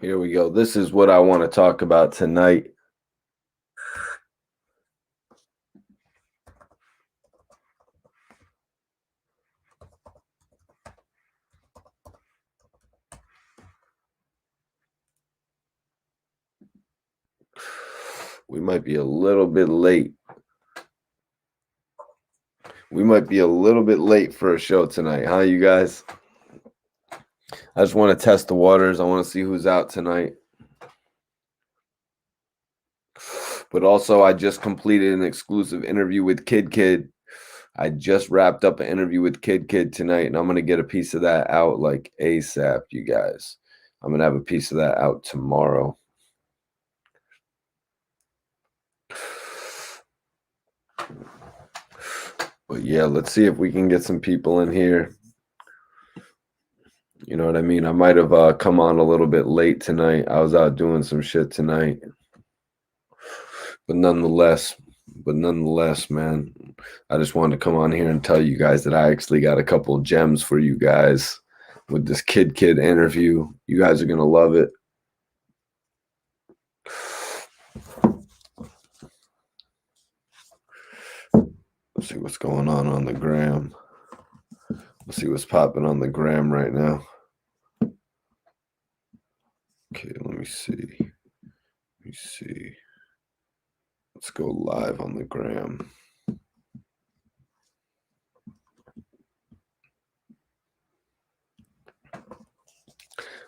Here we go. This is what I want to talk about tonight. We might be a little bit late. We might be a little bit late for a show tonight, huh, you guys? I just want to test the waters. I want to see who's out tonight. But also, I just completed an exclusive interview with Kid. I just wrapped up an interview with Kid tonight, and I'm going to get a piece of that out like ASAP, you guys. I'm going to have a piece of that out tomorrow. But yeah, let's see if we can get some people in here. You know what I mean? I might have come on a little bit late tonight. I was out doing some shit tonight. But nonetheless, man, I just wanted to come on here and tell you guys that I actually got a couple of gems for you guys with this Kid interview. You guys are going to love it. Let's see what's going on the gram. Let's see what's popping on the gram right now. Okay, let me see. Let's go live on the gram.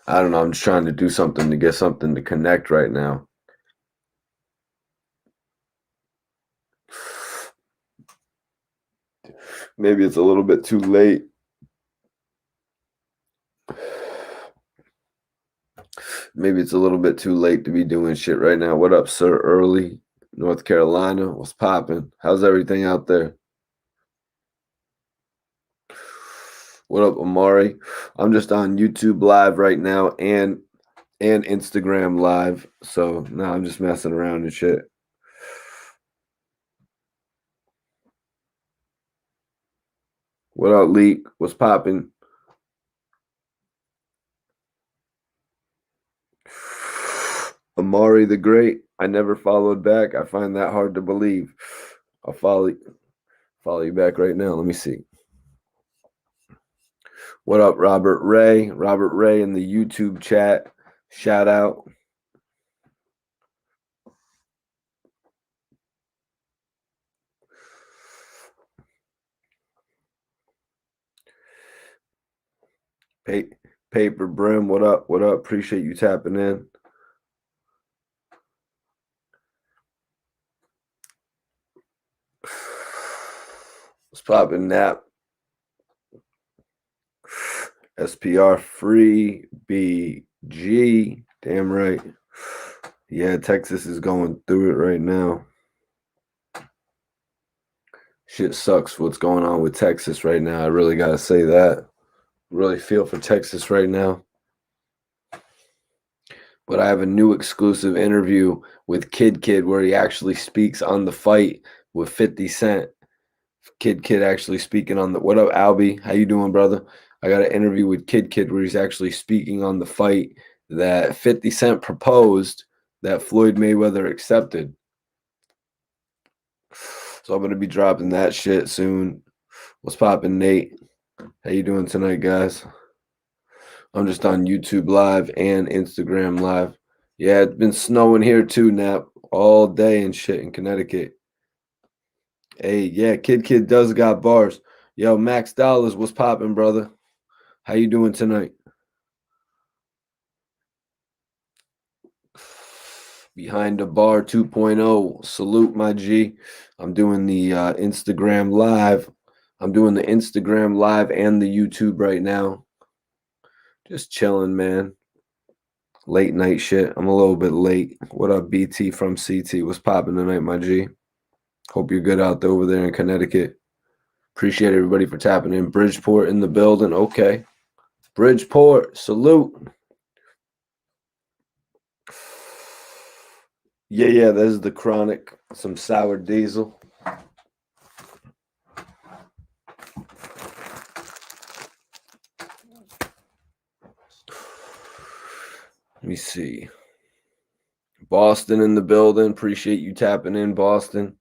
I don't know. I'm just trying to do something to get something to connect right now. Maybe it's a little bit too late. Maybe it's a little bit too late to be doing shit right now. What up, Sir Early, North Carolina? What's popping? How's everything out there? What up, Amari? I'm just on YouTube Live right now and Instagram Live. So now I'm just messing around and shit. What up, Leak? What's popping? Amari the Great. I never followed back. I find that hard to believe. I'll follow you back right now. Let me see. What up, Robert Ray? Robert Ray in the YouTube chat. Shout out. Paper Brim, what up? What up? Appreciate you tapping in. What's poppin', Nap? SPR free BG. Damn right. Yeah, Texas is going through it right now. Shit sucks what's going on with Texas right now. I really got to say that. Really feel for Texas right now. But I have a new exclusive interview with Kid where he actually speaks on the fight with 50 Cent. Kid actually speaking on the... What up, Albie? How you doing, brother? I got an interview with Kid where he's actually speaking on the fight that 50 Cent proposed that Floyd Mayweather accepted. So I'm going to be dropping that shit soon. What's poppin', Nate? How you doing tonight, guys? I'm just on YouTube Live and Instagram Live. Yeah, it's been snowing here too, Nap, all day and shit in Connecticut. Hey, yeah, Kid does got bars. Yo, Max Dollars, what's poppin', brother? How you doing tonight? Behind the Bar 2.0. Salute, my G. I'm doing the Instagram Live. I'm doing the Instagram Live and the YouTube right now. Just chilling, man. Late night shit. I'm a little bit late. What up, BT from CT? What's popping tonight, my G? Hope you're good out there over there in Connecticut. Appreciate everybody for tapping in. Bridgeport in the building. Okay. Bridgeport, salute. Yeah, there's the Chronic. Some sour diesel. me see. Boston in the building. Appreciate you tapping in, Boston.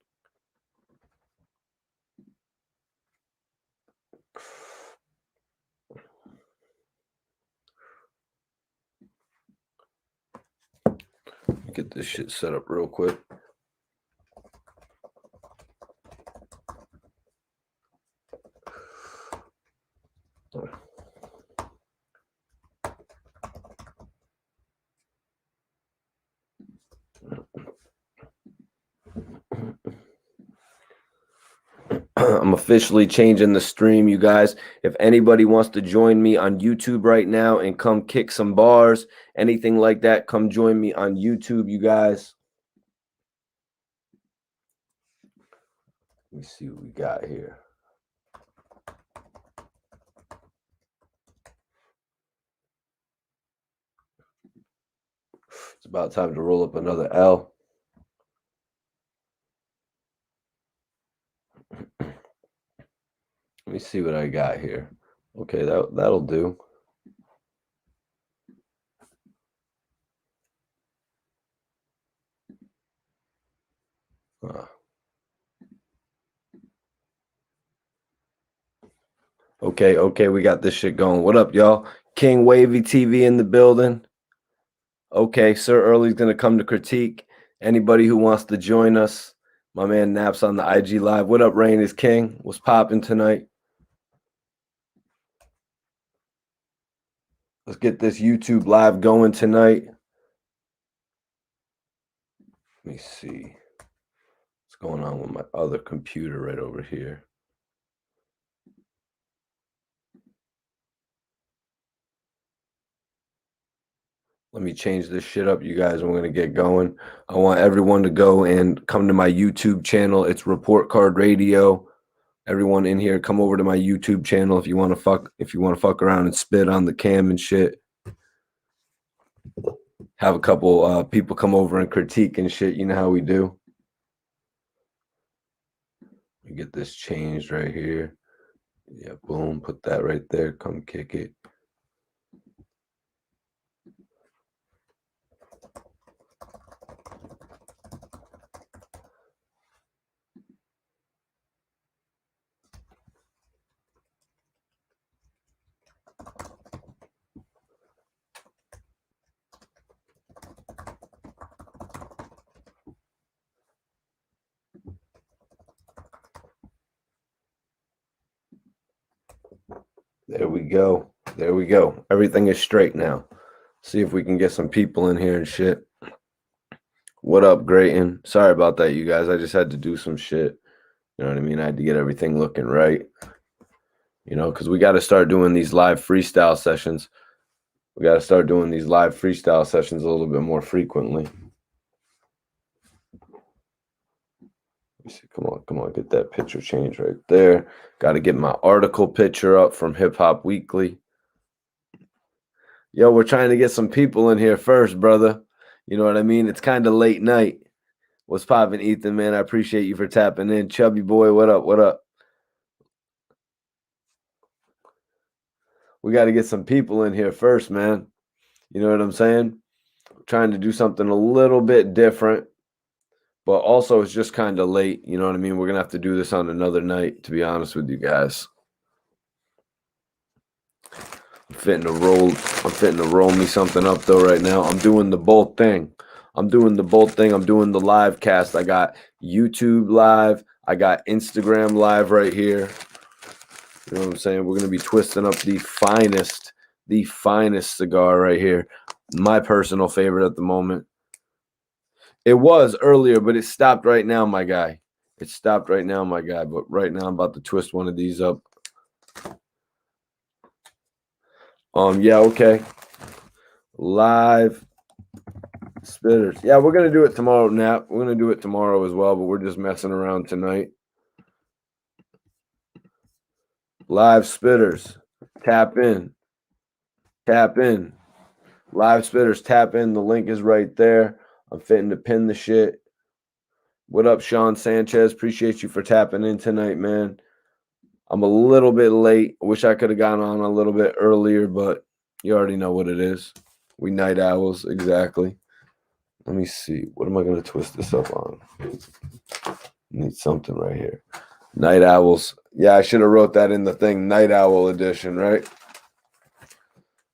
Get this shit set up real quick. I'm officially changing the stream, you guys. If anybody wants to join me on YouTube right now and come kick some bars, anything like that, come join me on YouTube, you guys. Let me see what we got here. It's about time to roll up another L. Let me see what I got here. Okay, that'll do. Okay, we got this shit going. What up, y'all? King Wavy TV in the building. Okay, Sir Early's gonna come to critique. Anybody who wants to join us, my man Naps on the IG Live. What up, Rain is King? What's popping tonight? Let's get this YouTube Live going tonight. Let me see what's going on with my other computer right over here. Let me change this shit up, you guys. We're going to get going. I want everyone to go and come to my YouTube channel. It's Report Card Radio. Everyone in here, come over to my YouTube channel if you want to fuck around and spit on the cam and shit. Have a couple people come over and critique and shit. You know how we do. We get this changed right here. Yeah, boom. Put that right there. Come kick it. There we go. There we go. Everything is straight now. See if we can get some people in here and shit. What up, Grayton? Sorry about that, you guys. I just had to do some shit. You know what I mean? I had to get everything looking right. You know, because we got to start doing these live freestyle sessions. We got to start doing these live freestyle sessions a little bit more frequently. Come on, get that picture change right there. Got to get my article picture up from Hip Hop Weekly. Yo, we're trying to get some people in here first, brother. You know what I mean? It's kind of late night. What's poppin', Ethan, man? I appreciate you for tapping in. Chubby boy, what up? What up? We got to get some people in here first, man. You know what I'm saying? Trying to do something a little bit different. But also, it's just kind of late. You know what I mean? We're going to have to do this on another night, to be honest with you guys. I'm fitting to roll me something up, though, right now. I'm doing the both thing. I'm doing the live cast. I got YouTube live. I got Instagram live right here. You know what I'm saying? We're going to be twisting up the finest cigar right here. My personal favorite at the moment. It was earlier, but it stopped right now, my guy. It stopped right now, my guy. But right now, I'm about to twist one of these up. Yeah, okay. Live spitters. Yeah, we're going to do it tomorrow, Nap. We're going to do it tomorrow as well, but we're just messing around tonight. Live spitters. Tap in. Tap in. Live spitters, tap in. The link is right there. I'm fitting to pin the shit. What up, Sean Sanchez? Appreciate you for tapping in tonight, man. I'm a little bit late. Wish I could have gotten on a little bit earlier, but you already know what it is. We night owls, exactly. Let me see. What am I going to twist this up on? Need something right here. Night owls. Yeah, I should have wrote that in the thing. Night owl edition, right?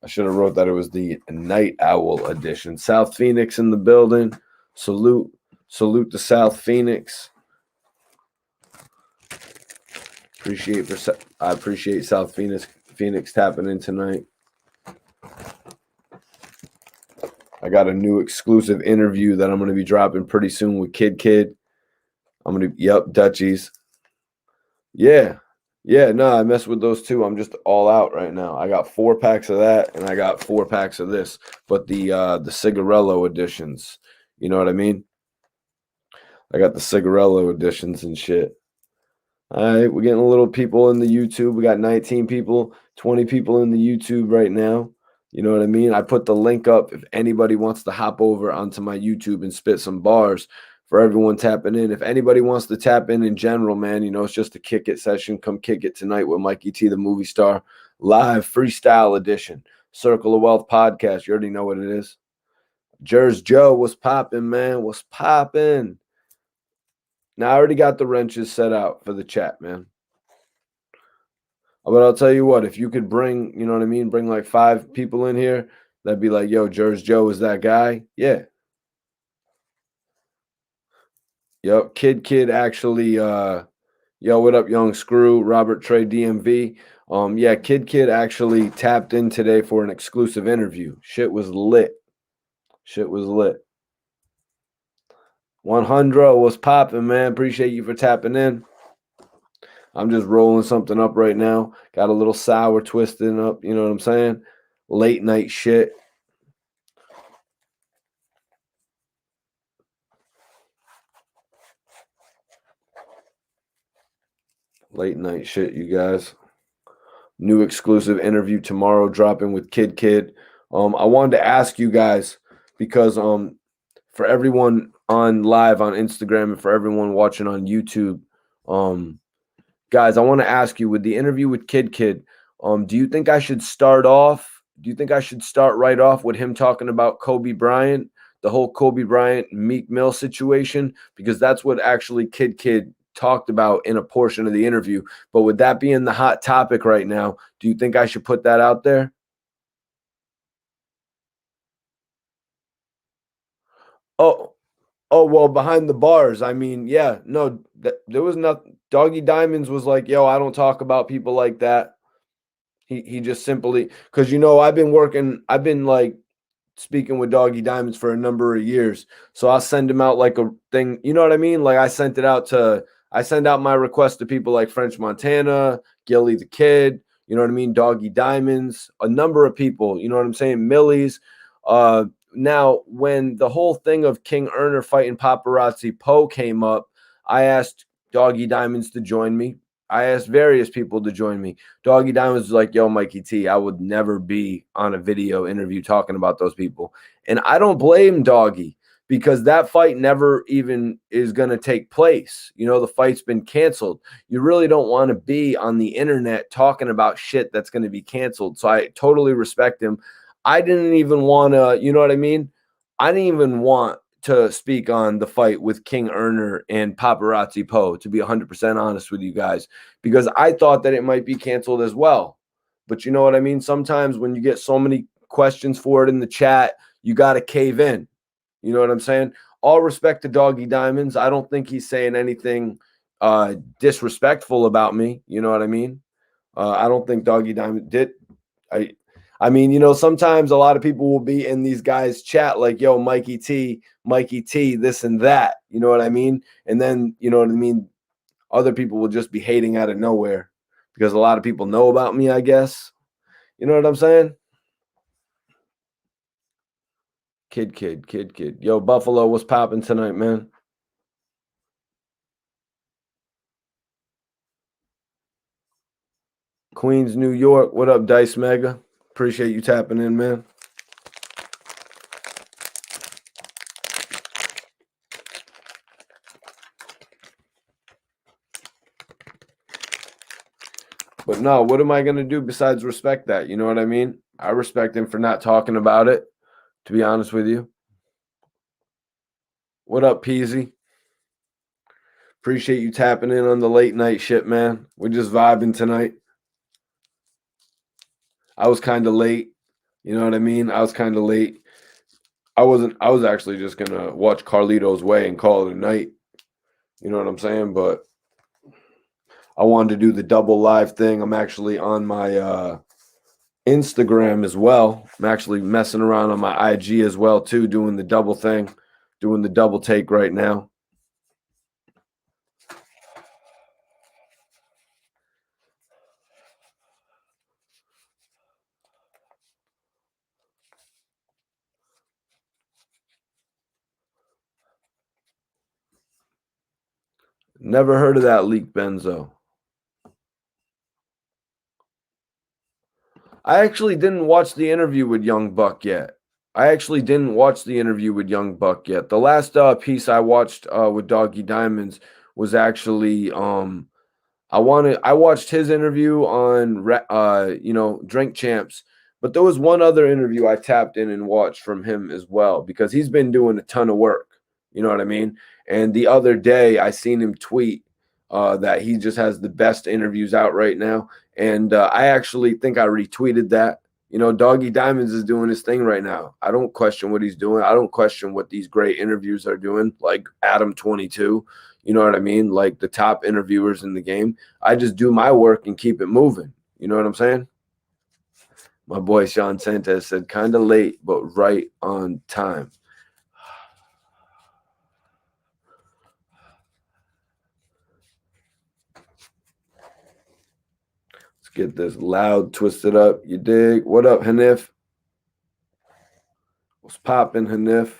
I should have wrote that it was the night owl edition. South Phoenix in the building. Salute to South Phoenix. I appreciate South Phoenix tapping in tonight. I got a new exclusive interview that I'm going to be dropping pretty soon with Kid. Dutchies. Yeah. Yeah, no, I mess with those too. I'm just all out right now. I got 4 packs of that and I got 4 packs of this. But the Cigarello editions, you know what I mean? I got the Cigarello editions and shit. All right, we're getting a little people in the YouTube. We got 19 people, 20 people in the YouTube right now. You know what I mean? I put the link up if anybody wants to hop over onto my YouTube and spit some bars for everyone tapping in. If anybody wants to tap in general, man, you know, it's just a kick it session. Come kick it tonight with Mikey T, the movie star, live freestyle edition, Circle of Wealth podcast. You already know what it is. Jers Joe, what's popping, man? What's popping? Now, I already got the wrenches set out for the chat, man. But I'll tell you what, if you could bring, you know what I mean, bring like 5 people in here, that'd be like, yo, Jers Joe is that guy? Yeah. Yep. Kid actually, yo, what up, Young Screw, Robert Trey DMV. Yeah, Kid actually tapped in today for an exclusive interview. Shit was lit. 100 was popping, man. Appreciate you for tapping in. I'm just rolling something up right now. Got a little sour twisting up, you know what I'm saying? Late night shit. Late night shit, you guys. New exclusive interview tomorrow dropping with Kid. I wanted to ask you guys because for everyone on live on Instagram and for everyone watching on YouTube, guys, I want to ask you with the interview with Kid, do you think I should start right off with him talking about Kobe Bryant, the whole Kobe Bryant Meek Mill situation? Because that's what actually Kid talked about in a portion of the interview. But with that being the hot topic right now, do you think I should put that out there? Oh, well, behind the bars. I mean, yeah, no, there was nothing. Doggy Diamonds was like, yo, I don't talk about people like that. He just simply, because I've been like speaking with Doggy Diamonds for a number of years. So I'll send him out like a thing, you know what I mean? Like I send out my request to people like French Montana, Gilly the Kid, you know what I mean? Doggy Diamonds, a number of people, you know what I'm saying? Millie's. Now, when the whole thing of King Erner fighting Paparazzi Poe came up, I asked Doggy Diamonds to join me. I asked various people to join me. Doggy Diamonds was like, yo, Mikey T, I would never be on a video interview talking about those people. And I don't blame Doggy because that fight never even is going to take place. The fight's been canceled. You really don't want to be on the internet talking about shit that's going to be canceled. So I totally respect him. I didn't even want to, you know what I mean? I didn't even want to speak on the fight with King Erner and Paparazzi Poe, to be 100% honest with you guys, because I thought that it might be canceled as well. But you know what I mean? Sometimes when you get so many questions for it in the chat, you got to cave in. You know what I'm saying? All respect to Doggy Diamonds. I don't think he's saying anything disrespectful about me. You know what I mean? I don't think Doggy Diamond did. I mean, sometimes a lot of people will be in these guys' chat like, yo, Mikey T, this and that. You know what I mean? And then, you know what I mean? Other people will just be hating out of nowhere because a lot of people know about me, I guess. You know what I'm saying? Kid. Yo, Buffalo, what's popping tonight, man? Queens, New York. What up, Dice Mega? Appreciate you tapping in, man. But no, what am I going to do besides respect that? You know what I mean? I respect him for not talking about it. to be honest with you. What up, Peasy? Appreciate you tapping in on the late night shit, man. We're just vibing tonight. I was kind of late. You know what I mean? I was kind of late. I was actually just gonna watch Carlito's Way and call it a night. You know what I'm saying? But I wanted to do the double live thing. I'm actually on my Instagram as well. I'm actually messing around on my IG as well too, doing the double thing, doing the double take right now. Never heard of that leak, Benzo. I actually didn't watch the interview with Young Buck yet. The last piece I watched with Doggy Diamonds was actually I watched his interview on Drink Champs, but there was one other interview I tapped in and watched from him as well because he's been doing a ton of work. You know what I mean? And the other day I seen him tweet that he just has the best interviews out right now, and I actually think I retweeted that. You know, Doggy Diamonds is doing his thing right now. I don't question what he's doing. I don't question what these great interviews are doing, like Adam 22. You know what I mean? Like the top interviewers in the game. I just do my work and keep it moving. You know what I'm saying? My boy Sean Santos said, kind of late, but right on time. Let's get this loud twisted up. You dig? What up, Hanif? What's poppin', Hanif?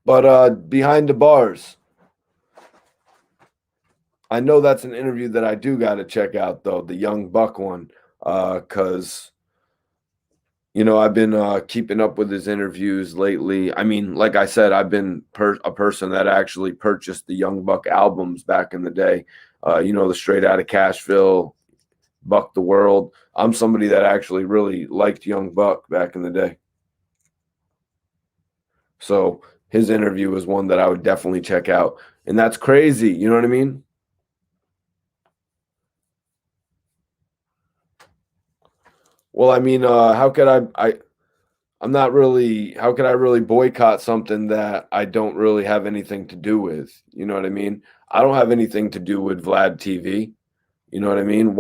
But behind the bars, I know that's an interview that I do got to check out, though, the Young Buck one, because I've been keeping up with his interviews lately. I mean, like I said, I've been a person that actually purchased the Young Buck albums back in the day. The Straight Outta Cashville, Buck the World. I'm somebody that actually really liked Young Buck back in the day. So his interview was one that I would definitely check out. And that's crazy. You know what I mean? Well, I mean, how could I'm not really, how could I really boycott something that I don't really have anything to do with? You know what I mean? I don't have anything to do with Vlad TV. You know what I mean?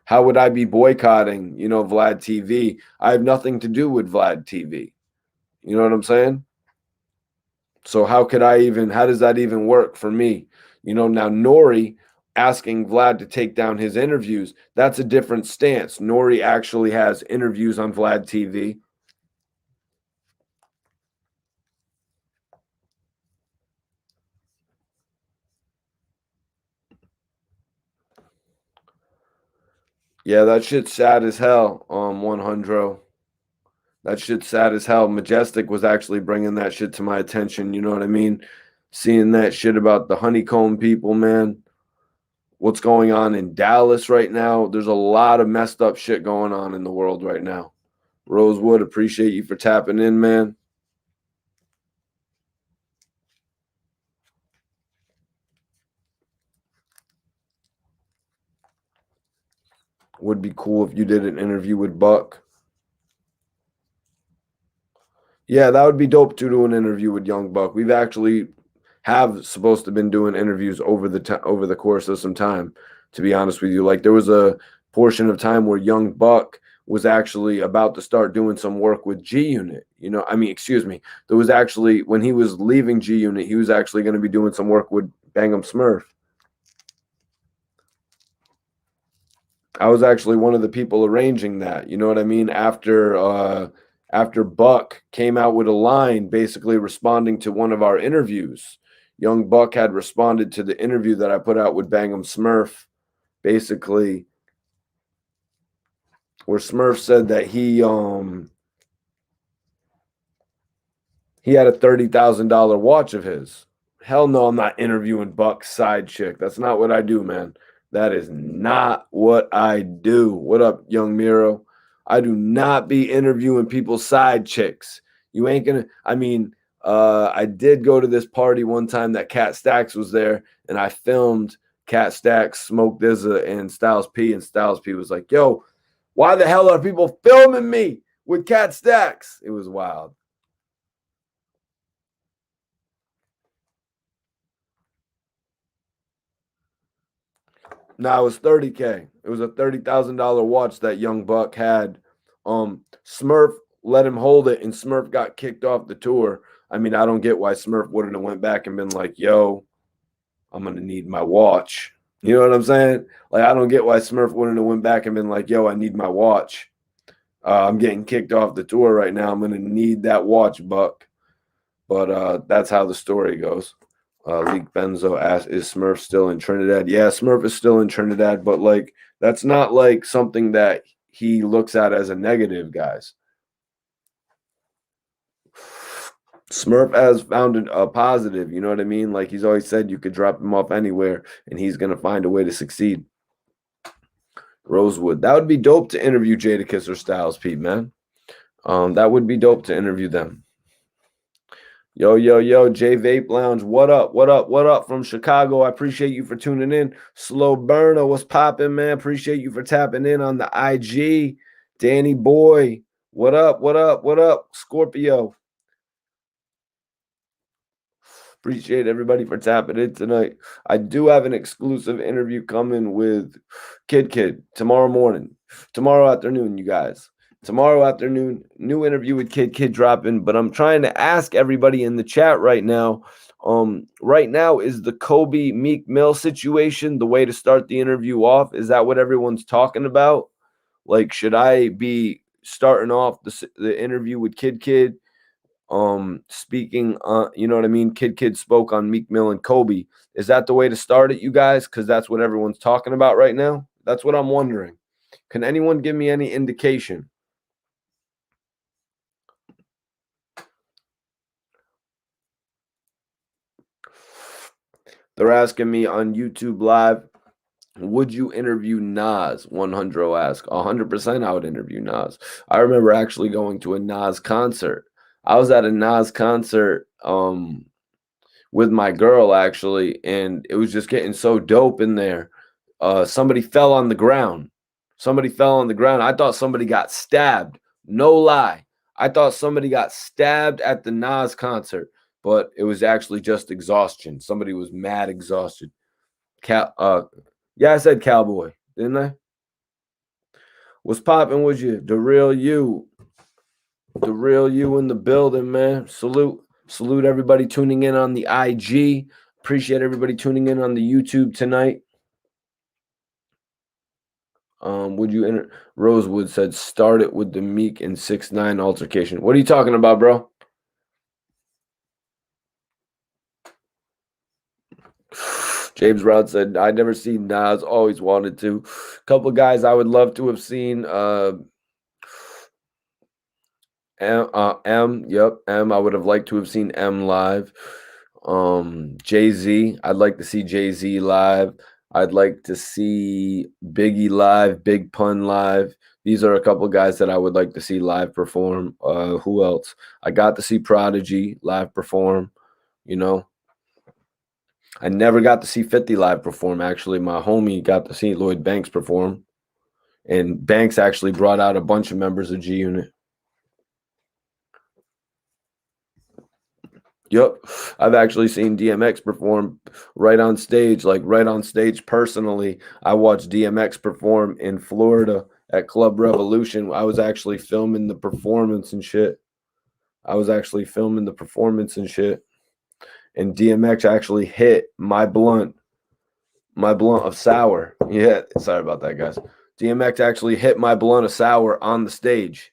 How would I be boycotting, Vlad TV? I have nothing to do with Vlad TV. You know what I'm saying? So how does that even work for me? Now Nori asking Vlad to take down his interviews, that's a different stance. Nori actually has interviews on Vlad TV. Yeah, that shit's sad as hell. 100. That shit's sad as hell. Majestic was actually bringing that shit to my attention. You know what I mean? Seeing that shit about the honeycomb people, man. What's going on in Dallas right now? There's a lot of messed up shit going on in the world right now. Rosewood, appreciate you for tapping in, man. Would be cool if you did an interview with Buck. Yeah, that would be dope to do an interview with Young Buck. We've actually have supposed to been doing interviews over the course of some time. To be honest with you, like there was a portion of time where Young Buck was actually about to start doing some work with G Unit. Excuse me. There was actually when he was leaving G Unit, he was actually going to be doing some work with Bangum Smurf. I was actually one of the people arranging that. You know what I mean? After Buck came out with a line basically responding to one of our interviews. Young Buck had responded to the interview that I put out with Bangum Smurf, basically, where Smurf said that He had a $30,000 watch of his. Hell no, I'm not interviewing Buck's side chick. That's not what I do, man. That is not what I do. What up, young Miro? I do not be interviewing people's side chicks. You ain't gonna. I mean, I did go to this party one time that Cat Stacks was there, and I filmed Cat Stacks, Smoke Dizza, and Styles P. And Styles P was like, "Yo, why the hell are people filming me with Cat Stacks?" It was wild. No, it was 30K. It was a $30,000 watch that young Buck had. Smurf let him hold it, and Smurf got kicked off the tour. I mean, I don't get why Smurf wouldn't have went back and been like, "Yo, I'm gonna need my watch." You know what I'm saying? Like, I don't get why Smurf wouldn't have went back and been like, "Yo, I need my watch. I'm getting kicked off the tour right now. I'm gonna need that watch, Buck." But that's how the story goes. Leak Benzo asks, "Is Smurf still in Trinidad?" Yeah, Smurf is still in Trinidad, but like that's not like something that he looks at as a negative, guys. Smurf has found a positive, you know what I mean? Like he's always said, you could drop him off anywhere, and he's gonna find a way to succeed. Rosewood, that would be dope to interview Jadakiss or Styles P, man. That would be dope to interview them. Yo, yo, yo, J Vape Lounge, what up? What up? What up from Chicago? I appreciate you for tuning in. Slow Burner, what's popping, man? Appreciate you for tapping in on the IG. Danny Boy, what up? What up? What up? Scorpio. Appreciate everybody for tapping in tonight. I do have an exclusive interview coming with Kid tomorrow morning, tomorrow afternoon, you guys. Tomorrow afternoon, new interview with Kid dropping. But I'm trying to ask everybody in the chat right now. Right now, is the Kobe Meek Mill situation the way to start the interview off? Is that what everyone's talking about? Like, should I be starting off the interview with Kid? Speaking, you know what I mean? Kid spoke on Meek Mill and Kobe. Is that the way to start it, you guys? Because that's what everyone's talking about right now. That's what I'm wondering. Can anyone give me any indication? They're asking me on YouTube Live, would you interview Nas? 100 ask. 100% I would interview Nas. I remember actually going to a Nas concert. I was at a Nas concert with my girl actually, and it was just getting so dope in there. Somebody fell on the ground. Somebody fell on the ground. I thought somebody got stabbed. No lie. I thought somebody got stabbed at the Nas concert, but it was actually just exhaustion. Somebody was mad exhausted. Yeah, I said cowboy, didn't I? What's popping with you? The real you in the building, man. Salute everybody tuning in on the IG. Appreciate everybody tuning in on the YouTube tonight. Would you enter? Rosewood said, start it with the Meek and 6ix9ine altercation. What are you talking about, bro? James Rod said, I never seen Nas, always wanted to. Couple guys I would love to have seen. M. I would have liked to have seen M live. Jay-Z. I'd like to see Jay-Z live. I'd like to see Biggie live, Big Pun live. These are a couple guys that I would like to see live perform. Who else? I got to see Prodigy live perform, you know. I never got to see 50 live perform. Actually, my homie got to see Lloyd Banks perform. And Banks actually brought out a bunch of members of G Unit. Yep. I've actually seen DMX perform right on stage, personally. I watched DMX perform in Florida at Club Revolution. I was actually filming the performance and shit. And DMX actually hit my blunt of sour. Yeah, sorry about that, guys. DMX actually hit my blunt of sour on the stage.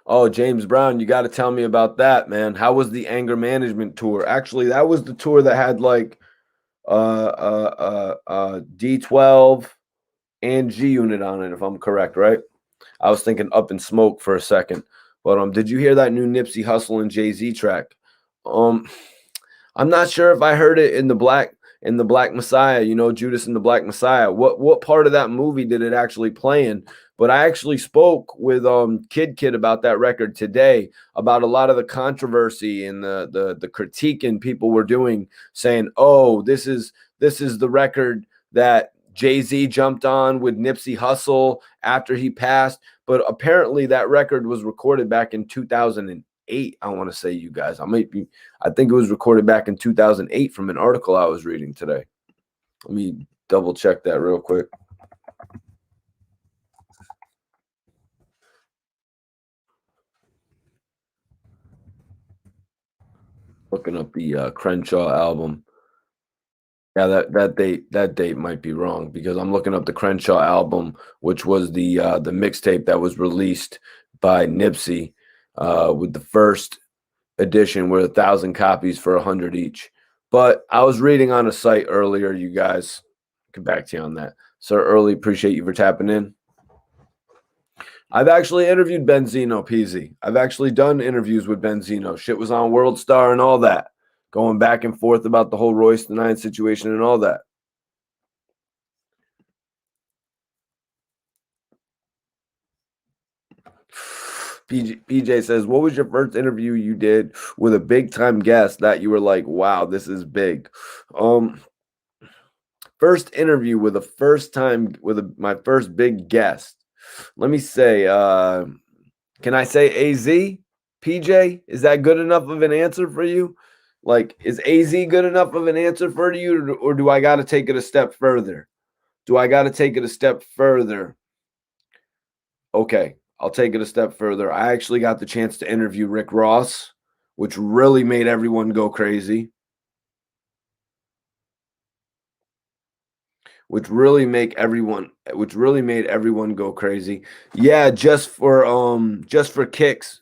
Oh, James Brown, you got to tell me about that, man. How was the anger management tour? Actually, that was the tour that had like D12 and G Unit on it, if I'm correct, right? I was thinking Up in Smoke for a second. But did you hear that new Nipsey Hussle and Jay-Z track? Um, I'm not sure if I heard it in the Black Messiah, you know, Judas and the Black Messiah. What part of that movie did it actually play in? But I actually spoke with Kid about that record today, about a lot of the controversy and the critique and people were doing, saying, "Oh, this is the record that Jay-Z jumped on with Nipsey Hussle after he passed." But apparently that record was recorded back in 2008. I want to say, you guys. I think it was recorded back in 2008 from an article I was reading today. Let me double check that real quick. Looking up the Crenshaw album. Yeah, that date might be wrong because I'm looking up the Crenshaw album, which was the mixtape that was released by Nipsey, with the first edition with 1,000 copies for 100 each. But I was reading on a site earlier, you guys. Get back to you on that. Sir Early, appreciate you for tapping in. I've actually interviewed Benzino Peasy. I've actually done interviews with Benzino. Shit was on World Star and all that. Going back and forth about the whole Royce the Nine situation and all that. PJ says, what was your first interview you did with a big time guest that you were like, wow, this is big? First interview with my first big guest. Let me say, can I say AZ? PJ, is that good enough of an answer for you? Like, is AZ good enough of an answer for you, or do I got to take it a step further? Do I got to take it a step further? Okay, I'll take it a step further. I actually got the chance to interview Rick Ross, which really made everyone go crazy. Which really made everyone go crazy. Yeah, just for kicks.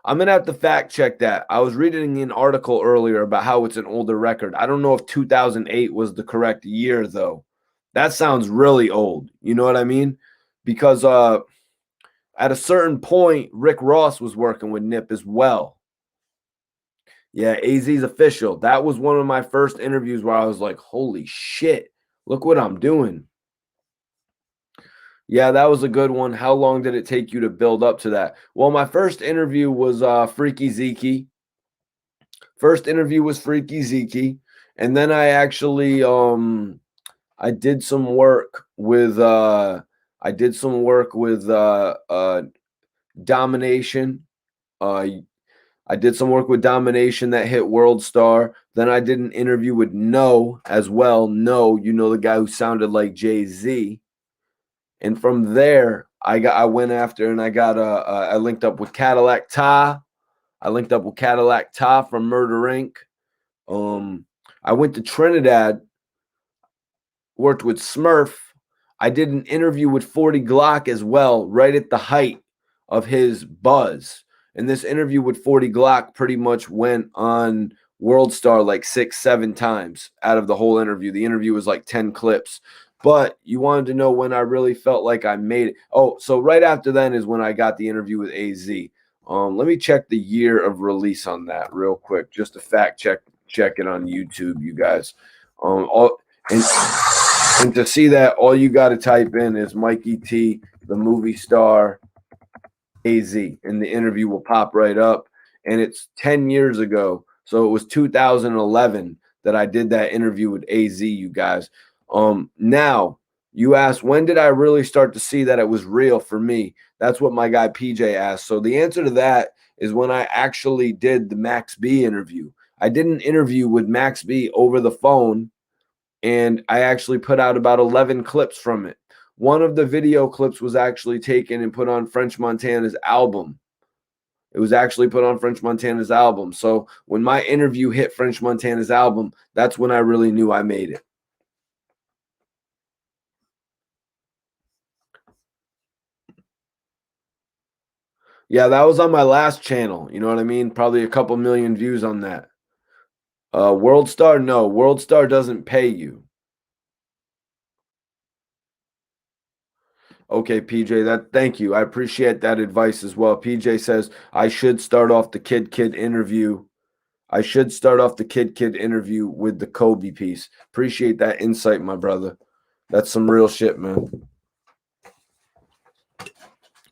I'm gonna have to fact check that. I was reading an article earlier about how it's an older record. I don't know if 2008 was the correct year though. That sounds really old. You know what I mean? Because at a certain point, Rick Ross was working with Nip as well. Yeah, AZ's official. That was one of my first interviews where I was like, holy shit, look what I'm doing. Yeah, that was a good one. How long did it take you to build up to that? Well, my first interview was Freaky Zeke. First interview was Freaky Zeke. And then I actually I did some work with Domination. I did some work with Domination that hit World Star. Then I did an interview with No as well. No, you know, the guy who sounded like Jay-Z. And from there, I went after and I linked up with Cadillac Ta. I linked up with Cadillac Ta from Murder Inc. I went to Trinidad, worked with Smurf. I did an interview with 40 Glock as well, right at the height of his buzz. And this interview with 40 Glock pretty much went on World Star like 6-7 times out of the whole interview. The interview was like 10 clips. But you wanted to know when I really felt like I made it. Oh, so right after then is when I got the interview with AZ. Let me check the year of release on that real quick, just to fact check it on YouTube, you guys. And to see that, all you got to type in is Mikey T, the movie star, AZ, and the interview will pop right up. And it's 10 years ago. So it was 2011 that I did that interview with AZ, you guys. Now, you asked, when did I really start to see that it was real for me? That's what my guy PJ asked. So the answer to that is when I actually did the Max B interview. I did an interview with Max B over the phone, and I actually put out about 11 clips from it. One of the video clips was actually taken and put on French Montana's album. It was actually put on French Montana's album. So when my interview hit French Montana's album, that's when I really knew I made it. Yeah, that was on my last channel. You know what I mean? Probably a couple million views on that. World Star, no. World Star doesn't pay you. Okay, PJ, thank you. I appreciate that advice as well. PJ says I should start off the kid interview. I should start off the kid interview with the Kobe piece. Appreciate that insight, my brother. That's some real shit, man. Let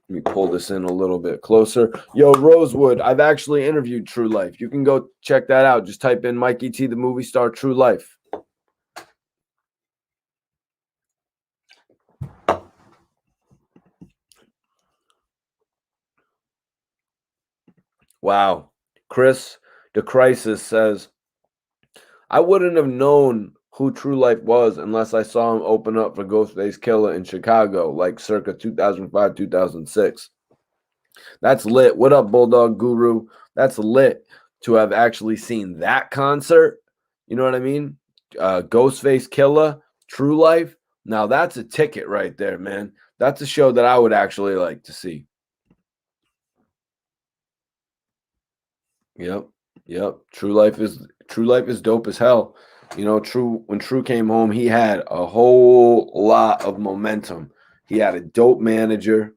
me pull this in a little bit closer. Yo, Rosewood, I've actually interviewed True Life. You can go check that out. Just type in Mikey T, the movie star, True Life. Wow. Chris, the Crisis says, I wouldn't have known who True Life was unless I saw him open up for Ghostface Killer in Chicago, like circa 2005, 2006. That's lit. What up, Bulldog Guru? That's lit to have actually seen that concert. You know what I mean? Ghostface Killer, True Life. Now that's a ticket right there, man. That's a show that I would actually like to see. Yep. Yep. True Life is dope as hell. You know, when True came home, he had a whole lot of momentum. He had a dope manager.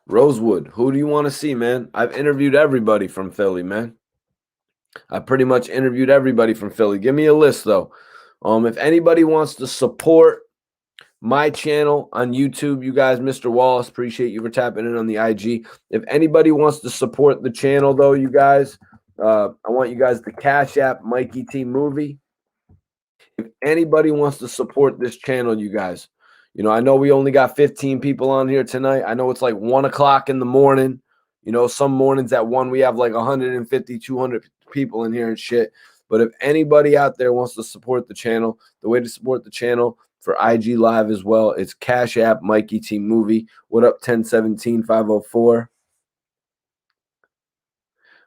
Rosewood, who do you want to see, man? I've interviewed everybody from Philly, man. I pretty much interviewed everybody from Philly. Give me a list though. If anybody wants to support my channel on YouTube, you guys, Mr. Wallace, appreciate you for tapping in on the IG. If anybody wants to support the channel though, you guys, I want you guys to Cash App Mikey T Movie. If anybody wants to support this channel, you guys, you know, I know we only got 15 people on here tonight. I know it's like 1 o'clock in the morning. You know, some mornings at 1, we have like 150, 200 people in here and shit. But if anybody out there wants to support the channel, the way to support the channel for IG Live as well, it's Cash App Mikey T Movie. What up, 1017 504?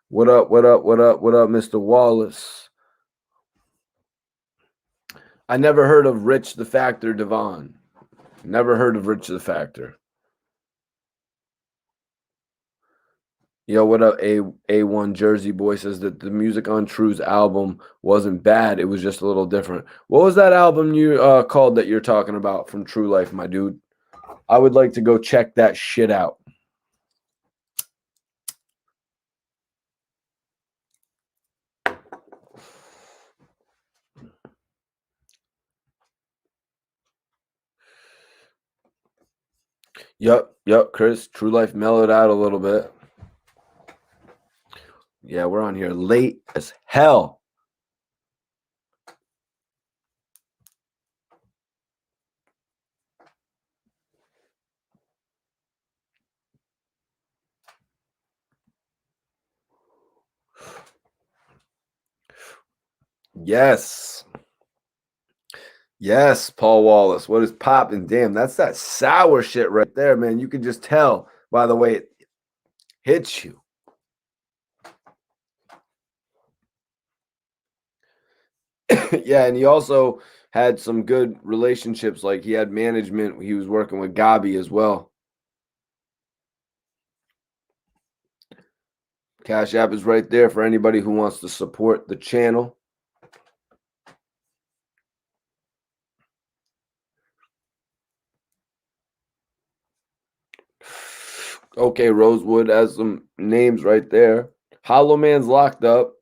What up, what up, what up, what up, Mr. Wallace? I never heard of Rich the Factor Devon. Never heard of Rich the Factor. Yo, what up? A1 Jersey Boy says that the music on True's album wasn't bad. It was just a little different. What was that album you called that you're talking about from True Life, my dude? I would like to go check that shit out. Yep, Chris. True Life mellowed out a little bit. Yeah, we're on here late as hell. Yes. Yes, Paul Wallace. What is popping? Damn, that's that sour shit right there, man. You can just tell by the way it hits you. Yeah, and he also had some good relationships. Like he had management. He was working with Gabi as well. Cash App is right there for anybody who wants to support the channel. Okay, Rosewood has some names right there. Hollow Man's locked up.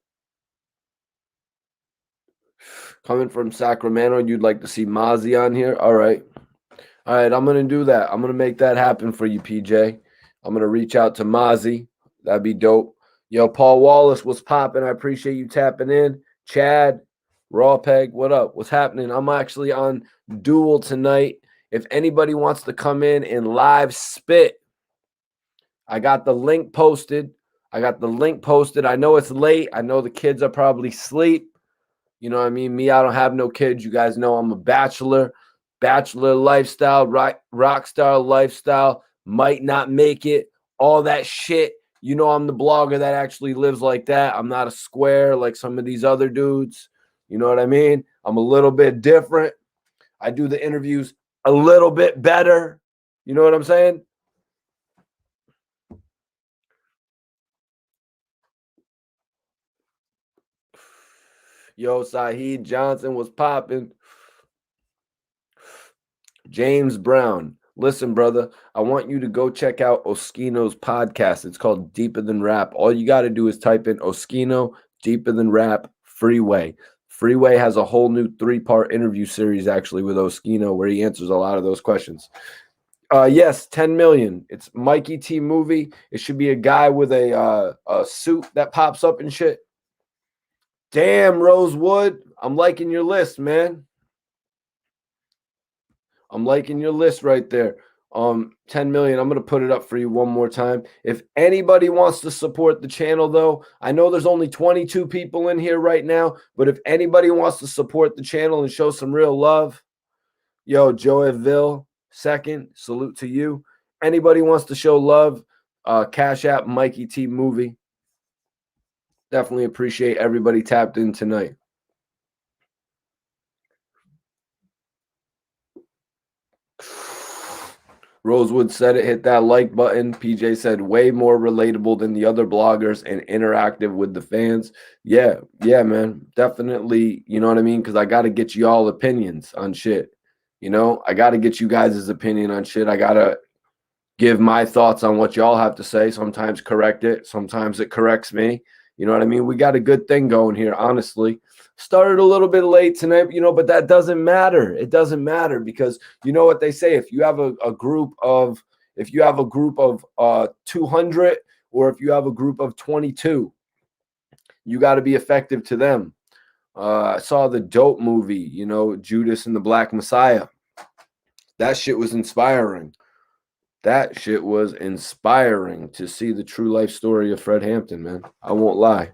Coming from Sacramento, you'd like to see Mozzie on here? All right. All right, I'm going to do that. I'm going to make that happen for you, PJ. I'm going to reach out to Mozzie. That'd be dope. Yo, Paul Wallace, what's popping? I appreciate you tapping in. Chad, Raw Peg, what up? What's happening? I'm actually on Duel tonight. If anybody wants to come in and live spit, I got the link posted. I know it's late. I know the kids are probably asleep. You know what I mean? Me, I don't have no kids. You guys know I'm a bachelor lifestyle, rock star lifestyle, might not make it, all that shit. You know, I'm the blogger that actually lives like that. I'm not a square like some of these other dudes. You know what I mean? I'm a little bit different. I do the interviews a little bit better. You know what I'm saying? Yo, Saheed Johnson was popping. James Brown. Listen, brother, I want you to go check out Oskino's podcast. It's called Deeper Than Rap. All you got to do is type in Oskino, Deeper Than Rap, Freeway. Freeway has a whole new 3-part interview series actually with Oskino where he answers a lot of those questions. Yes, 10 million. It's Mikey T movie. It should be a guy with a suit that pops up and shit. Damn, Rosewood. I'm liking your list, man. I'm liking your list right there. 10 million. I'm going to put it up for you one more time. If anybody wants to support the channel, though, I know there's only 22 people in here right now, but if anybody wants to support the channel and show some real love, yo, Joeville, second, salute to you. Anybody wants to show love, Cash App, Mikey T movie. Definitely appreciate everybody tapped in tonight. Rosewood said it, hit that like button. PJ said way more relatable than the other bloggers and interactive with the fans. Yeah, man. Definitely, you know what I mean? Because I got to get y'all opinions on shit. You know, I got to get you guys' opinion on shit. I got to give my thoughts on what y'all have to say. Sometimes correct it. Sometimes it corrects me. You know what I mean? We got a good thing going here, honestly. Started a little bit late tonight, you know, but that doesn't matter. It doesn't matter because you know what they say. If you have a group of 200 or if you have a group of 22, you got to be effective to them. I saw the dope movie, you know, Judas and the Black Messiah. That shit was inspiring. That shit was inspiring to see the true life story of Fred Hampton, man. I won't lie.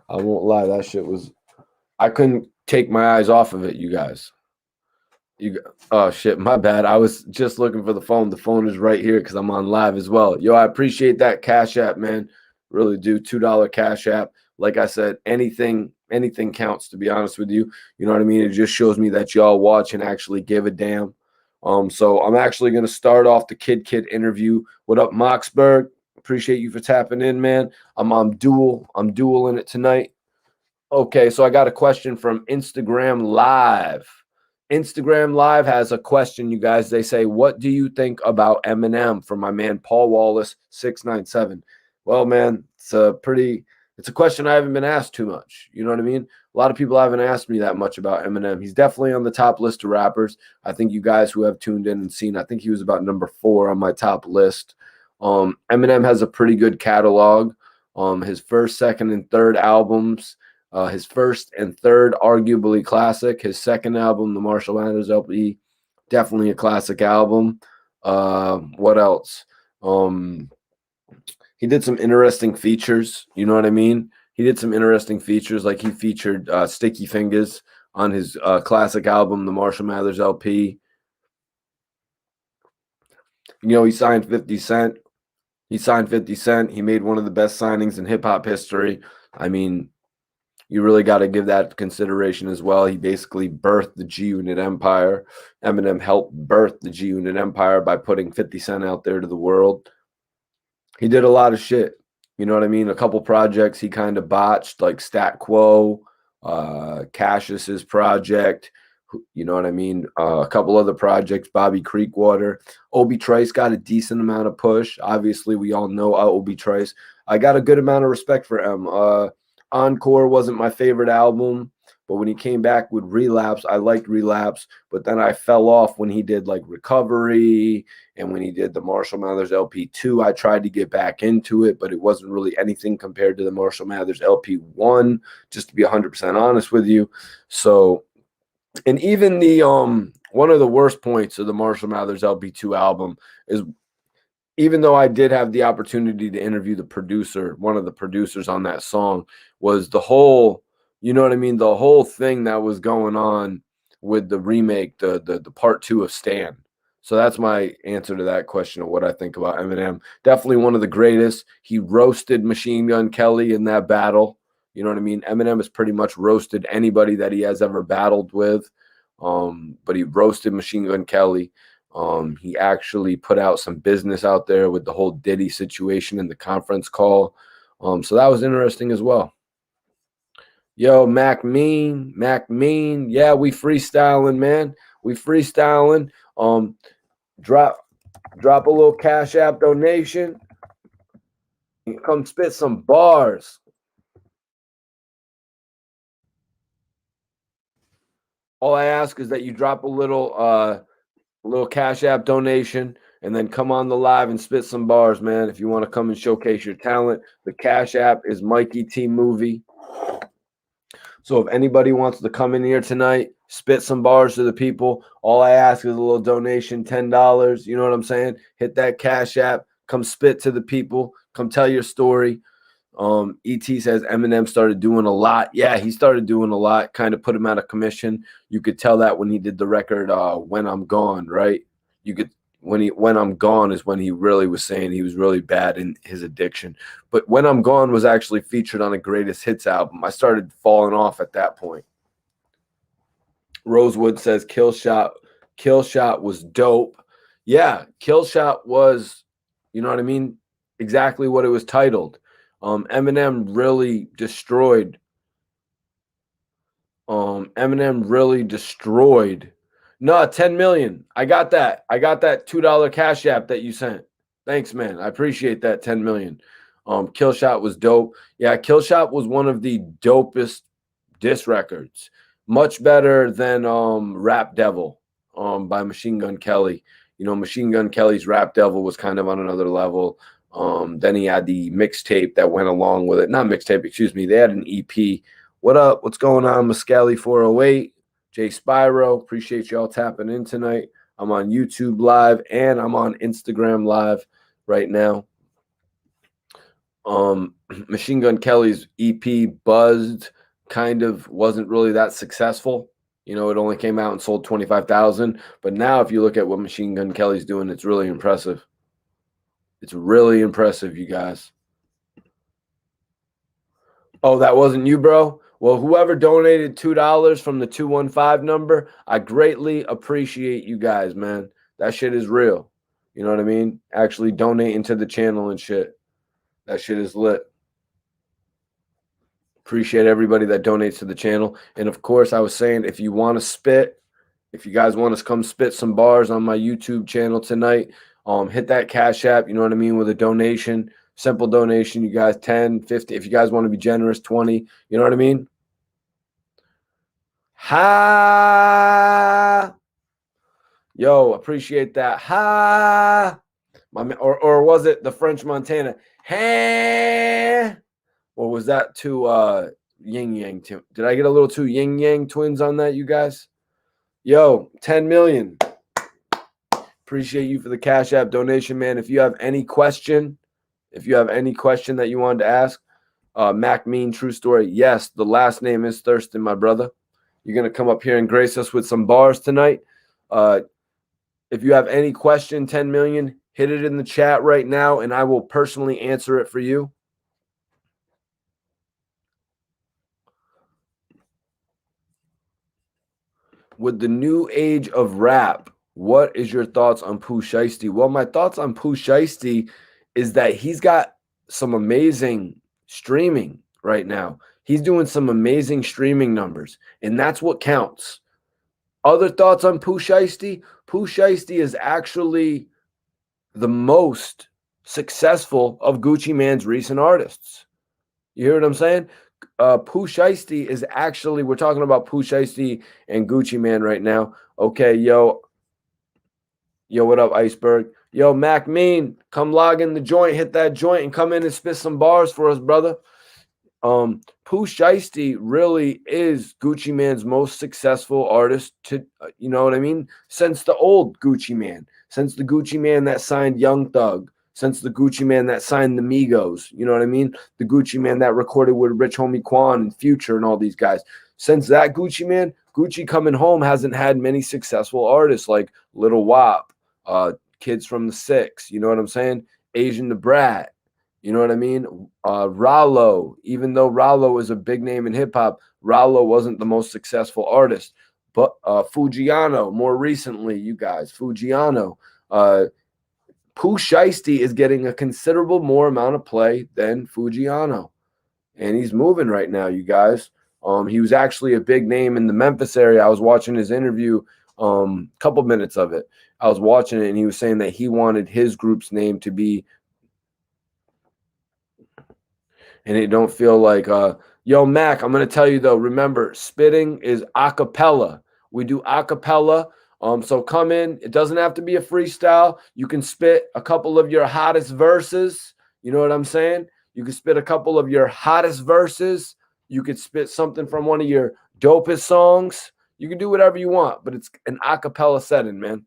That shit was, I couldn't take my eyes off of it, you guys. Oh shit, my bad. I was just looking for the phone. The phone is right here because I'm on live as well. Yo, I appreciate that Cash App, man. Really do. $2 Cash App. Like I said, anything counts, to be honest with you. You know what I mean? It just shows me that y'all watch and actually give a damn. So I'm actually going to start off the Kid interview. What up, Moxberg? Appreciate you for tapping in, man. I'm dueling it tonight. Okay, so I got a question from Instagram Live. Instagram Live has a question, you guys. They say, what do you think about Eminem? From my man Paul Wallace 697. Well, man, it's a question I haven't been asked too much. You know what I mean? A lot of people haven't asked me that much about Eminem. He's definitely on the top list of rappers. I think you guys who have tuned in and seen, I think he was about number 4 on my top list. Eminem has a pretty good catalog. His first, second, and third albums. His first and third, arguably classic. His second album, the Marshall Mathers LP, definitely a classic album. What else? He did some interesting features. You know what I mean? He did some interesting features. Like he featured Sticky Fingers on his classic album, the Marshall Mathers LP. You know, he signed 50 Cent. He made one of the best signings in hip-hop history. I mean, you really got to give that consideration as well. He basically birthed the G-Unit Empire. Eminem helped birth the G-Unit Empire by putting 50 Cent out there to the world. He did a lot of shit. You know what I mean? A couple projects he kind of botched, like Stat Quo, Cassius's project. You know what I mean? A couple other projects, Bobby Creekwater. Obi Trice got a decent amount of push. Obviously, we all know Obi Trice. I got a good amount of respect for him. Encore wasn't my favorite album, but when he came back with Relapse, I liked Relapse, but then I fell off when he did like Recovery and when he did the Marshall Mathers LP2. I tried to get back into it, but it wasn't really anything compared to the Marshall Mathers LP1, just to be 100% honest with you. So, and even the one of the worst points of the Marshall Mathers LP2 album is, even though I did have the opportunity to interview the producer, one of the producers on that song, was the whole, you know what I mean, the whole thing that was going on with the remake, the part 2 of Stan. So that's my answer to that question of what I think about Eminem. Definitely one of the greatest. He roasted Machine Gun Kelly in that battle. You know what I mean? Eminem has pretty much roasted anybody that he has ever battled with. But he roasted Machine Gun Kelly. He actually put out some business out there with the whole Diddy situation in the conference call. So that was interesting as well. Yo, Mac Mean. Yeah, we freestyling, man. We freestyling. Drop a little Cash App donation. Come spit some bars. All I ask is that you drop a little Cash App donation and then come on the live and spit some bars, man. If you want to come and showcase your talent, the Cash App is Mikey T Movie. So if anybody wants to come in here tonight, spit some bars to the people, all I ask is a little donation, $10. You know what I'm saying? Hit that Cash App, come spit to the people, come tell your story. ET says Eminem started doing a lot. Yeah, he started doing a lot, kind of put him out of commission. You could tell that when he did the record When I'm Gone, right? You could when I'm Gone is when he really was saying he was really bad in his addiction. But When I'm Gone was actually featured on a Greatest Hits album. I started falling off at that point. Rosewood says Kill Shot was dope. Yeah, Kill Shot was, you know what I mean? Exactly what it was titled. Eminem really destroyed. Eminem really destroyed. No, 10 million. I got that. I got that $2 Cash App that you sent. Thanks, man. I appreciate that 10 million. Kill Shot was dope. Yeah, Kill Shot was one of the dopest diss records. Much better than Rap Devil by Machine Gun Kelly. You know, Machine Gun Kelly's Rap Devil was kind of on another level. Then he had the mixtape that went along with it. Not mixtape, excuse me. They had an EP. What up? What's going on, Muscali 408? Jay Spyro. Appreciate y'all tapping in tonight. I'm on YouTube Live and I'm on Instagram Live right now. Machine Gun Kelly's EP buzzed, kind of wasn't really that successful. You know, it only came out and sold 25,000. But now if you look at what Machine Gun Kelly's doing, it's really impressive. It's really impressive, you guys. Oh, that wasn't you, bro? Well, whoever donated $2 from the 215 number, I greatly appreciate you guys, man. That shit is real. You know what I mean? Actually donating to the channel and shit. That shit is lit. Appreciate everybody that donates to the channel. And of course, I was saying, if you want to spit, if you guys want to come spit some bars on my YouTube channel tonight, hit that Cash App, you know what I mean, with a donation. Simple donation, you guys, 10, 50. If you guys want to be generous, 20. You know what I mean? Ha! Yo, appreciate that. Ha! Or was it the French Montana? Ha! Or was that too yin yang? Did I get a little too yin yang twins on that, you guys? Yo, 10 million. Appreciate you for the Cash App donation, man. If you have any question that you wanted to ask, Mac Mean, true story. Yes, the last name is Thurston, my brother. You're going to come up here and grace us with some bars tonight. If you have any question, 10 million, hit it in the chat right now, and I will personally answer it for you. With the new age of rap, what is your thoughts on Pooh Shiesty? Well, my thoughts on Pooh Shiesty is that he's got some amazing streaming right now. He's doing some amazing streaming numbers, and that's what counts. Other thoughts on Pooh Shiesty? Pooh Shiesty is actually the most successful of Gucci Mane's recent artists. You hear what I'm saying? Pooh Shiesty is actually, we're talking about Pooh Shiesty and Gucci Mane right now. Okay, yo, what up, Iceberg? Yo, Mac Mean, come log in the joint, hit that joint, and come in and spit some bars for us, brother. Pooh Shiesty really is Gucci Mane's most successful artist to, you know what I mean? Since the old Gucci Mane, since the Gucci Mane that signed Young Thug, since the Gucci Mane that signed the Migos, you know what I mean? The Gucci Mane that recorded with Rich Homie Quan and Future and all these guys. Since that Gucci Mane, Gucci coming home hasn't had many successful artists like Lil Wop, Kids from the Six, you know what I'm saying? Asian the Brat, you know what I mean? Rollo, even though Rollo is a big name in hip hop, Rollo wasn't the most successful artist. But Fujiano, more recently, you guys, Fujiano, Pooh Shiesty is getting a considerable more amount of play than Fujiano. And he's moving right now, you guys. He was actually a big name in the Memphis area. I was watching his interview, couple minutes of it. I was watching it, and he was saying that he wanted his group's name to be, and it don't feel like, yo, Mac, I'm gonna tell you though, remember, spitting is a cappella. We do a cappella. So come in. It doesn't have to be a freestyle. You can spit a couple of your hottest verses. You know what I'm saying? You can spit a couple of your hottest verses. You could spit something from one of your dopest songs. You can do whatever you want, but it's an a cappella setting, man.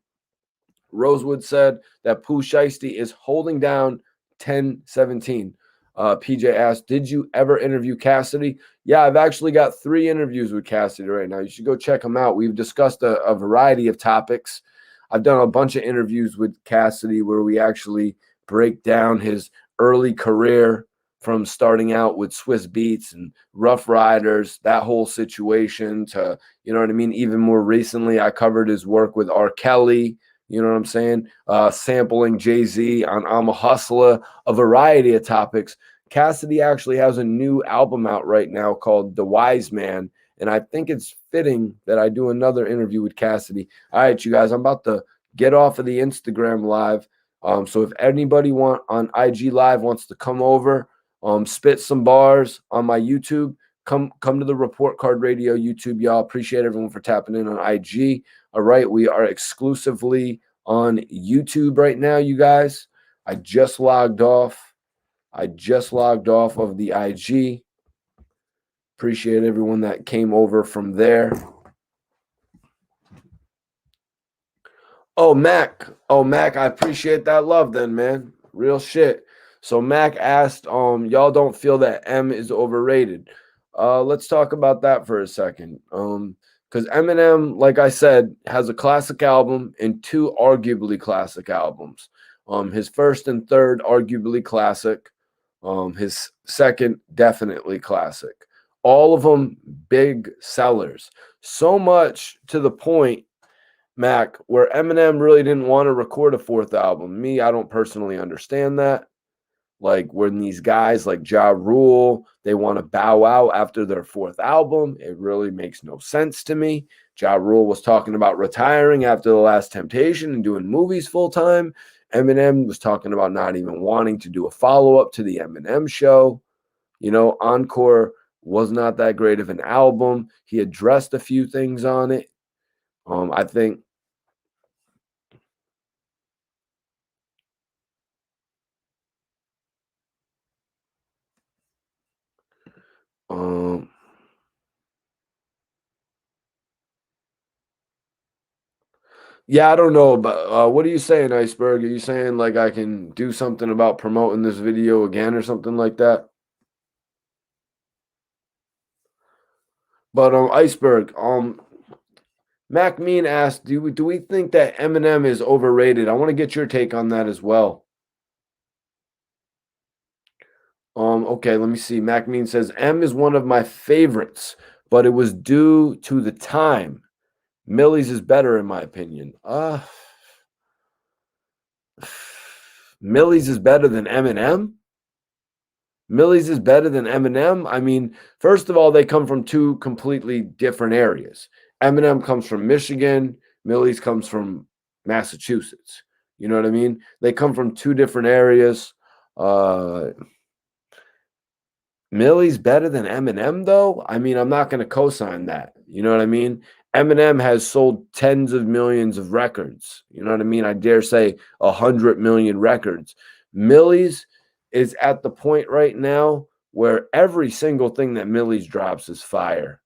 Rosewood said that Pooh Shiesty is holding down 10-17. PJ asked, did you ever interview Cassidy? Yeah, I've actually got 3 interviews with Cassidy right now. You should go check them out. We've discussed a variety of topics. I've done a bunch of interviews with Cassidy where we actually break down his early career from starting out with Swiss Beats and Rough Riders, that whole situation to, you know what I mean? Even more recently, I covered his work with R. Kelly. You know what I'm saying? Sampling Jay-Z on I'm a Hustler, a variety of topics. Cassidy actually has a new album out right now called The Wise Man, and I think it's fitting that I do another interview with Cassidy. All right, you guys, I'm about to get off of the Instagram live. So if anybody on IG Live wants to come over, spit some bars on my YouTube, come to the Report Card Radio YouTube, y'all. Appreciate everyone for tapping in on IG. All right, we are exclusively on YouTube right now, you guys. I just logged off of the IG. Appreciate everyone that came over from there. Oh, Mac, I appreciate that love then, man. Real shit. So Mac asked, y'all don't feel that M is overrated. Let's talk about that for a second. Because Eminem, like I said, has a classic album and 2 arguably classic albums. His first and third arguably classic. His second definitely classic. All of them big sellers. So much to the point, Mac, where Eminem really didn't want to record a 4th album. Me, I don't personally understand that. Like when these guys like Ja Rule, they want to bow out after their 4th album. It really makes no sense to me. Ja Rule was talking about retiring after The Last Temptation and doing movies full time. Eminem was talking about not even wanting to do a follow-up to the Eminem show. You know, Encore was not that great of an album. He addressed a few things on it. I think um yeah, I don't know, but what are you saying, Iceberg? Are you saying like I can do something about promoting this video again or something like that? But Iceberg, Mac Mean asked, do we think that Eminem is overrated? I want to get your take on that as well. Okay, let me see. Mac Mean says M is one of my favorites, but it was due to the time. Millie's is better in my opinion. Millie's is better than Eminem. Millie's is better than Eminem. I mean, first of all, they come from 2 completely different areas. Eminem comes from Michigan, Millie's comes from Massachusetts. You know what I mean? They come from 2 different areas. Uh, Millie's better than Eminem, though. I mean, I'm not going to co-sign that. You know what I mean? Eminem has sold tens of millions of records. You know what I mean? I dare say 100 million records. Millie's is at the point right now where every single thing that Millie's drops is fire.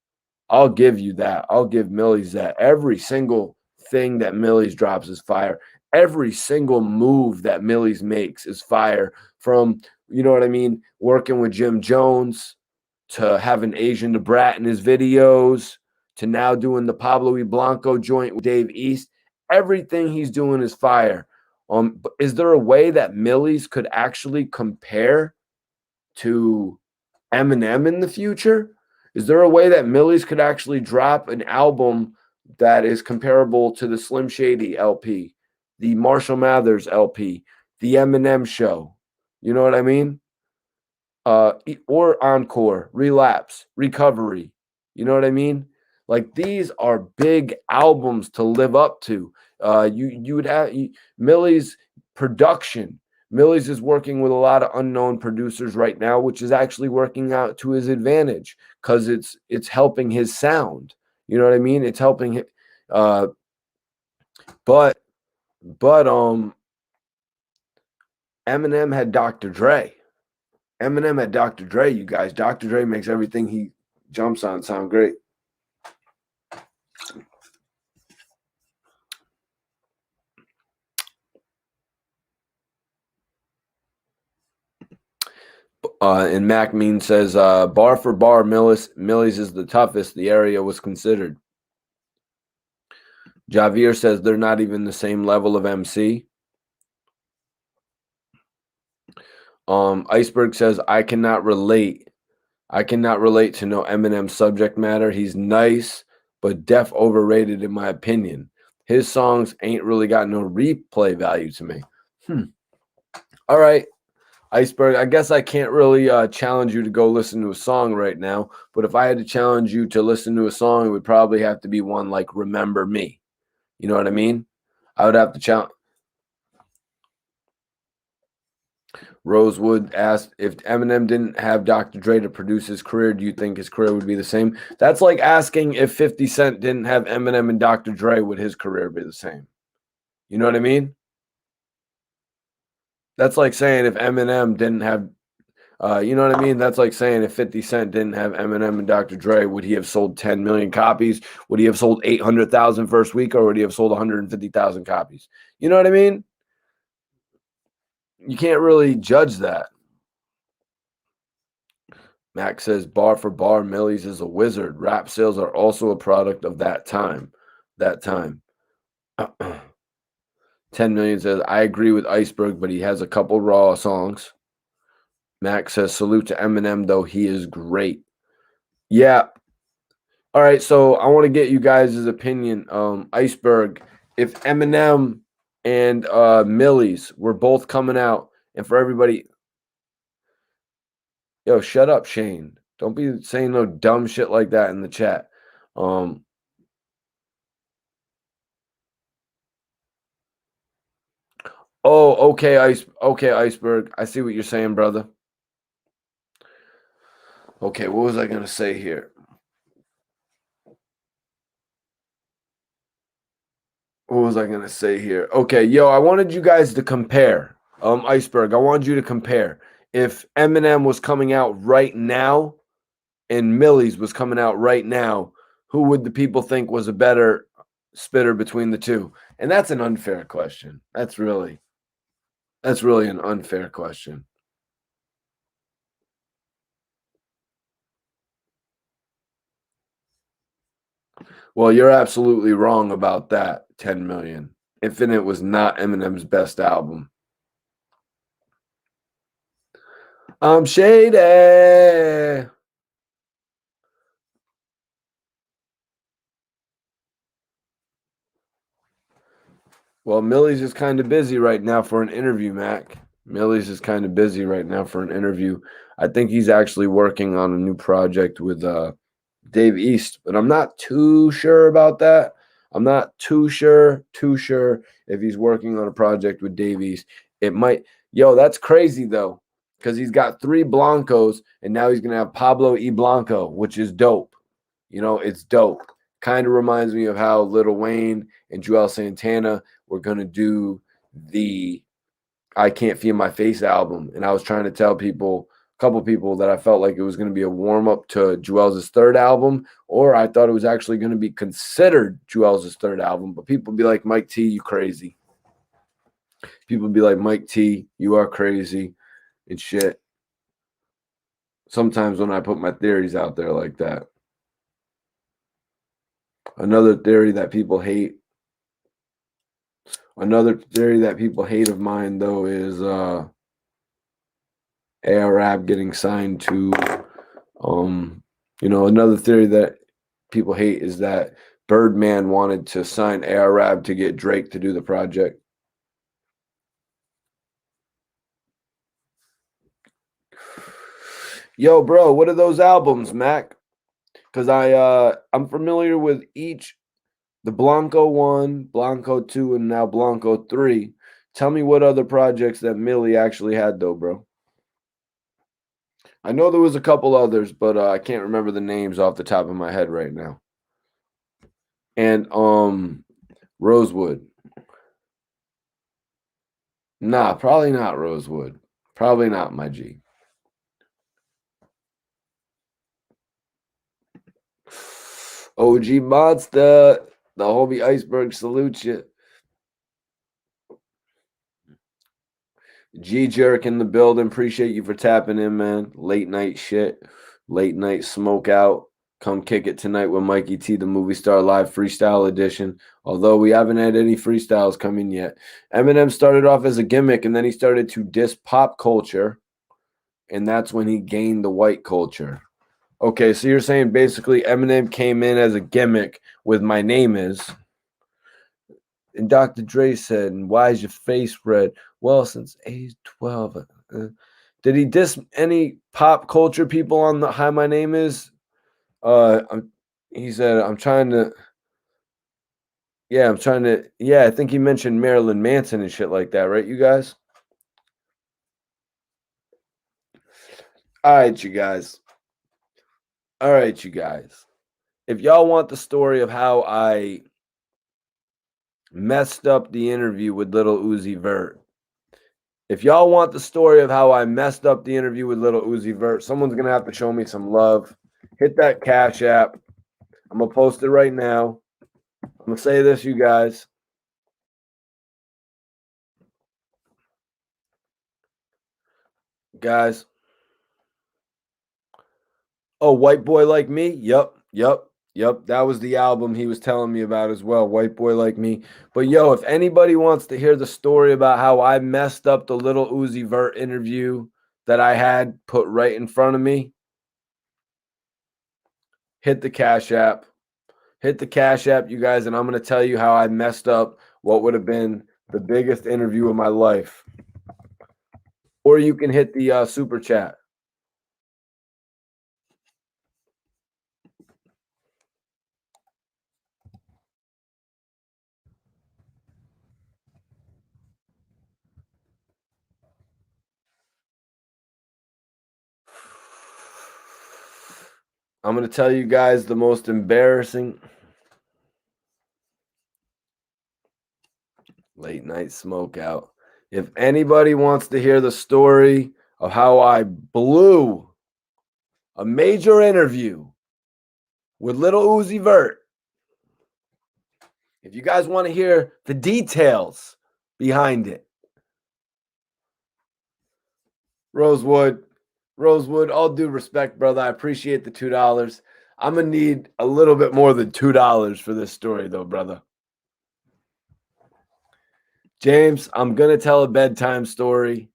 I'll give you that. I'll give Millie's that. Every single thing that Millie's drops is fire. Every single move that Millie's makes is fire. From, you know what I mean, working with Jim Jones to having Asian the Brat in his videos to now doing the Pablo y Blanco joint with Dave East. Everything he's doing is fire. Is there a way that Millie's could actually compare to Eminem in the future? Is there a way that Millie's could actually drop an album that is comparable to the Slim Shady LP, the Marshall Mathers LP, the Eminem show? You know what I mean? Or Encore, Relapse, Recovery. You know what I mean? Like these are big albums to live up to. You would have Millie's production. Millie's is working with a lot of unknown producers right now, which is actually working out to his advantage because it's helping his sound. You know what I mean? It's helping him. Uh, but but Eminem had Dr. Dre. Eminem had Dr. Dre. You guys, Dr. Dre makes everything he jumps on sound great. And Mac Mean says, bar for bar, Millie's is the toughest the area was considered. Javier says they're not even the same level of MC. Iceberg says, I cannot relate. I cannot relate to no Eminem subject matter. He's nice, but def overrated in my opinion. His songs ain't really got no replay value to me. All right. Iceberg, I guess I can't really challenge you to go listen to a song right now, but if I had to challenge you to listen to a song, it would probably have to be one like Remember Me. You know what I mean? I would have to challenge. Rosewood asked if Eminem didn't have Dr. Dre to produce his career, do you think his career would be the same? That's like asking if 50 Cent didn't have Eminem and Dr. Dre, would his career be the same? You know what I mean? That's like saying if Eminem didn't have you know what I mean? That's like saying if 50 Cent didn't have Eminem and Dr. Dre, would he have sold 10 million copies? Would he have sold 800,000 first week, or would he have sold 150,000 copies? You know what I mean? You can't really judge that. Max says, bar for bar, Millie's is a wizard. Rap sales are also a product of that time. That time. 10 million says, I agree with Iceberg, but he has a couple raw songs. Max says, salute to Eminem, though he is great. Yeah. All right. So I want to get you guys' opinion. Iceberg, if Eminem and Millie's were both coming out, and for everybody, yo, shut up, Shane. Don't be saying no dumb shit like that in the chat. Oh, okay, Iceberg. I see what you're saying, brother. Okay, what was I gonna say here? What was I gonna say here? Okay, yo, I wanted you guys to compare. Iceberg, I wanted you to compare. If Eminem was coming out right now and Millie's was coming out right now, who would the people think was a better spitter between the two? And that's an unfair question. That's really an unfair question. Well, you're absolutely wrong about that, 10 million. Infinite was not Eminem's best album. I'm shady. Well, Millie's is kind of busy right now for an interview, Mac. Millie's is kind of busy right now for an interview. I think he's actually working on a new project with Dave East, but I'm not too sure about that. I'm not too sure if he's working on a project with Dave East. It might, yo, that's crazy though, because he's got 3 Blancos and now he's gonna have Pablo E. Blanco, which is dope. You know, it's dope. Kind of reminds me of how Lil Wayne and Joel Santana were gonna do the I Can't Feel My Face album, and I was trying to tell people, a couple people, that I felt like it was going to be a warm up to Joel's third album, or I thought it was actually going to be considered Joel's third album. But people be like, Mike T, you crazy. People be like, Mike T, you are crazy and shit. Sometimes when I put my theories out there like that. Another theory that people hate. Another theory that people hate of mine though is ARAB getting signed to another theory that people hate is that Birdman wanted to sign ARAB to get Drake to do the project. Yo, bro, what are those albums, Mac? because I'm familiar with each the Blanco 1, Blanco 2, and now Blanco 3. Tell me what other projects that Millie actually had though, bro. I know there was a couple others, but I can't remember the names off the top of my head right now. And Rosewood. Nah, probably not Rosewood. Probably not, my G. OG Monster, the homie Iceberg salute you. G Jerk in the building. Appreciate you for tapping in, man. Late night shit. Late night smoke out. Come kick it tonight with Mikey T, the movie star live freestyle edition. Although we haven't had any freestyles come in yet. Eminem started off as a gimmick and then he started to diss pop culture. And that's when he gained the white culture. Okay, so you're saying basically Eminem came in as a gimmick with My Name Is. And Dr. Dre said, and why is your face red? Well, since age 12. Did he diss any pop culture people on the Hi My Name Is? He said, I'm trying to, I think he mentioned Marilyn Manson and shit like that, right, you guys? All right, you guys. All right, you guys. If y'all want the story of how I messed up the interview with Little Uzi Vert, if y'all want the story of how I messed up the interview with Little Uzi Vert, someone's going to have to show me some love. Hit that Cash App. I'm going to post it right now. I'm going to say this, you guys. Guys. Oh, White Boy Like Me? Yep. That was the album he was telling me about as well. White Boy Like Me. But yo, if anybody wants to hear the story about how I messed up the Little Uzi Vert interview that I had put right in front of me, hit the Cash App. Hit the Cash App, you guys, and I'm going to tell you how I messed up what would have been the biggest interview of my life. Or you can hit the super chat. I'm going to tell you guys the most embarrassing late night smoke out. If anybody wants to hear the story of how I blew a major interview with Little Uzi Vert, if you guys want to hear the details behind it, Rosewood, all due respect, brother. I appreciate the $2. I'm going to need a little bit more than $2 for this story, though, brother. James, I'm going to tell a bedtime story.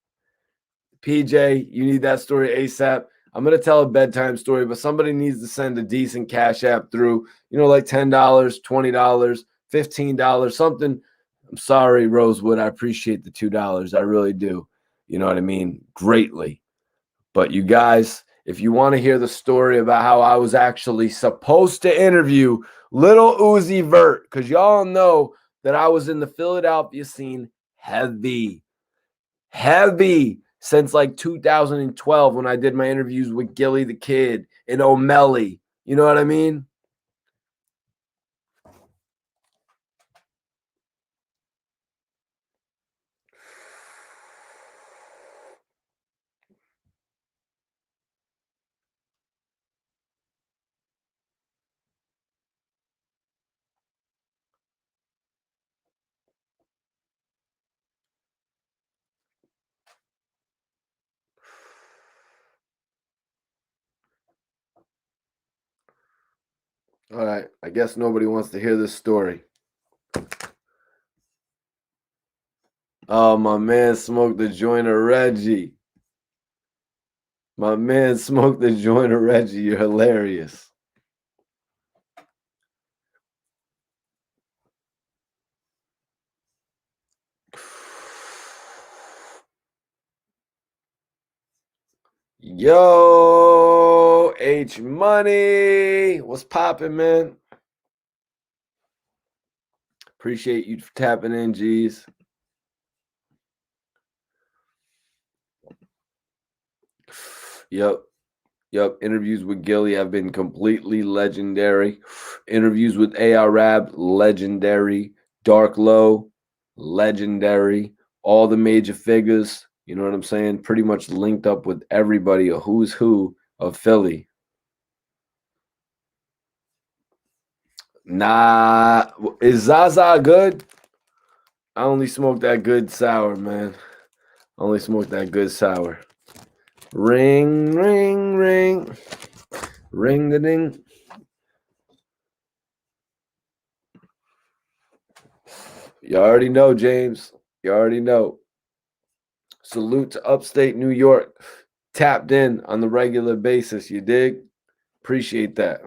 PJ, you need that story ASAP. I'm going to tell a bedtime story, but somebody needs to send a decent Cash App through, like $10, $20, $15, something. I'm sorry, Rosewood. I appreciate the $2. I really do. You know what I mean? Greatly. But you guys, if you want to hear the story about how I was actually supposed to interview Little Uzi Vert, because y'all know that I was in the Philadelphia scene heavy since like 2012 when I did my interviews with Gilly the Kid and O'Malley. You know what I mean? All right. I guess nobody wants to hear this story. Oh, my man smoked the joint of Reggie. My man smoked the joint of Reggie. You're hilarious. Yo, H Money. What's poppin', man? Appreciate you tapping in, G's. Yep. Interviews with Gilly have been completely legendary. Interviews with ARAB, legendary. Dark Low, legendary. All the major figures, you know what I'm saying? Pretty much linked up with everybody, a who's who of Philly. Nah, is Zaza good? I only smoke that good sour, man. I only smoke that good sour. Ring, ring, ring. Ring the ding. You already know, James. You already know. Salute to upstate New York. Tapped in on the regular basis. You dig? Appreciate that.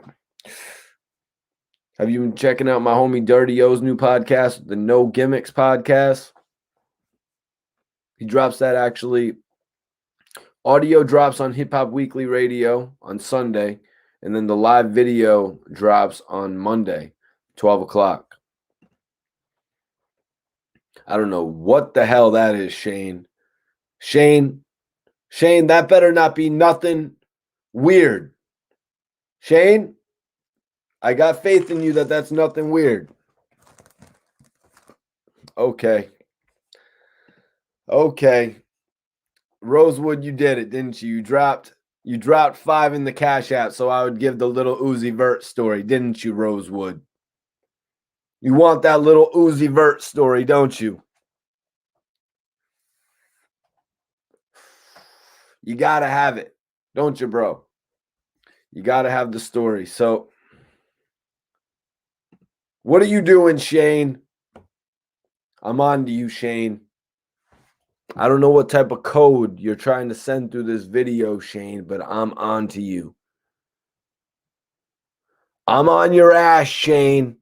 Have you been checking out my homie Dirty O's new podcast, the No Gimmicks podcast? He drops that actually. Audio drops on Hip Hop Weekly Radio on Sunday, and then the live video drops on Monday, 12 o'clock. I don't know what the hell that is, Shane. Shane, that better not be nothing weird. Shane, I got faith in you that that's nothing weird. Okay. Rosewood, you did it, didn't you? You dropped 5 in the Cash App, so I would give the little Uzi Vert story, didn't you, Rosewood? You want that little Uzi Vert story, don't you? You gotta have it, don't you, bro? You gotta have the story. So, what are you doing, Shane? I'm on to you, Shane. I don't know what type of code you're trying to send through this video, Shane, but I'm on to you. I'm on your ass, Shane.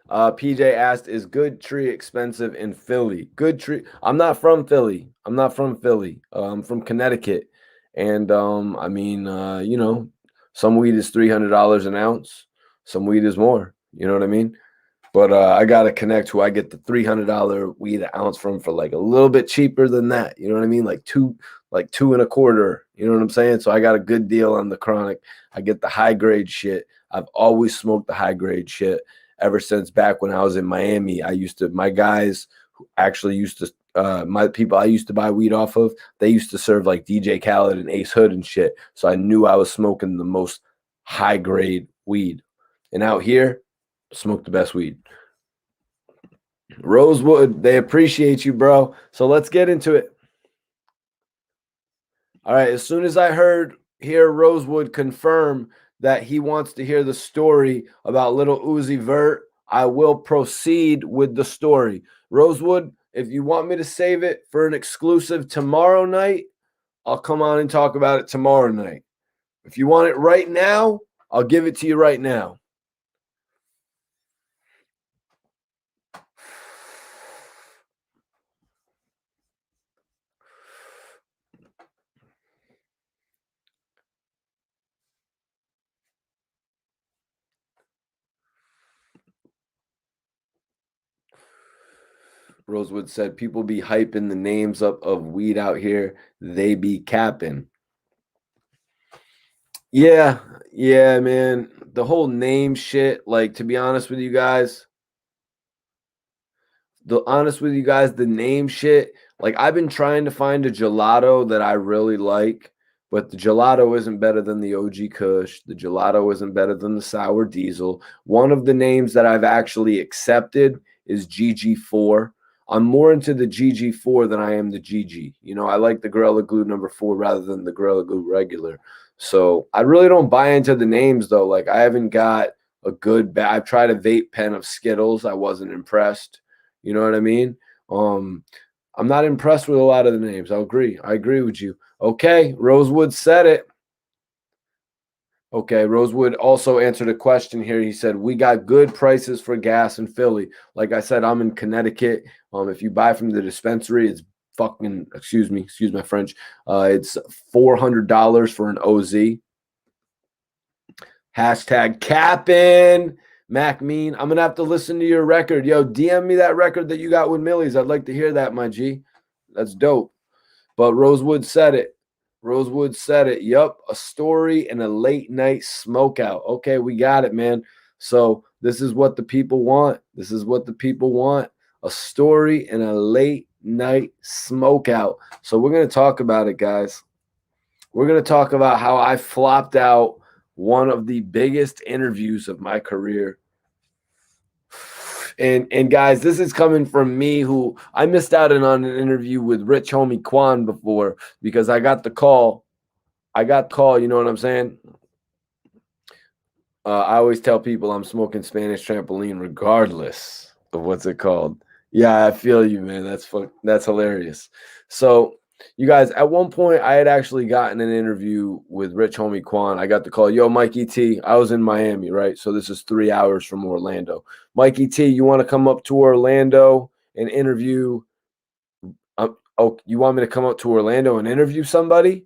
PJ asked, is Good Tree expensive in Philly? Good Tree. I'm not from Philly. I'm from Connecticut. And I mean, you know, some weed is $300 an ounce. Some weed is more. You know what I mean? But I got to connect who I get the $300 weed an ounce from for like a little bit cheaper than that. You know what I mean? Like two and a quarter. You know what I'm saying? So I got a good deal on the chronic. I get the high grade shit. I've always smoked the high grade shit ever since back when I was in Miami. My guys who actually used to, my people I used to buy weed off of, they used to serve like DJ Khaled and Ace Hood and shit. So I knew I was smoking the most high grade weed. And out here, smoke the best weed. Rosewood, they appreciate you, bro. So let's get into it. All right. As soon as I hear Rosewood confirm that he wants to hear the story about little Uzi Vert, I will proceed with the story. Rosewood, if you want me to save it for an exclusive tomorrow night, I'll come on and talk about it tomorrow night. If you want it right now, I'll give it to you right now. Rosewood said, people be hyping the names up of weed out here. They be capping. Yeah, man. The whole name shit, like, to be honest with you guys, the name shit, like, I've been trying to find a gelato that I really like, but the gelato isn't better than the OG Kush. The gelato isn't better than the Sour Diesel. One of the names that I've actually accepted is GG4. I'm more into the GG4 than I am the GG. You know, I like the Gorilla Glue number 4 rather than the Gorilla Glue regular. So I really don't buy into the names, though. Like, I haven't got a good I've tried a vape pen of Skittles. I wasn't impressed. You know what I mean? I'm not impressed with a lot of the names. I agree with you. Okay, Rosewood said it. Okay, Rosewood also answered a question here. He said, we got good prices for gas in Philly. Like I said, I'm in Connecticut. If you buy from the dispensary, it's fucking, excuse my French. It's $400 for an OZ. Hashtag capping. Mac Mean. I'm going to have to listen to your record. Yo, DM me that record that you got with Millie's. I'd like to hear that, my G. That's dope. But Rosewood said it. Rosewood said it. Yup. A story and a late night smoke out. Okay, we got it, man. So this is what the people want. This is what the people want. A story and a late night smoke out. So we're going to talk about it, guys. We're going to talk about how I flopped out one of the biggest interviews of my career. And guys, this is coming from me, who I missed out on an interview with Rich Homie Quan before because I got the call. You know what I'm saying? I always tell people I'm smoking Spanish trampoline regardless of what's it called. Yeah, I feel you, man. That's hilarious. So you guys, at one point, I had actually gotten an interview with Rich Homie Quan. I got the call, yo, Mikey T. I was in Miami, right? So this is 3 hours from Orlando. Mikey T, you want to come up to Orlando and interview? Oh, you want me to come up to Orlando and interview somebody?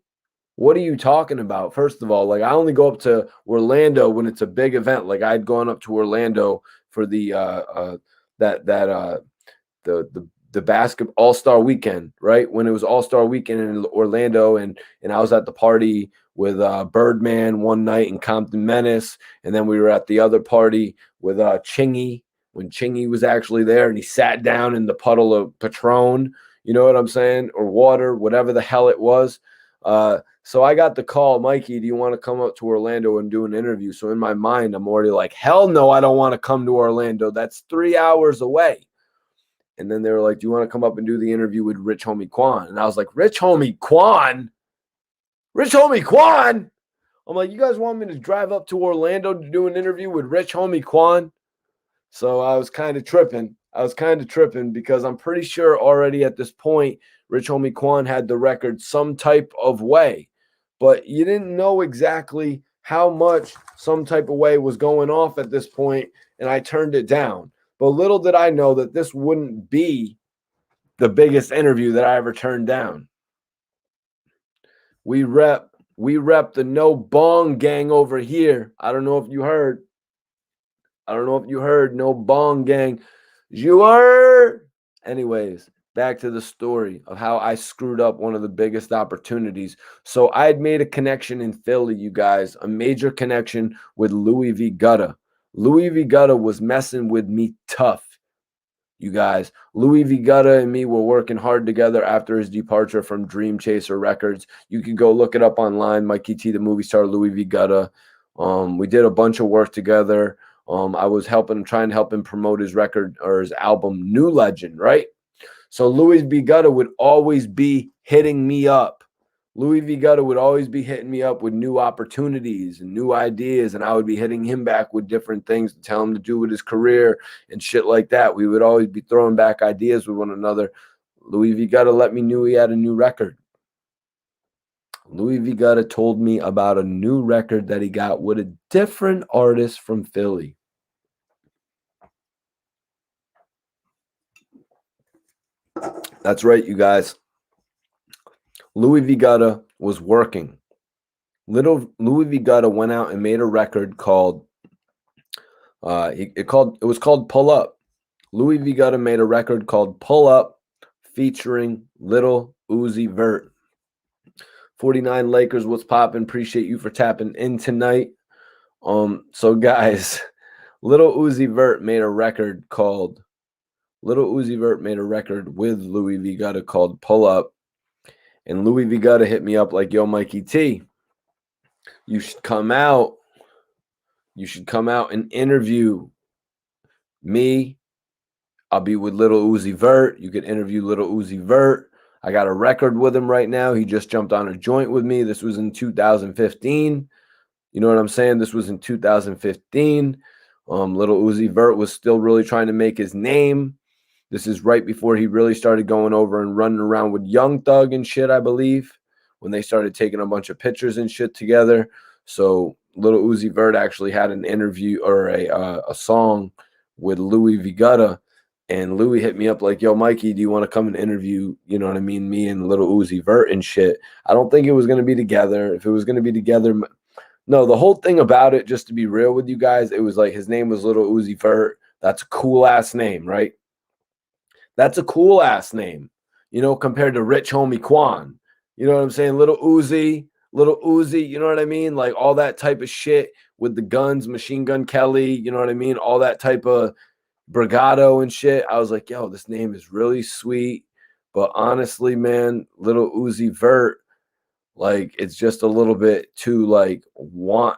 What are you talking about? First of all, like, I only go up to Orlando when it's a big event. Like, I'd gone up to Orlando for the basketball All-Star weekend, right? When it was All-Star weekend in Orlando, and I was at the party with Birdman one night in Compton Menace, and then we were at the other party with Chingy when Chingy was actually there, and he sat down in the puddle of Patron, you know what I'm saying, or water, whatever the hell it was. So I got the call, Mikey, do you want to come up to Orlando and do an interview? So in my mind, I'm already like, hell no, I don't want to come to Orlando. That's 3 hours away. And then they were like, do you want to come up and do the interview with Rich Homie Quan? And I was like, Rich Homie Quan? Rich Homie Quan? I'm like, you guys want me to drive up to Orlando to do an interview with Rich Homie Quan? So I was kind of tripping. Because I'm pretty sure already at this point, Rich Homie Quan had the record some type of way. But you didn't know exactly how much some type of way was going off at this point, and I turned it down. But little did I know that this wouldn't be the biggest interview that I ever turned down. We rep the No Bong Gang over here. I don't know if you heard. No Bong Gang. You heard? Anyways, back to the story of how I screwed up one of the biggest opportunities. So I had made a connection in Philly, you guys, a major connection with Louis V. Gutta. Louis V. Gutta was messing with me tough, you guys. Louis V. Gutta and me were working hard together after his departure from Dream Chaser Records. You can go look it up online, Mikey T, the movie star, Louis V. Gutta. We did a bunch of work together. I was trying to help him promote his record or his album, New Legend, right? So Louis V. Gutta would always be hitting me up. Louis V. Gutta would always be hitting me up with new opportunities and new ideas, and I would be hitting him back with different things to tell him to do with his career and shit like that. We would always be throwing back ideas with one another. Louis V. Gutta let me know he had a new record. Louis V. Gutta told me about a new record that he got with a different artist from Philly. That's right, you guys. Louis V. Gutta was working. Louis V. Gutta went out and made a record called it was called Pull Up. Louis V. Gutta made a record called Pull Up featuring Lil Uzi Vert. 49 Lakers, what's poppin'? Appreciate you for tapping in tonight. So guys, Lil Uzi Vert made a record with Louis V. Gutta called Pull Up. And Louis V. Gutta hit me up like, yo, Mikey T, you should come out. And interview me. I'll be with Lil Uzi Vert. You could interview Lil Uzi Vert. I got a record with him right now. He just jumped on a joint with me. This was in 2015. You know what I'm saying? This was in 2015. Lil Uzi Vert was still really trying to make his name. This is right before he really started going over and running around with Young Thug and shit, I believe, when they started taking a bunch of pictures and shit together. So Lil Uzi Vert actually had an interview or a song with Louis V. Gutta And Louis hit me up like, yo, Mikey, do you want to come and interview, you know what I mean, me and Little Uzi Vert and shit? I don't think it was going to be together. If it was going to be together, no, the whole thing about it, just to be real with you guys, it was like his name was Little Uzi Vert. That's a cool ass name, right? That's a cool ass name, you know, compared to Rich Homie Quan. You know what I'm saying? Little Uzi, you know what I mean? Like all that type of shit with the guns, Machine Gun Kelly, you know what I mean? All that type of Brigado and shit. I was like, yo, this name is really sweet. But honestly, man, Little Uzi Vert, like it's just a little bit too like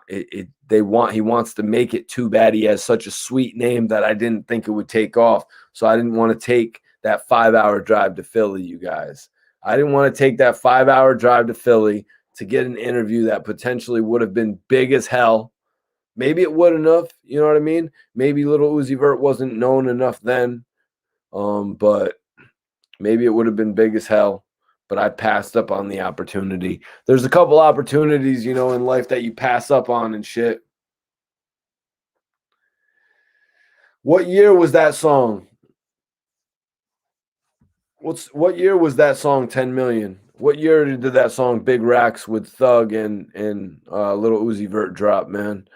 he wants to make it too bad. He has such a sweet name that I didn't think it would take off. So I didn't want to take that 5-hour drive to Philly, you guys. I didn't want to take that 5-hour drive to Philly to get an interview that potentially would have been big as hell. Maybe it wouldn't have, you know what I mean? Maybe Little Uzi Vert wasn't known enough then, but maybe it would have been big as hell. But I passed up on the opportunity. There's a couple opportunities, you know, in life that you pass up on and shit. What year was that song? What year was that song 10 million? What year did that song Big Racks with Thug and Little Uzi Vert drop, man?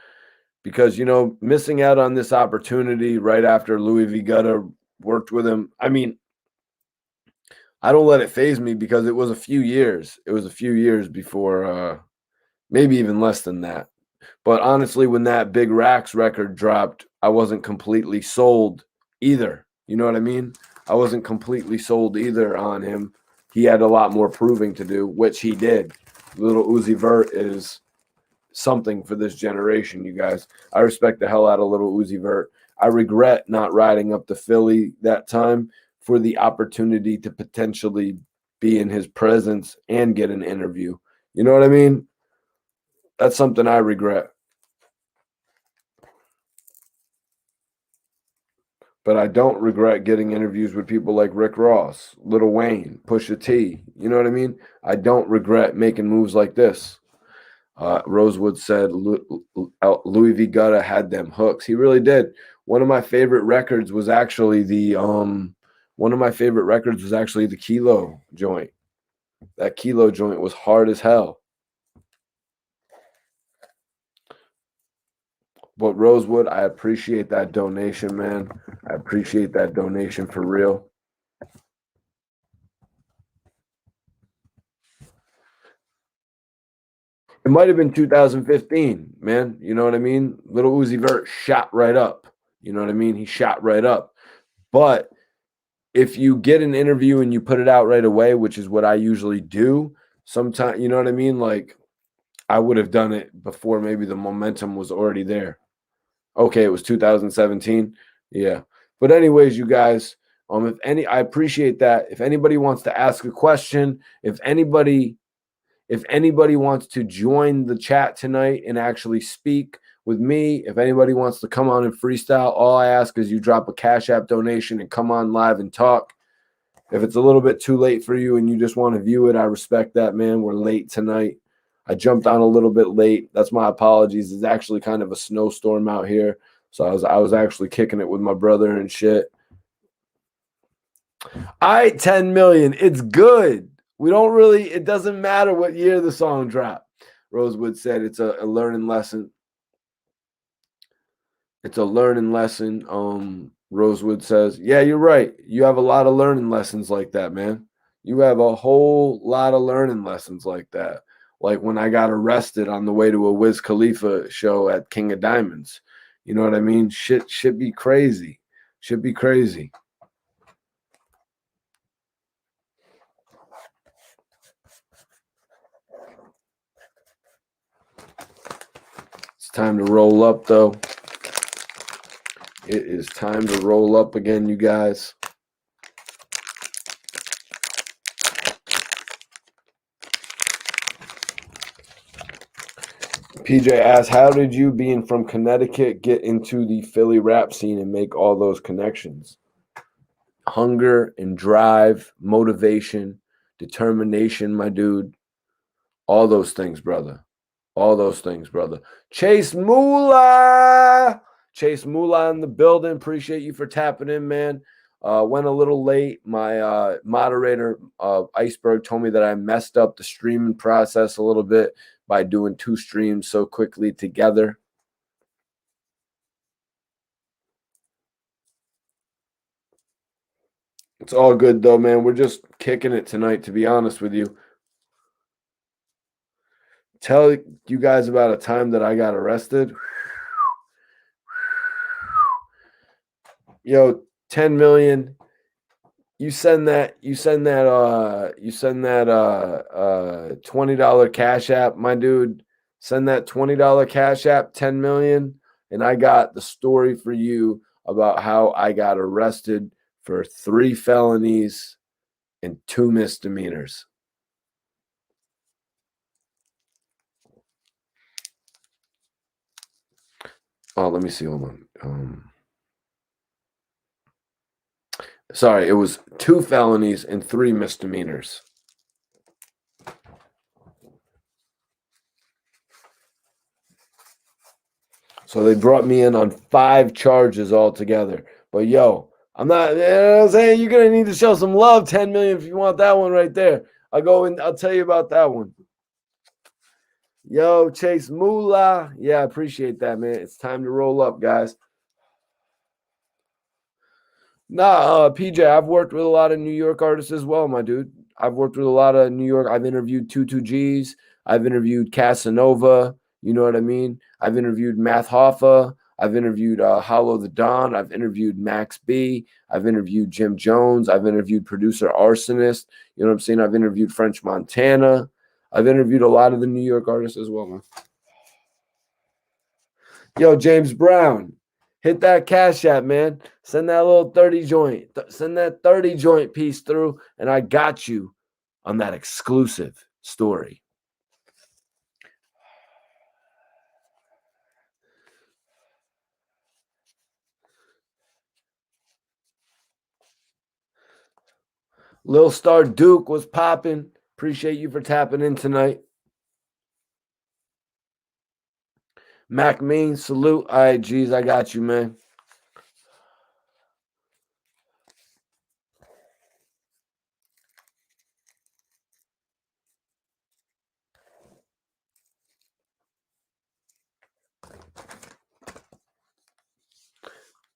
Because, you know, missing out on this opportunity right after Louis V. Gutta worked with him. I mean, I don't let it phase me because it was a few years. It was a few years before, maybe even less than that. But honestly, when that Big Racks record dropped, I wasn't completely sold either. You know what I mean? I wasn't completely sold either on him. He had a lot more proving to do, which he did. Little Uzi Vert is something for this generation, you guys. I respect the hell out of Little Uzi Vert. I regret not riding up to Philly that time for the opportunity to potentially be in his presence and get an interview. You know what I mean? That's something I regret. But I don't regret getting interviews with people like Rick Ross, Lil Wayne, Pusha T. You know what I mean? I don't regret making moves like this. Rosewood said Louis V. Gutta had them hooks. He really did. One of my favorite records was actually the Kilo joint. That Kilo joint was hard as hell. But Rosewood, I appreciate that donation, man. I appreciate that donation for real. It might have been 2015, man. You know what I mean? Little Uzi Vert shot right up. You know what I mean? He shot right up. But if you get an interview and you put it out right away, which is what I usually do, sometimes, you know what I mean? Like, I would have done it before maybe the momentum was already there. Okay, it was 2017. Yeah. But anyways, you guys, I appreciate that. If anybody wants to ask a question, if anybody wants to join the chat tonight and actually speak with me, if anybody wants to come on and freestyle, all I ask is you drop a Cash App donation and come on live and talk. If it's a little bit too late for you and you just want to view it, I respect that, man. We're late tonight. I jumped on a little bit late. That's my apologies. It's actually kind of a snowstorm out here. So I was actually kicking it with my brother and shit. 10 million. It's good. It doesn't matter what year the song dropped. Rosewood said it's a learning lesson. It's a learning lesson. Rosewood says, yeah, you're right. You have a lot of learning lessons like that, man. You have a whole lot of learning lessons like that. Like when I got arrested on the way to a Wiz Khalifa show at King of Diamonds. You know what I mean? Shit should be crazy. Should be crazy. It's time to roll up, though. It is time to roll up again, you guys. PJ asks, how did you, being from Connecticut, get into the Philly rap scene and make all those connections? Hunger and drive, motivation, determination, my dude. All those things, brother. All those things, brother. Chase Moolah. Chase Moolah in the building. Appreciate you for tapping in, man. Went a little late. My moderator, Iceberg, told me that I messed up the streaming process a little bit by doing 2 streams so quickly together. It's all good though, man. We're just kicking it tonight, to be honest with you. Tell you guys about a time that I got arrested. Yo, 10 million. You send that $20 cash app, my dude. Send that $20 cash app, 10 million, and I got the story for you about how I got arrested for 3 felonies and 2 misdemeanors. Oh, let me see. Hold on. Sorry, it was 2 felonies and 3 misdemeanors. So they brought me in on 5 charges altogether. But yo, I'm not, you know what I'm saying? You're going to need to show some love, 10 million, if you want that one right there. I'll tell you about that one. Yo, Chase Moolah. Yeah, I appreciate that, man. It's time to roll up, guys. Nah, PJ, I've worked with a lot of New York artists as well, my dude. I've worked with a lot of New York. I've interviewed 22Gs. I've interviewed Casanova. You know what I mean? I've interviewed Math Hoffa. I've interviewed Hollow the Don. I've interviewed Max B. I've interviewed Jim Jones. I've interviewed producer Arsonist. You know what I'm saying? I've interviewed French Montana. I've interviewed a lot of the New York artists as well, man. Yo, James Brown, hit that Cash App, man. Send that little 30 joint. Send that 30 joint piece through, and I got you on that exclusive story. Lil Star Duke was popping. Appreciate you for tapping in tonight. Mac Mean, salute. All right, geez, I got you, man.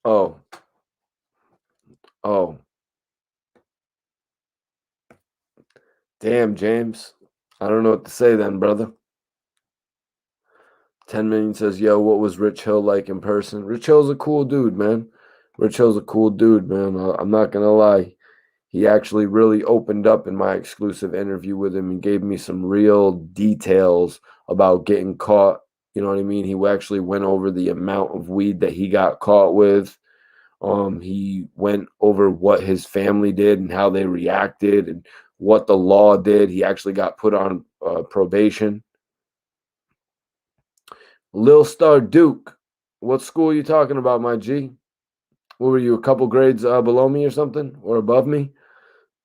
Oh. Damn, James. I don't know what to say then, brother. 10 million says, yo, what was Rich Hill like in person? Rich Hill's a cool dude, man. Rich Hill's a cool dude, man. I'm not going to lie. He actually really opened up in my exclusive interview with him and gave me some real details about getting caught. You know what I mean? He actually went over the amount of weed that he got caught with. He went over what his family did and how they reacted and what the law did. He actually got put on probation. Lil Star Duke, what school are you talking about, my G? What were you, a couple grades below me or something, or above me?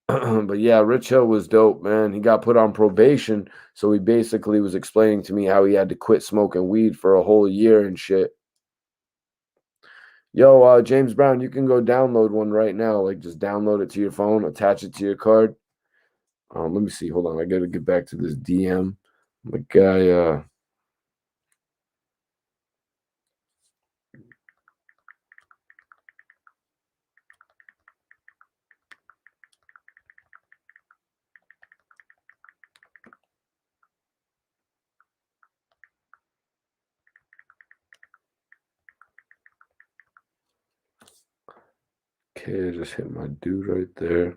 But yeah, Rich Hill was dope, man. He got put on probation, so he basically was explaining to me how he had to quit smoking weed for a whole year and shit. Yo, James Brown, you can go download one right now. Like, just download it to your phone, attach it to your card. Let me see. Hold on, I gotta get back to this DM. My guy, okay, I just hit my dude right there.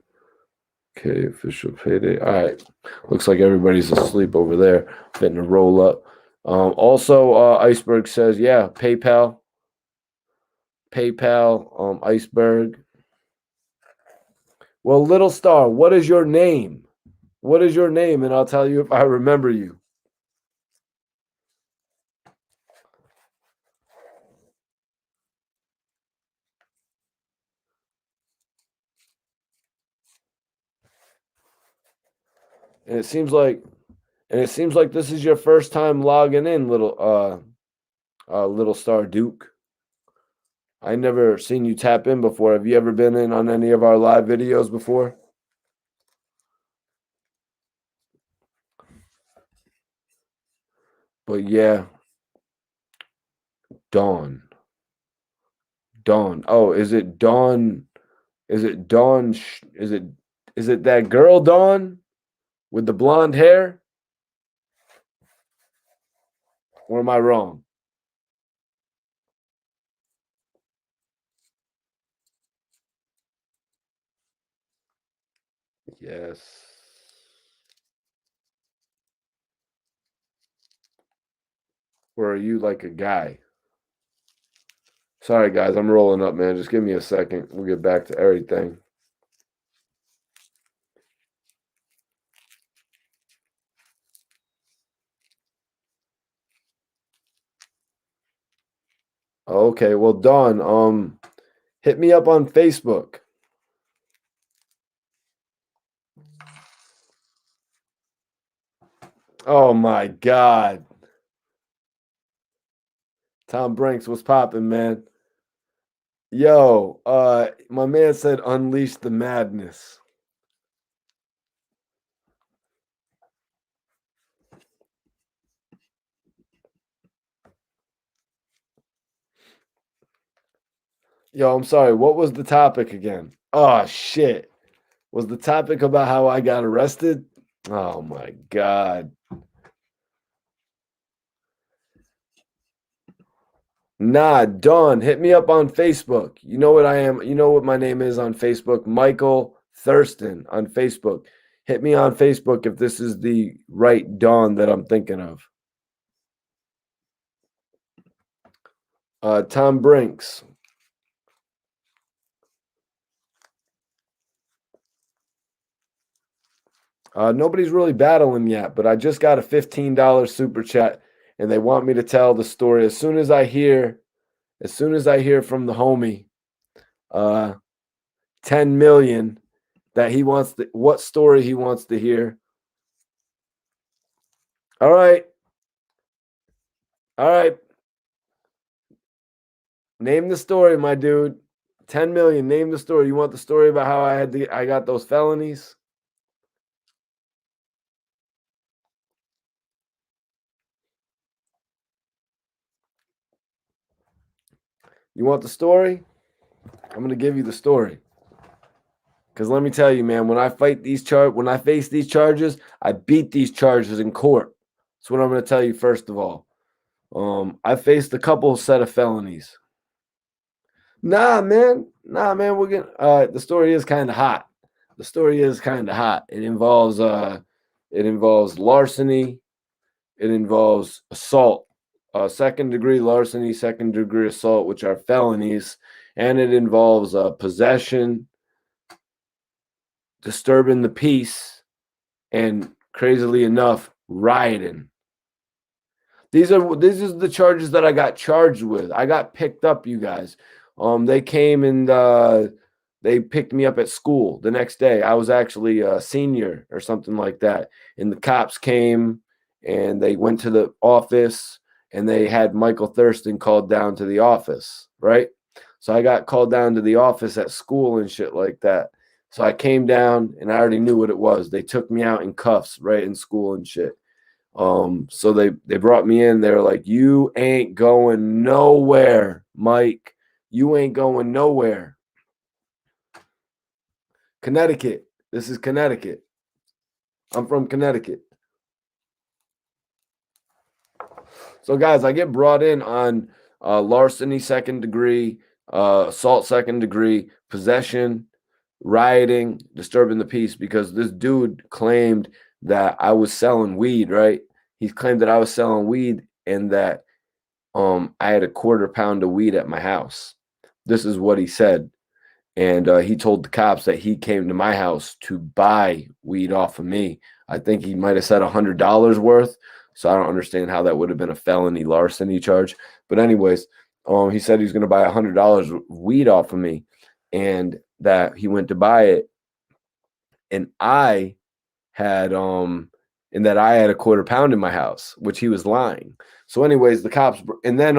Okay, official payday. All right. Looks like everybody's asleep over there. Fitting to roll up. Also, Iceberg says, yeah, PayPal, Iceberg. Well, Little Star, what is your name? What is your name? And I'll tell you if I remember you. And it seems like this is your first time logging in, Little Star Duke. I never seen you tap in before. Have you ever been in on any of our live videos before? But yeah, Dawn. Dawn. Oh, is it Dawn? Is it Dawn? Is it that girl Dawn with the blonde hair? Or am I wrong? Yes. Or are you like a guy? Sorry, guys, I'm rolling up, man. Just give me a second. We'll get back to everything. Okay, well, Dawn, hit me up on Facebook. Oh my God. Tom Brinks, what's popping, man? Yo, my man said unleash the madness. Yo, I'm sorry. What was the topic again? Oh shit. Was the topic about how I got arrested? Oh my God. Nah, Dawn, hit me up on Facebook. You know what I am. You know what my name is on Facebook. Michael Thurston on Facebook. Hit me on Facebook if this is the right Dawn that I'm thinking of. Tom Brinks. Nobody's really battling yet, but I just got a $15 super chat, and they want me to tell the story as soon as I hear from the homie, 10 million, that he wants what story he wants to hear. All right. All right. Name the story, my dude. 10 million. Name the story. You want the story about how I got those felonies? You want the story? I'm going to give you the story. Cuz let me tell you, man, when I face these charges, I beat these charges in court. That's what I'm going to tell you first of all. I faced a couple set of felonies. Nah, man. We're gonna. The story is kind of hot. The story is kind of hot. It involves larceny. It involves assault, second degree larceny, second degree assault, which are felonies, and it involves possession, disturbing the peace, and crazily enough, rioting. These are the charges that I got charged with. I got picked up, you guys. They came and they picked me up at school the next day. I was actually a senior or something like that. And the cops came and they went to the office and they had Michael Thurston called down to the office, right? So I got called down to the office at school and shit like that. So I came down and I already knew what it was. They took me out in cuffs right in school and shit. So they brought me in. They're like, "You ain't going nowhere, Mike. You ain't going nowhere." Connecticut. This is Connecticut. I'm from Connecticut. So guys, I get brought in on larceny second degree, assault second degree, possession, rioting, disturbing the peace, because this dude claimed that I was selling weed, right? He claimed that I was selling weed and that I had a quarter pound of weed at my house. This is what he said. And he told the cops that he came to my house to buy weed off of me. I think he might have said $100 worth. So I don't understand how that would have been a felony larceny charge. But anyways, he said he was going to buy $100 weed off of me, and that he went to buy it, and I had and that I had a quarter pound in my house, which he was lying. So anyways, the cops, and then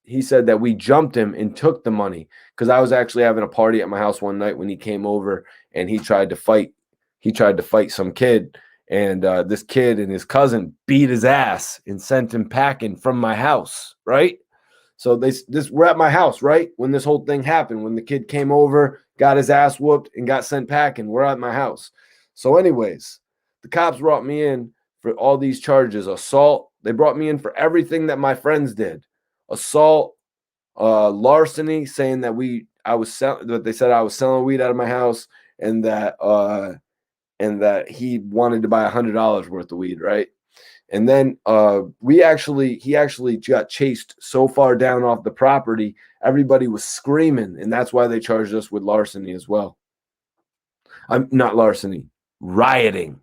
he said that we jumped him and took the money because I was actually having a party at my house one night when he came over and he tried to fight. He tried to fight some kid, and this kid and his cousin beat his ass and sent him packing from my house. Right. So we're at my house, right? When this whole thing happened, when the kid came over, got his ass whooped, and got sent packing, we're at my house. So, anyways, the cops brought me in for all these charges: assault. They brought me in for everything that my friends did: assault, larceny, saying that that they said I was selling weed out of my house, and that he wanted to buy $100 worth of weed, right? And then he actually got chased so far down off the property, everybody was screaming, and that's why they charged us with larceny as well. I'm not larceny, rioting.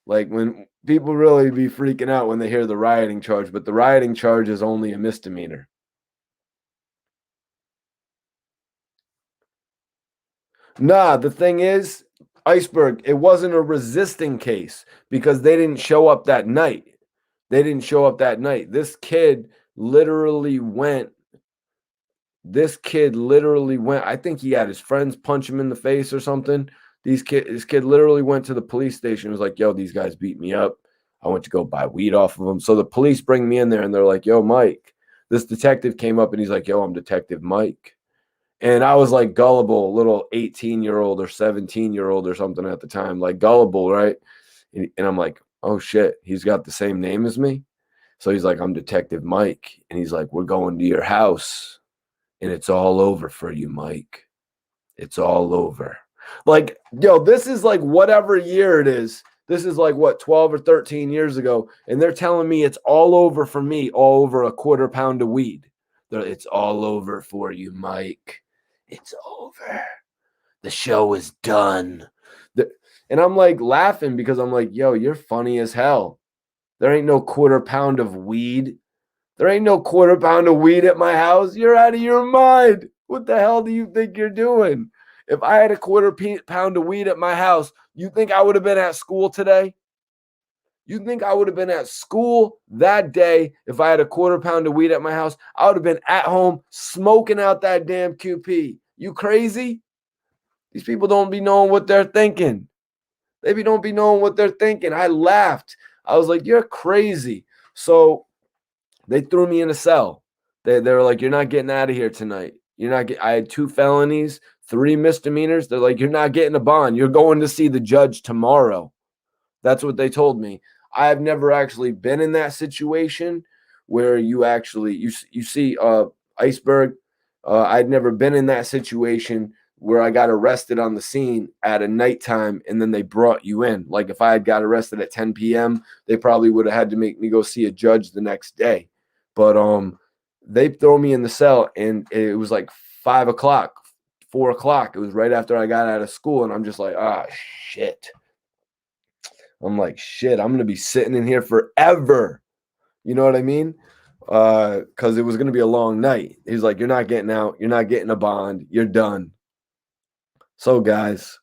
Like when people really be freaking out when they hear the rioting charge, but the rioting charge is only a misdemeanor. Nah, the thing is, Iceberg, it wasn't a resisting case because they didn't show up that night. This kid literally went. I think he had his friends punch him in the face or something. This kid literally went to the police station and was like, yo, these guys beat me up. I went to go buy weed off of them. So the police bring me in there and they're like, yo, Mike. This detective came up and he's like, yo, I'm Detective Mike. And I was like gullible, little 18-year-old or 17-year-old or something at the time, like gullible, right? And I'm like, oh shit, he's got the same name as me. So he's like, I'm Detective Mike. And he's like, we're going to your house and it's all over for you, Mike. It's all over. Like, yo, this is like whatever year it is. This is like what, 12 or 13 years ago. And they're telling me it's all over for me, all over a quarter pound of weed. It's all over for you, Mike. It's over. The show is done. And I'm like laughing because I'm like, yo, you're funny as hell. There ain't no quarter pound of weed. There ain't no quarter pound of weed at my house. You're out of your mind. What the hell do you think you're doing? If I had a quarter pound of weed at my house, you think I would have been at school today? You think I would have been at school that day if I had a quarter pound of weed at my house? I would have been at home smoking out that damn QP. You crazy? These people don't be knowing what they're thinking. Don't be knowing what they're thinking. I laughed. I was like, you're crazy. So they threw me in a cell. They were like, you're not getting out of here tonight. I had 2 felonies, 3 misdemeanors. They're like, you're not getting a bond. You're going to see the judge tomorrow. That's what they told me. I have never actually been in that situation where you see Iceberg. I'd never been in that situation where I got arrested on the scene at a nighttime and then they brought you in. Like if I had got arrested at 10 p.m., they probably would have had to make me go see a judge the next day. But they throw me in the cell and it was like 5 o'clock, 4 o'clock. It was right after I got out of school and I'm just like, shit. I'm like, shit, I'm going to be sitting in here forever. You know what I mean? Because it was going to be a long night. He's like, you're not getting out. You're not getting a bond. You're done. So, guys,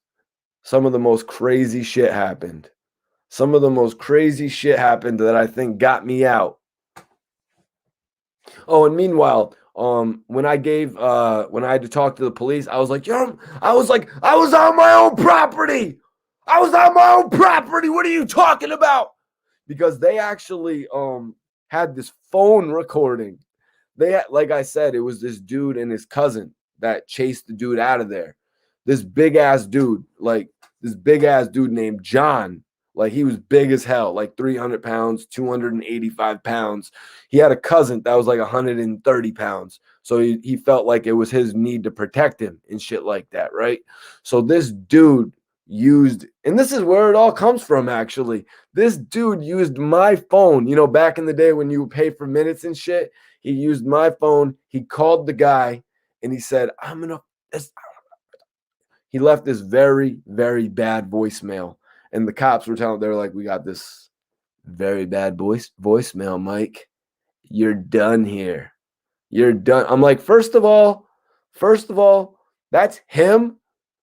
some of the most crazy shit happened. Some of the most crazy shit happened that I think got me out. Oh, and meanwhile, when I had to talk to the police, I was like, I was on my own property. I was on my own property. What are you talking about? Because they actually had this phone recording. Like I said, it was this dude and his cousin that chased the dude out of there. This big ass dude named John. Like he was big as hell, like 300 pounds, 285 pounds. He had a cousin that was like 130 pounds. So he felt like it was his need to protect him and shit like that, right? So this dude and this is where it all comes from, actually. This dude used my phone, back in the day when you would pay for minutes and shit. He used my phone. He called the guy and he said, he left this very, very bad voicemail. And the cops were they were like, we got this very bad voicemail, Mike. You're done here. You're done. I'm like, first of all, that's him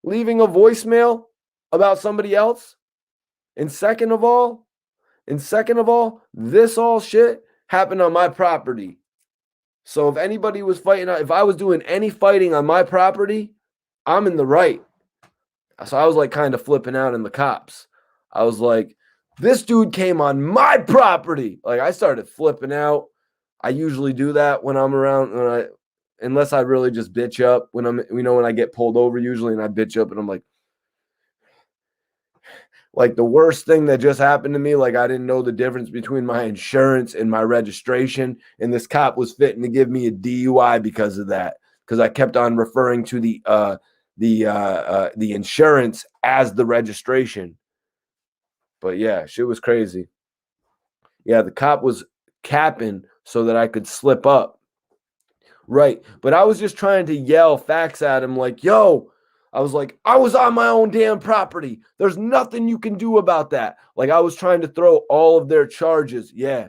leaving a voicemail about somebody else. And second of all, this all shit happened on my property. So if anybody was fighting, if I was doing any fighting on my property, I'm in the right. So I was like kind of flipping out in the cops. I was like, this dude came on my property. Like I started flipping out. I usually do that when I'm around, unless I really just bitch up when when I get pulled over usually, and I bitch up and I'm like the worst thing that just happened to me, like I didn't know the difference between my insurance and my registration, and this cop was fitting to give me a DUI because of that, because I kept on referring to the insurance as the registration. But yeah, shit was crazy. Yeah, the cop was capping so that I could slip up. Right. But I was just trying to yell facts at him like, yo, I was like, I was on my own damn property. There's nothing you can do about that. Like I was trying to throw all of their charges. Yeah.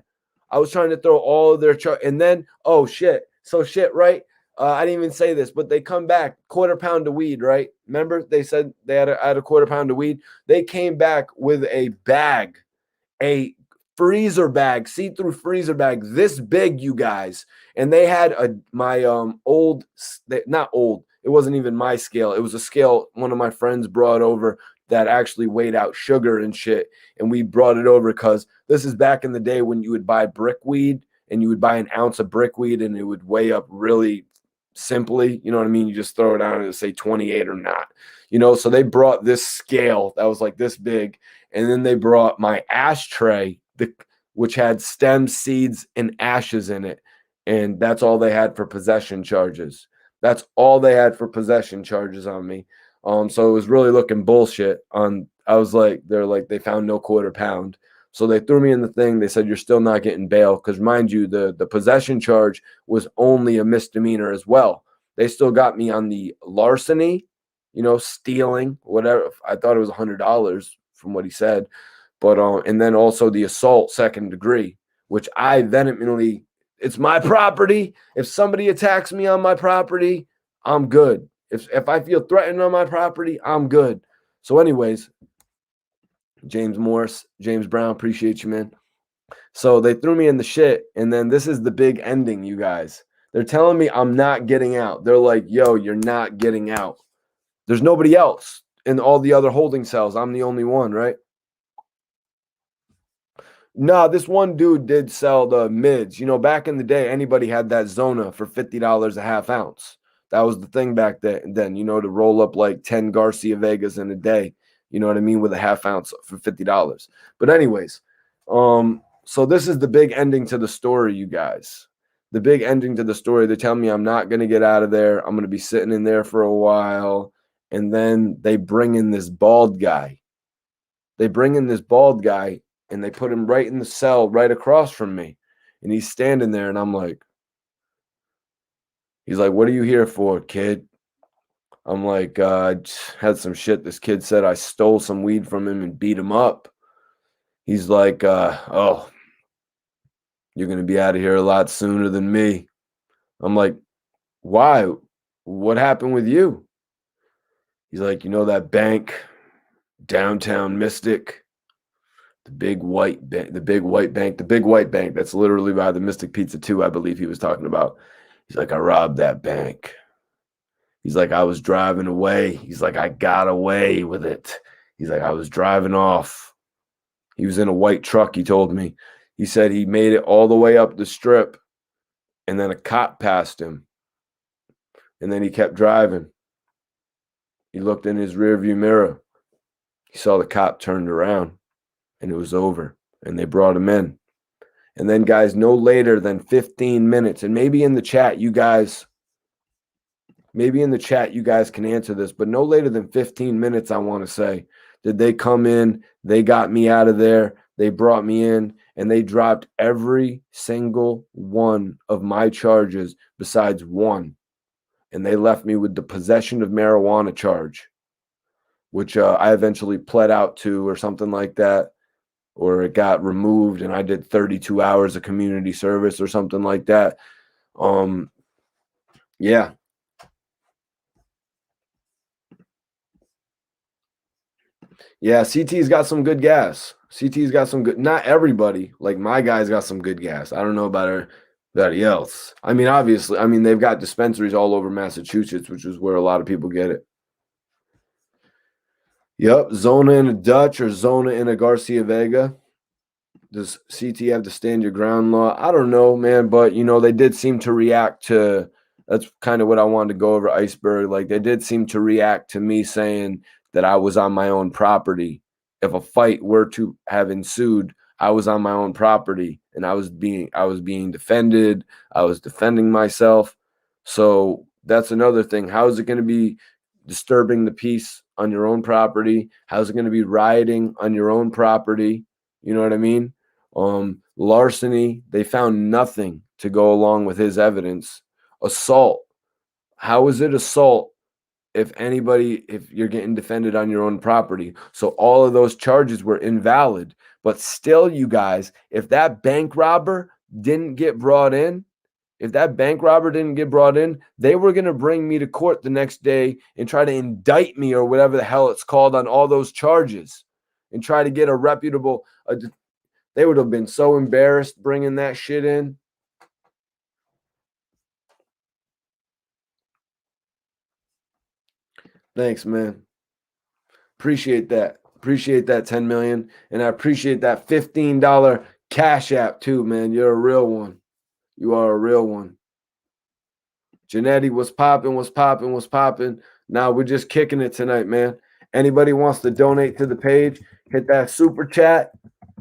I was trying to throw all of their charges. And then, oh shit. So shit, right? I didn't even say this, but they come back, quarter pound of weed, right? Remember they said they had a quarter pound of weed? They came back with a bag, a freezer bag, see-through freezer bag, this big, you guys. And they had my old, not old, it wasn't even my scale. It was a scale one of my friends brought over that actually weighed out sugar and shit. And we brought it over because this is back in the day when you would buy brickweed and you would buy an ounce of brickweed and it would weigh up really simply. You know what I mean? You just throw it on and it'll say 28 or not. So they brought this scale that was like this big. And then they brought my ashtray, which had stems, seeds, and ashes in it. And that's all they had for possession charges. That's all they had for possession charges on me. So it was really looking bullshit. I was like, they're like, they found no quarter pound. So they threw me in the thing. They said, you're still not getting bail. Because mind you, the possession charge was only a misdemeanor as well. They still got me on the larceny, stealing, whatever. I thought it was $100 from what he said. But and then also the assault second degree, which I vehemently, it's my property. If somebody attacks me on my property, I'm good. If I feel threatened on my property, I'm good. So, anyways, James Morris, James Brown, appreciate you, man. So they threw me in the shit, and then this is the big ending, you guys. They're telling me I'm not getting out. They're like, yo, you're not getting out. There's nobody else in all the other holding cells. I'm the only one, right? No, this one dude did sell the mids. Back in the day, anybody had that Zona for $50 a half ounce. That was the thing back then, to roll up like 10 Garcia Vegas in a day, you know what I mean, with a half ounce for $50. But anyways, so this is the big ending to the story, you guys. The big ending to the story. They tell me I'm not going to get out of there. I'm going to be sitting in there for a while. And then they bring in this bald guy. And they put him right in the cell right across from me. And he's standing there and I'm like, he's like, what are you here for, kid? I'm like, I had some shit. This kid said I stole some weed from him and beat him up. He's like, oh, you're going to be out of here a lot sooner than me. I'm like, why? What happened with you? He's like, that bank, downtown Mystic? The big white bank, that's literally by the Mystic Pizza 2, I believe he was talking about. He's like, I robbed that bank. He's like, I was driving away. He's like, I got away with it. He's like, I was driving off. He was in a white truck, he told me. He said he made it all the way up the strip, and then a cop passed him. And then he kept driving. He looked in his rearview mirror. He saw the cop turned around, and it was over. And they brought him in. And then, guys, no later than 15 minutes, and maybe in the chat, you guys can answer this, but no later than 15 minutes, I want to say, did they come in, they got me out of there, they brought me in, and they dropped every single one of my charges besides one. And they left me with the possession of marijuana charge, which I eventually pled out to or something like that. Or it got removed and I did 32 hours of community service or something like that. Yeah. Yeah, CT's got some good gas. CT's got some good, not everybody, like my guy's got some good gas. I don't know about her. Anybody else? I mean, obviously, I mean, they've got dispensaries all over Massachusetts, which is where a lot of people get it. Yep, Zona in a Dutch or Zona in a Garcia Vega. Does CT have to stand your ground law? I don't know, man, but they did seem to react to. That's kind of what I wanted to go over, Iceberg. Like they did seem to react to me saying that I was on my own property. If a fight were to have ensued, I was on my own property and I was being defended. I was defending myself. So that's another thing. How is it going to be disturbing the peace on your own property? How's it going to be rioting on your own property? You know what I mean? Larceny, they found nothing to go along with his evidence. Assault, how is it assault if you're getting defended on your own property? So all of those charges were invalid. But still, you guys, if that bank robber didn't get brought in, they were going to bring me to court the next day and try to indict me or whatever the hell it's called on all those charges and try to get a reputable. They would have been so embarrassed bringing that shit in. Thanks, man. Appreciate that. Appreciate that 10 million. And I appreciate that $15 Cash App too, man. You're a real one. You are a real one. Janetti, what's popping? Now we're just kicking it tonight, man. Anybody wants to donate to the page, hit that super chat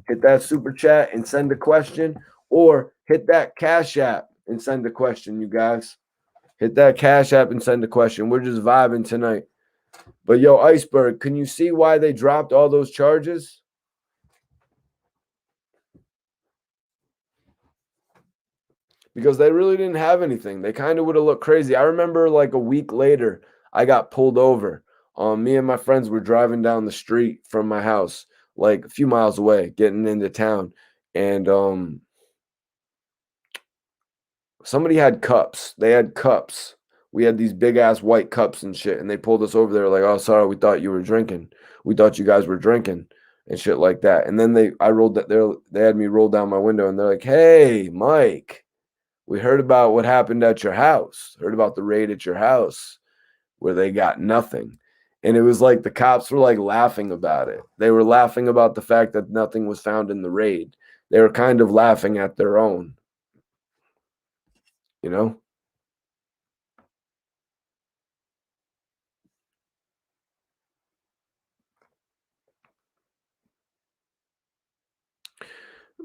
and send a question, or hit that Cash App and send a question, you guys. Hit that Cash App and send a question. We're just vibing tonight. But yo, Iceberg, can you see why they dropped all those charges? Because they really didn't have anything. They kind of would have looked crazy. I remember like a week later, I got pulled over. Me and my friends were driving down the street from my house, like a few miles away, getting into town. And somebody had cups. They had cups. We had these big ass white cups and shit. And they pulled us over there like, oh, sorry, we thought you were drinking. We thought you guys were drinking and shit like that. And then they had me roll down my window and they're like, hey, Mike, we heard about what happened at your house. Heard about the raid at your house where they got nothing. And it was like the cops were like laughing about it. They were laughing about the fact that nothing was found in the raid. They were kind of laughing at their own. You know?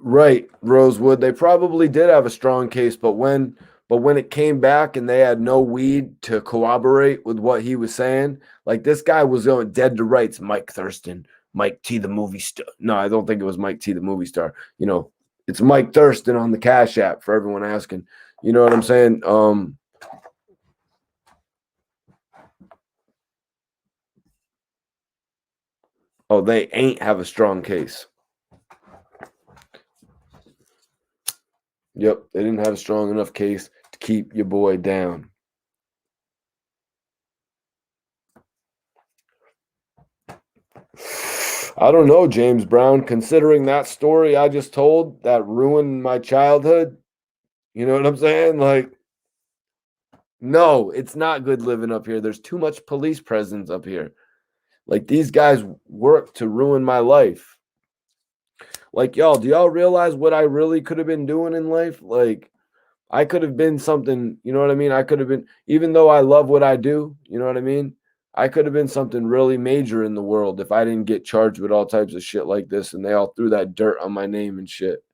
Right, Rosewood. They probably did have a strong case, but when it came back and they had no weed to corroborate with what he was saying, like this guy was going dead to rights. Mike Thurston, Mike T, the movie star. No, I don't think it was Mike T, the movie star. It's Mike Thurston on the Cash App for everyone asking. You know what I'm saying? Oh, they ain't have a strong case. Yep, they didn't have a strong enough case to keep your boy down. I don't know, James Brown, considering that story I just told that ruined my childhood. You know what I'm saying? Like, no, it's not good living up here. There's too much police presence up here. Like, these guys work to ruin my life. Like, y'all, do y'all realize what I really could have been doing in life? Like, I could have been something, you know what I mean? I could have been, even though I love what I do, you know what I mean? I could have been something really major in the world if I didn't get charged with all types of shit like this and they all threw that dirt on my name and shit.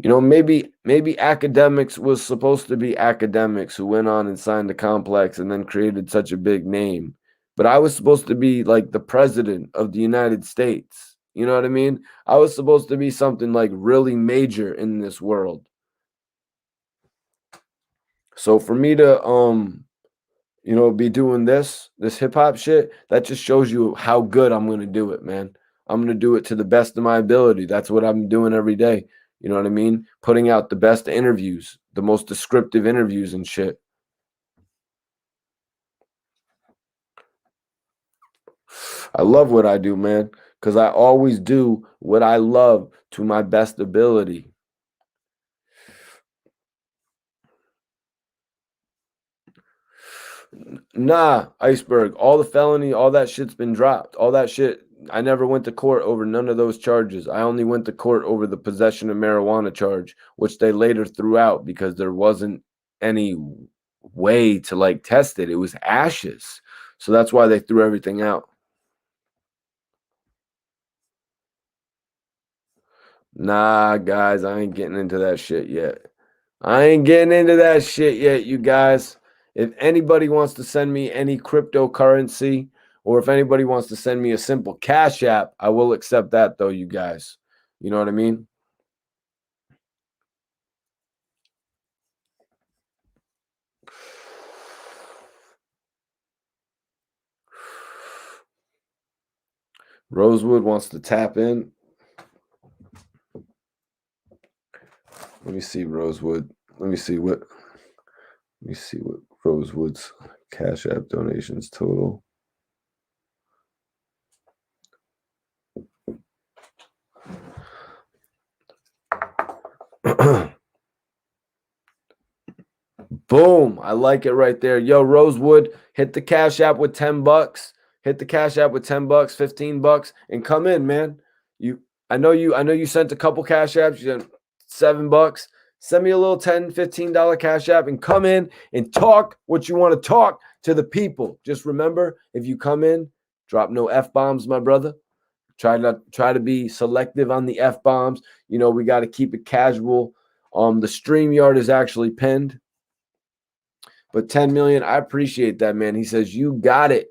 Maybe academics was supposed to be academics who went on and signed the complex and then created such a big name. But I was supposed to be like the president of the United States. You know what I mean? I was supposed to be something like really major in this world. So for me to be doing this hip hop shit, that just shows you how good I'm going to do it, man. I'm going to do it to the best of my ability. That's what I'm doing every day. You know what I mean? Putting out the best interviews, the most descriptive interviews and shit. I love what I do, man, because I always do what I love to my best ability. Nah, Iceberg, all the felony, all that shit's been dropped. All that shit, I never went to court over none of those charges. I only went to court over the possession of marijuana charge, which they later threw out because there wasn't any way to like test it. It was ashes. So that's why they threw everything out. Nah, guys, I ain't getting into that shit yet. I ain't getting into that shit yet, you guys. If anybody wants to send me any cryptocurrency, or if anybody wants to send me a simple cash app, I will accept that though, you guys. You know what I mean? Rosewood wants to tap in. Let me see Rosewood. Let me see what Rosewood's cash app donations total. Boom. I like it right there. Yo, Rosewood, hit the cash app with $10. Hit the cash app with $10, $15, and come in, man. I know you sent a couple cash apps. You sent $7. Send me a little $10, $15 cash app and come in and talk what you want to talk to the people. Just remember, if you come in, drop no F-bombs, my brother. Try to be selective on the F-bombs. You know, we got to keep it casual. The StreamYard is actually pinned. But 10 million, I appreciate that, man. He says, you got it.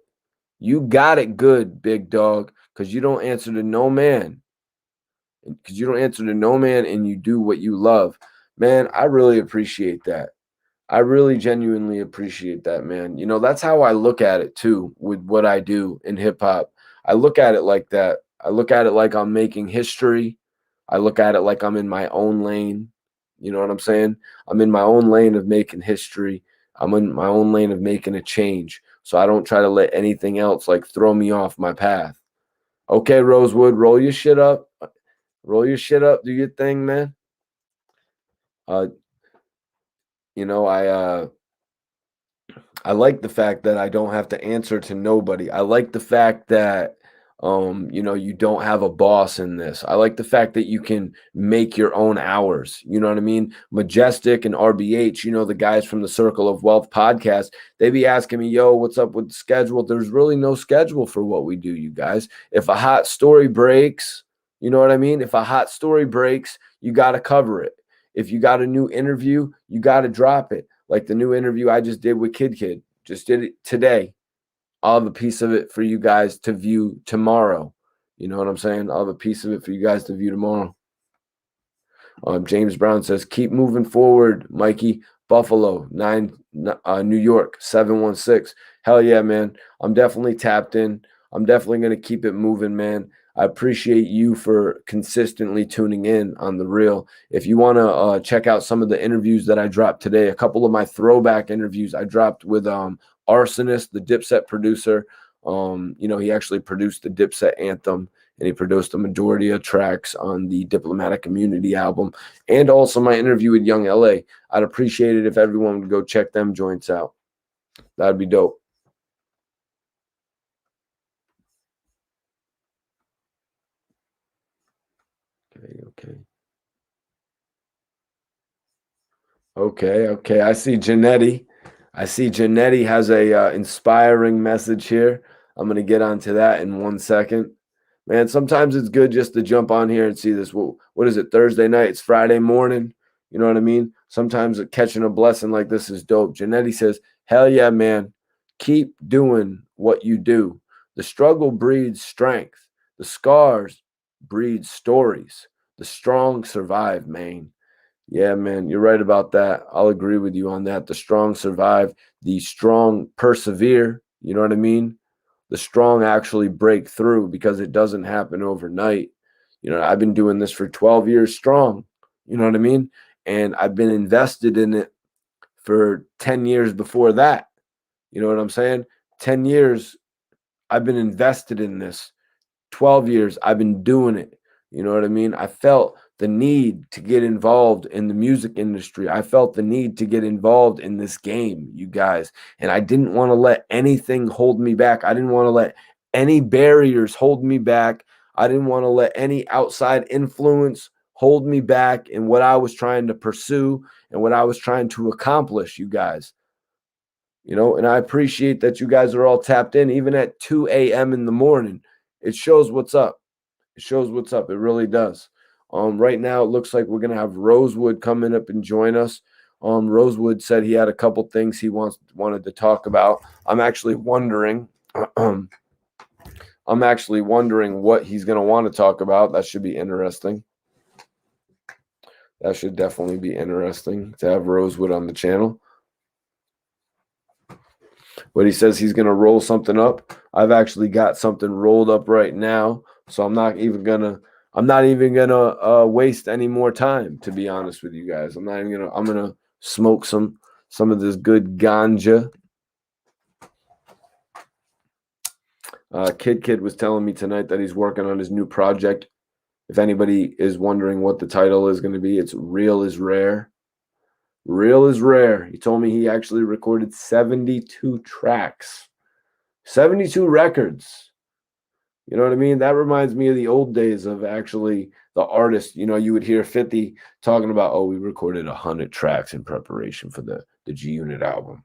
You got it good, big dog, because you don't answer to no man. Because you don't answer to no man and you do what you love. Man, I really appreciate that. I really genuinely appreciate that, man. You know, that's how I look at it too with what I do in hip hop. I look at it like that. I look at it like I'm making history. I look at it like I'm in my own lane. You know what I'm saying? I'm in my own lane of making history. I'm in my own lane of making a change. So I don't try to let anything else like throw me off my path. Okay, Rosewood, roll your shit up. Roll your shit up. Do your thing, man. Uh, you know, I like the fact that I don't have to answer to nobody. I like the fact that you know, you don't have a boss in this. I like the fact that you can make your own hours. You know what I mean? Majestic and RBH, you know, the guys from the Circle of Wealth podcast, they be asking me, yo, what's up with the schedule? There's really no schedule for what we do, you guys. If a hot story breaks, you know what I mean? If a hot story breaks, you got to cover it. If you got a new interview, you got to drop it. Like the new interview I just did with Kid. Just did it today. I'll have a piece of it for you guys to view tomorrow. You know what I'm saying? I'll have a piece of it for you guys to view tomorrow. James Brown says, keep moving forward, Mikey. Buffalo, New York, 716. Hell yeah, man. I'm definitely tapped in. I'm definitely going to keep it moving, man. I appreciate you for consistently tuning in on The Real. If you want to check out some of the interviews that I dropped today, a couple of my throwback interviews I dropped with Arsonist, the Dipset producer. You know, he actually produced the Dipset anthem, and he produced the majority of tracks on the Diplomatic Immunity album, and also my interview with Young LA. I'd appreciate it if everyone would go check them joints out. That'd be dope. Okay. I see Janetti. Has a inspiring message here. I'm gonna get onto that in 1 second. Man, sometimes it's good just to jump on here and see this. What is it? Thursday night? It's Friday morning. You know what I mean? Sometimes catching a blessing like this is dope. Janetti says, "Hell yeah, man! Keep doing what you do. The struggle breeds strength. The scars breed stories. The strong survive, man." Yeah, man, you're right about that. I'll agree with you on that. The strong survive, the strong persevere. You know what I mean? The strong actually break through because it doesn't happen overnight. You know, I've been doing this for 12 years strong. You know what I mean? And I've been invested in it for 10 years before that. You know what I'm saying? 10 years I've been invested in this. 12 years, I've been doing it. You know what I mean? I felt the need to get involved in the music industry. I felt the need to get involved in this game, you guys. And I didn't want to let anything hold me back. I didn't want to let any barriers hold me back. I didn't want to let any outside influence hold me back in what I was trying to pursue and what I was trying to accomplish, you guys. You know, and I appreciate that you guys are all tapped in, even at 2 a.m. in the morning. It shows what's up. It shows what's up. It really does. Right now, it looks like we're going to have Rosewood coming up and join us. Rosewood said he had a couple things he wanted to talk about. I'm actually wondering what he's going to want to talk about. That should be interesting. That should definitely be interesting to have Rosewood on the channel. But he says he's going to roll something up. I've actually got something rolled up right now, so I'm not even gonna waste any more time, to be honest with you guys. I'm gonna smoke some of this good ganja. Kid was telling me tonight that he's working on his new project. If anybody is wondering what the title is going to be, it's Real is Rare. Real is Rare. He told me he actually recorded 72 tracks, 72 records. You know what I mean? That reminds me of the old days of actually the artist. You know, you would hear 50 talking about, oh, we recorded 100 tracks in preparation for the G Unit album.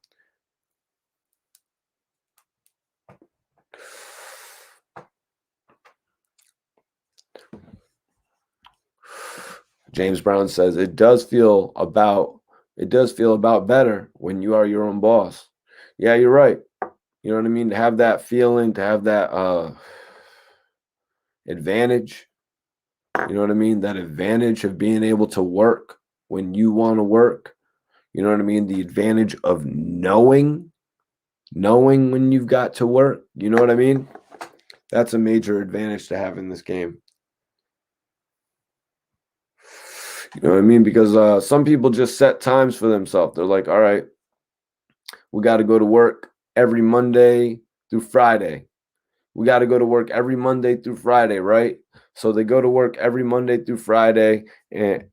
James Brown says it does feel about better when you are your own boss. Yeah, you're right. You know what I mean? To have that feeling, to have that advantage. You know what I mean? That advantage of being able to work when you want to work. You know what I mean? The advantage of knowing when you've got to work. You know what I mean? That's a major advantage to have in this game. You know what I mean? Because some people just set times for themselves. They're like, all right, we got to go to work every Monday through Friday. We got to go to work every Monday through Friday, right? So they go to work every Monday through Friday, and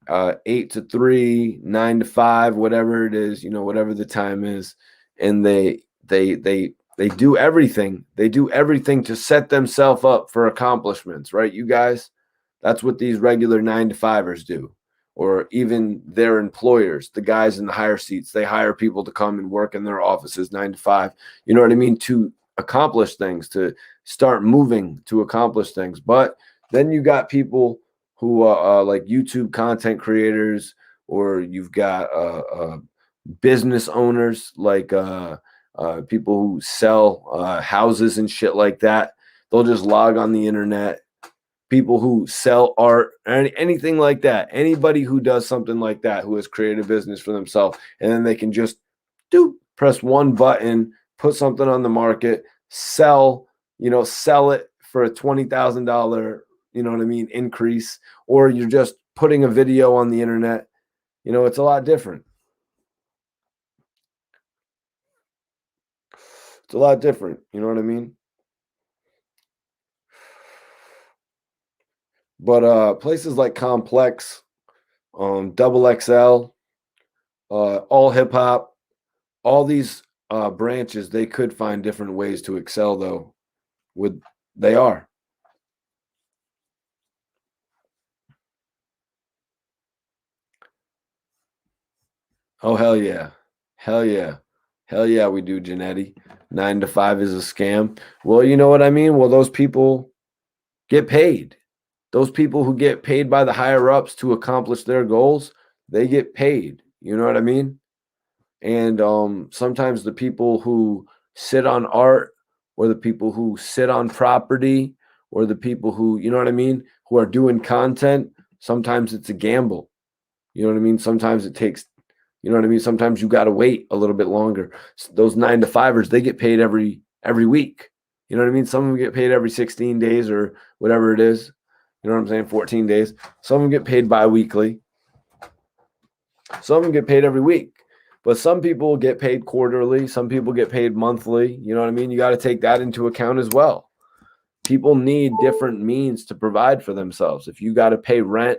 8 to 3, 9 to 5, whatever it is, you know, whatever the time is, and they do everything. They do everything to set themselves up for accomplishments, right? You guys, that's what these regular 9 to 5ers do, or even their employers, the guys in the higher seats. They hire people to come and work in their offices 9 to 5. You know what I mean? To accomplish things, to start moving, to accomplish things. But then you got people who are like YouTube content creators, or you've got business owners like people who sell houses and shit like that. They'll just log on the internet. People who sell art, anything like that. Anybody who does something like that, who has created a business for themselves, and then they can just press one button, put something on the market, sell it for a $20,000, you know what I mean, increase, or you're just putting a video on the internet. You know, it's a lot different. It's a lot different. You know what I mean? But places like Complex, Double XL, All Hip Hop, all these branches, they could find different ways to excel, though. They are. Oh, hell yeah. Hell yeah. Hell yeah, we do, Janetti. 9 to 5 is a scam. Well, you know what I mean? Well, those people get paid. Those people who get paid by the higher ups to accomplish their goals, they get paid. You know what I mean? And sometimes the people who sit on art, or the people who sit on property, or the people who, you know what I mean, who are doing content, sometimes it's a gamble. You know what I mean? Sometimes it takes, you know what I mean? Sometimes you got to wait a little bit longer. So those 9 to 5ers, they get paid every week. You know what I mean? Some of them get paid every 16 days or whatever it is. You know what I'm saying? 14 days. Some of them get paid bi-weekly. Some of them get paid every week. But some people get paid quarterly. Some people get paid monthly. You know what I mean? You got to take that into account as well. People need different means to provide for themselves. If you got to pay rent,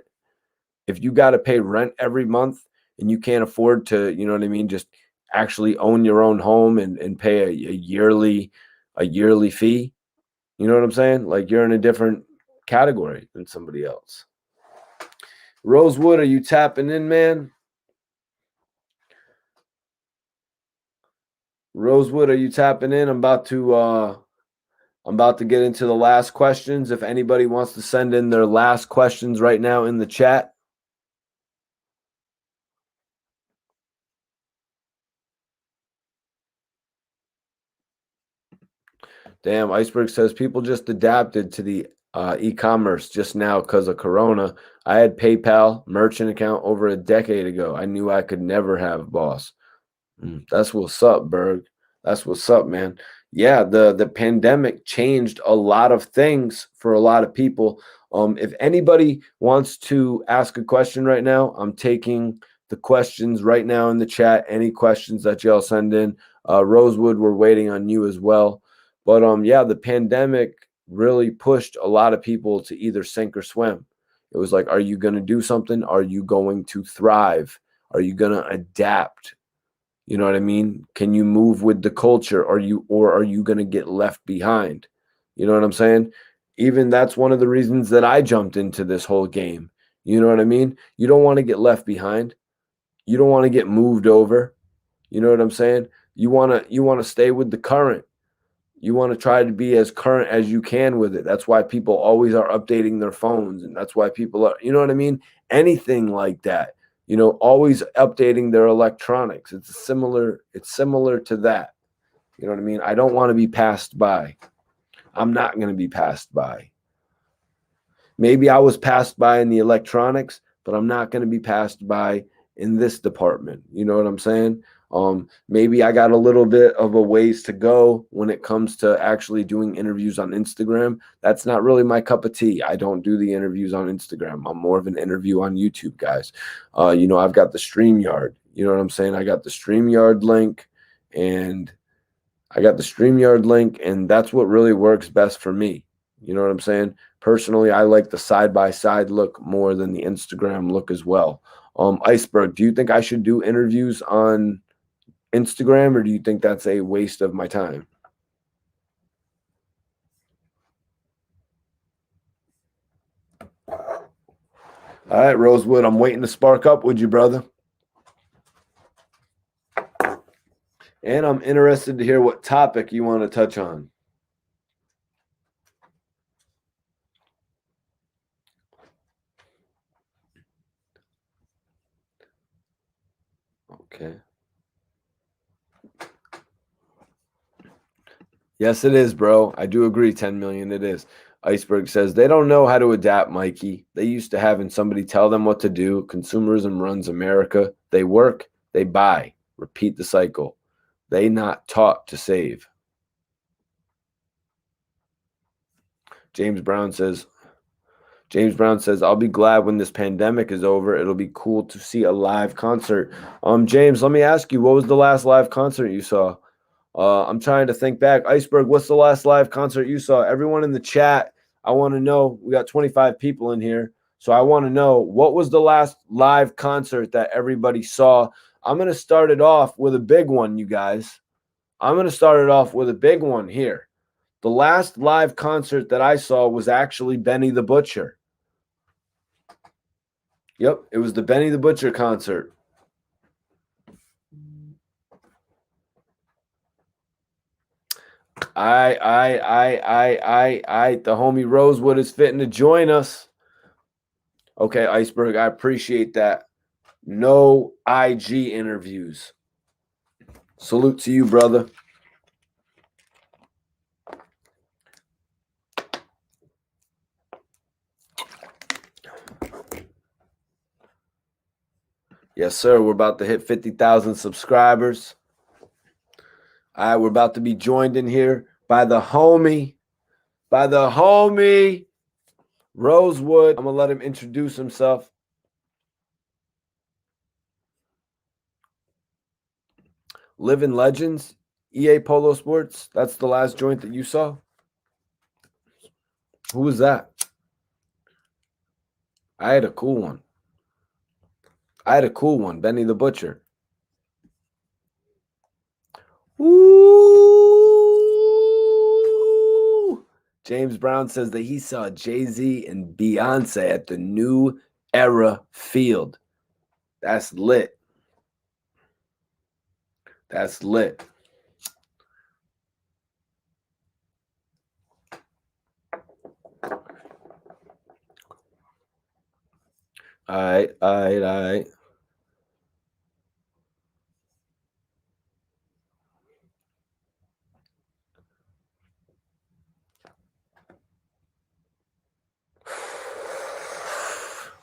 every month and you can't afford to, you know what I mean, just actually own your own home and pay a yearly fee, you know what I'm saying? Like you're in a different category than somebody else. Rosewood, are you tapping in, man? Rosewood, are you tapping in? I'm about to get into the last questions. If anybody wants to send in their last questions right now in the chat. Damn, Iceberg says people just adapted to the e-commerce just now because of Corona. I had PayPal merchant account over a decade ago. I knew I could never have, boss. That's what's up, Berg. That's what's up, man. Yeah, the pandemic changed a lot of things for a lot of people. If anybody wants to ask a question right now, I'm taking the questions right now in the chat. Any questions that y'all send in. Rosewood, we're waiting on you as well. But yeah, the pandemic really pushed a lot of people to either sink or swim. It was like, are you going to do something? Are you going to thrive? Are you going to adapt? You know what I mean? Can you move with the culture? Are you going to get left behind? You know what I'm saying? Even that's one of the reasons that I jumped into this whole game. You know what I mean? You don't want to get left behind. You don't want to get moved over. You know what I'm saying? You want to stay with the current. You want to try to be as current as you can with it. That's why people always are updating their phones, and that's why people are, you know what I mean? Anything like that. Always updating their electronics. It's similar to that. You know what I mean? I don't want to be passed by. I'm not going to be passed by. Maybe I was passed by in the electronics, but I'm not going to be passed by in this department. You know what I'm saying? Maybe I got a little bit of a ways to go when it comes to actually doing interviews on Instagram. That's not really my cup of tea. I don't do the interviews on Instagram. I'm more of an interview on YouTube, guys. I've got the StreamYard. You know what I'm saying? I got the StreamYard link, and that's what really works best for me. You know what I'm saying? Personally, I like the side-by-side look more than the Instagram look as well. Iceberg, do you think I should do interviews on Instagram, or do you think that's a waste of my time? All right, Rosewood, I'm waiting to spark up with you, brother. And I'm interested to hear what topic you want to touch on. Okay. Yes, it is, bro. I do agree. 10 million it is. Iceberg says they don't know how to adapt, Mikey. They used to having somebody tell them what to do. Consumerism runs America. They work, they buy. Repeat the cycle. They not taught to save. James Brown says, I'll be glad when this pandemic is over. It'll be cool to see a live concert. James, let me ask you, what was the last live concert you saw? I'm trying to think back. Iceberg, what's the last live concert you saw? Everyone in the chat, I want to know. We got 25 people in here. So I want to know, what was the last live concert that everybody saw? I'm going to start it off with a big one, you guys. I'm going to start it off with a big one here. The last live concert that I saw was actually Benny the Butcher. Yep, it was the Benny the Butcher concert. The homie Rosewood is fitting to join us. Okay, Iceberg, I appreciate that. No IG interviews. Salute to you, brother. Yes, sir. We're about to hit 50,000 subscribers. All right, we're about to be joined in here by the homie Rosewood. I'm going to let him introduce himself. Living Legends, EA Polo Sports. That's the last joint that you saw? Who was that? I had a cool one. Benny the Butcher. Ooh. James Brown says that he saw Jay-Z and Beyonce at the New Era Field. That's lit. That's lit. All right, all right, all right.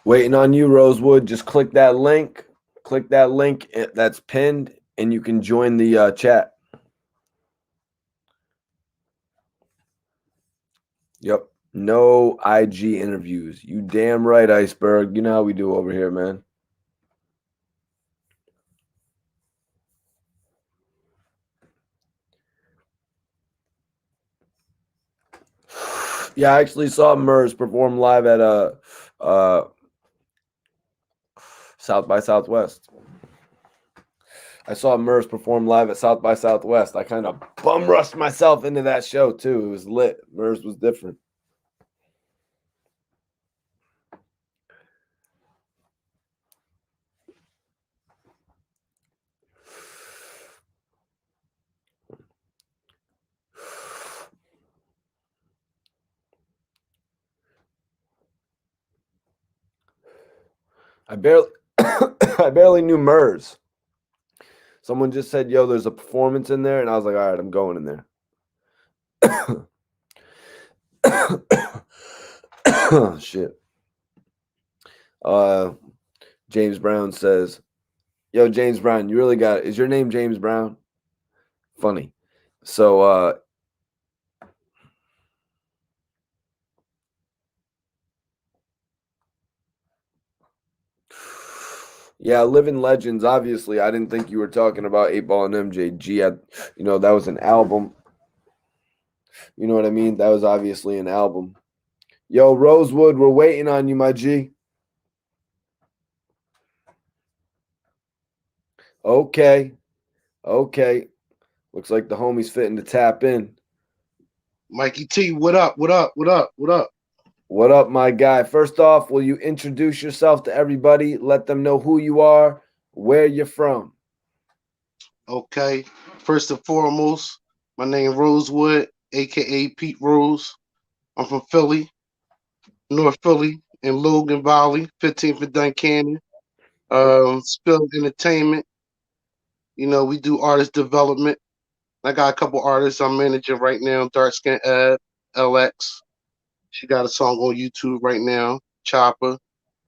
Waiting on you, Rosewood. Just click that link. Click that link that's pinned, and you can join the chat. Yep. No IG interviews. You damn right, Iceberg. You know how we do over here, man. Yeah, I actually saw Murs perform live at South by Southwest. I saw Murs perform live at South by Southwest. I kind of bum rushed myself into that show too. It was lit. Murs was different. I barely I barely knew Murs. Someone just said, "Yo, there's a performance in there," and I was like, "All right, I'm going in there." Shit. James Brown says, "Yo, James Brown, you really got it. Is your name James Brown?" Funny. So yeah, Living Legends. Obviously, I didn't think you were talking about 8 Ball and MJG. That was an album. You know what I mean? That was obviously an album. Yo, Rosewood, we're waiting on you, my G. Okay. Okay. Looks like the homie's fitting to tap in. Mikey T, what up? What up? What up? What up? What up, my guy? First off, will you introduce yourself to everybody? Let them know who you are, where you're from. Okay. First and foremost, my name Rosewood, aka Pete Rose. I'm from Philly, North Philly, in Logan Valley, 15th and Duncannon. Spill Entertainment. We do artist development. I got a couple artists I'm managing right now. Dark Skin Ed, LX. She got a song on YouTube right now. Chopper.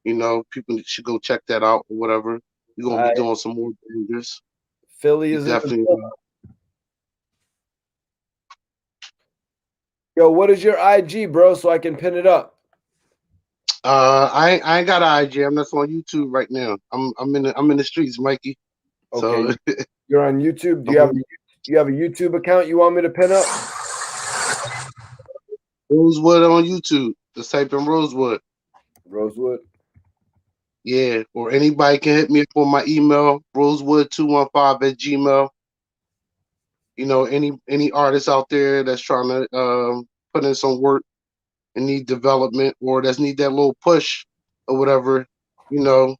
People should go check that out or whatever. We're gonna All be right. doing some more bangers. Philly We is in the definitely. building. Yo, what is your IG, bro, so I can pin it up? I ain't got an IG. I'm just on YouTube right now. I'm in the streets, Mikey. Okay, So you're on YouTube. Do I'm you have on a YouTube account you want me to pin up? Rosewood on YouTube. Just type in Rosewood. Rosewood. Yeah, or anybody can hit me up on my email, rosewood215 at Gmail. Any artist out there that's trying to put in some work and need development or that's need that little push or whatever, you know,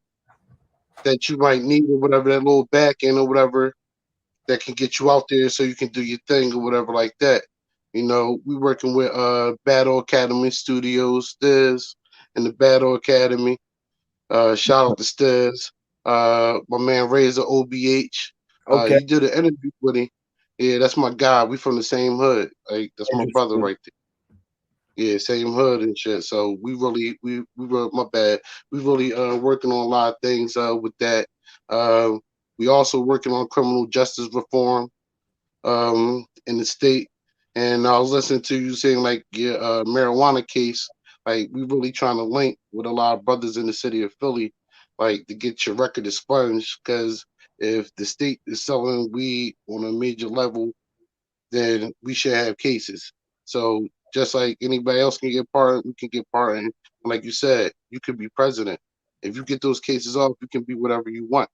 that you might need or whatever, that little back end or whatever that can get you out there so you can do your thing or whatever like that. We working with Battle Academy Studios, Stiz, and the Battle Academy. Shout out to Stiz. My man Razor OBH. Okay, You did an interview with him. Yeah, that's my guy. We from the same hood. Like that's my brother interesting. right there. Yeah, same hood and shit. So we my bad. We really working on a lot of things with that. Uh, we also working on criminal justice reform in the state. And I was listening to you saying like your marijuana case. Like we really trying to link with a lot of brothers in the city of Philly, like to get your record expunged. Because if the state is selling weed on a major level, then we should have cases. So just like anybody else can get pardoned, we can get pardoned. And like you said, you could be president. If you get those cases off, you can be whatever you want.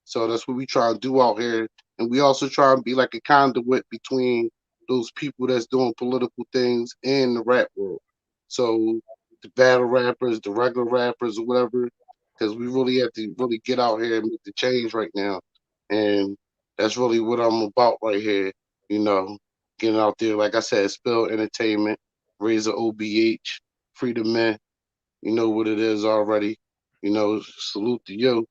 So that's what we try and do out here. And we also try and be like a conduit between those people that's doing political things and the rap world. So the battle rappers, the regular rappers, or whatever, because we really have to really get out here and make the change right now. And that's really what I'm about right here. You know, getting out there, like I said, Spill Entertainment, Razor OBH, Freedom Men. You know what it is already. Salute to you.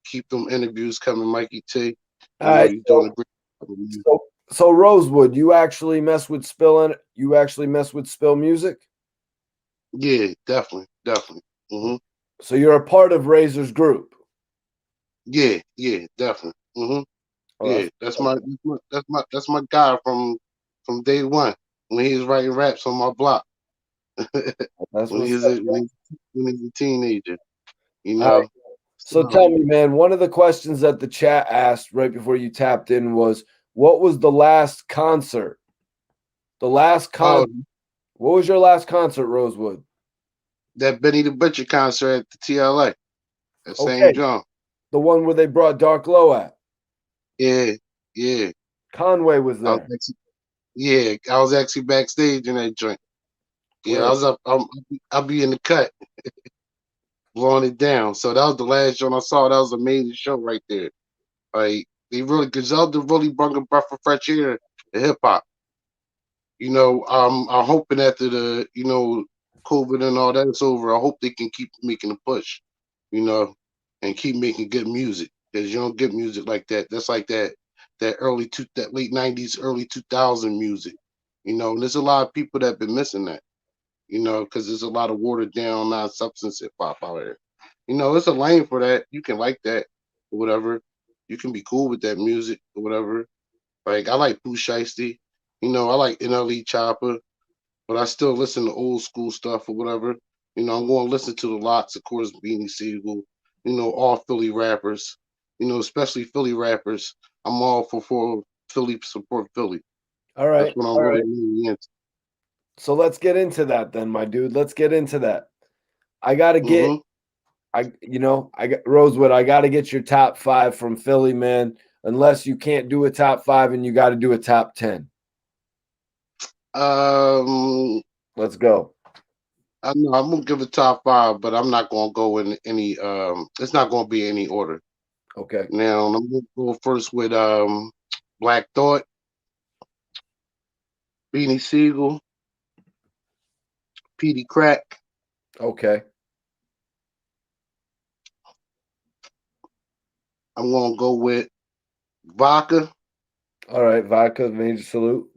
Keep them interviews coming, Mikey T. All right. You're doing a great job, man. So Rosewood, you actually mess with Spill and you actually mess with Spill music? Yeah, definitely, definitely. So you're a part of Razor's group. Yeah, yeah, definitely. Oh, Yeah, that's my guy from day one when he was writing raps on my block that's when what's he was up. when he was a teenager. You All right. know, So so tell me, man, one of the questions that the chat asked right before you tapped in was, what was the last concert? The last oh, concert. What was your last concert, Rosewood? that Benny the Butcher concert at the TLA at St. Okay. John. The one where they brought Dark Low at. Yeah, yeah. Conway was I was there. actually, yeah, I was actually backstage in that joint. Yeah, I Word. was up. I'll be in the cut, blowing it down. So that was the last show I saw. That was an amazing show right there. Like they really, Griselda really brought a breath of fresh air to hip hop. I'm hoping after the COVID and all that is over, I hope they can keep making a push, you know, and keep making good music because you don't get music like that. That's like that late '90s, early 2000 music, And there's a lot of people that have been missing that. Because there's a lot of watered down non-substance hip hop out here. It's a lane for that. You can like that or whatever. You can be cool with that music or whatever. Like I like Pooh Shiesty. I like NLE Chopper, but I still listen to old school stuff or whatever. I'm going to listen to the lots, of course, Beanie Siegel. All Philly rappers. Especially Philly rappers. I'm all for Philly support Philly. All That's right. what I'm All really right. into. So let's get into that then, my dude. Let's get into that. I gotta get hmm I got Rosewood, I gotta get your top five from Philly, man. Unless you can't do a top five and you gotta do a top 10. Um, Let's go. I know I'm gonna give a top five, but I'm not gonna go in any. It's not gonna be any order. Okay. Now I'm gonna go first with Black Thought, Beanie Siegel, Petey Crack. Okay. I'm gonna go with Vodka, All right. Vodka, major salute.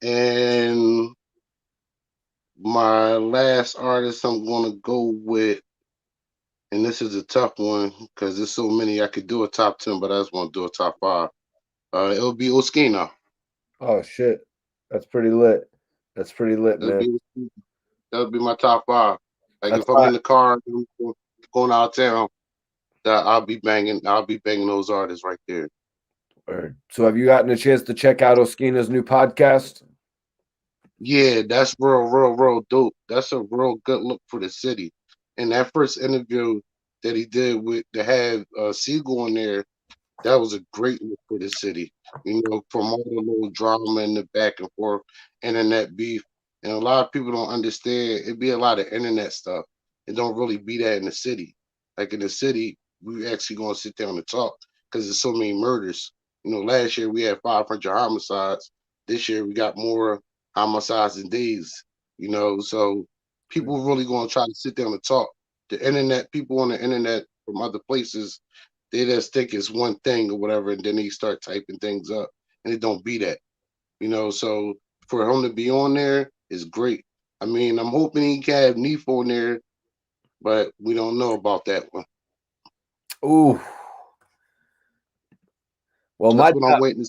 and my last artist I'm gonna go with, and this is a tough one because there's so many I could do a top 10, but I just want to do a top five. It'll be Oskina. Oh shit. That's pretty lit. That's pretty lit, That'll man. be that'll be my top five. Like That's if I'm fine. in the car going out of town, that I'll be banging those artists right there. Word. So have you gotten a chance to check out Oskina's new podcast? Yeah, that's real dope. That's a real good look for the city. And that first interview that he did with to have Siegel on there, that was a great look for the city. From all the little drama and the back and forth, internet beef, and a lot of people don't understand. It be a lot of internet stuff. It don't really be that in the city. Like in the city, we actually gonna sit down and talk because there's so many murders. Last year we had 500 homicides. This year we got more homicides and days. So people really gonna try to sit down and talk. The internet, people on the internet from other places, they just think it's one thing or whatever, and then they start typing things up, and it don't be that. So for him to be on there is great. I mean, I'm hoping he can have Neef on there, but we don't know about that one. Ooh. Well, That's what I'm waiting.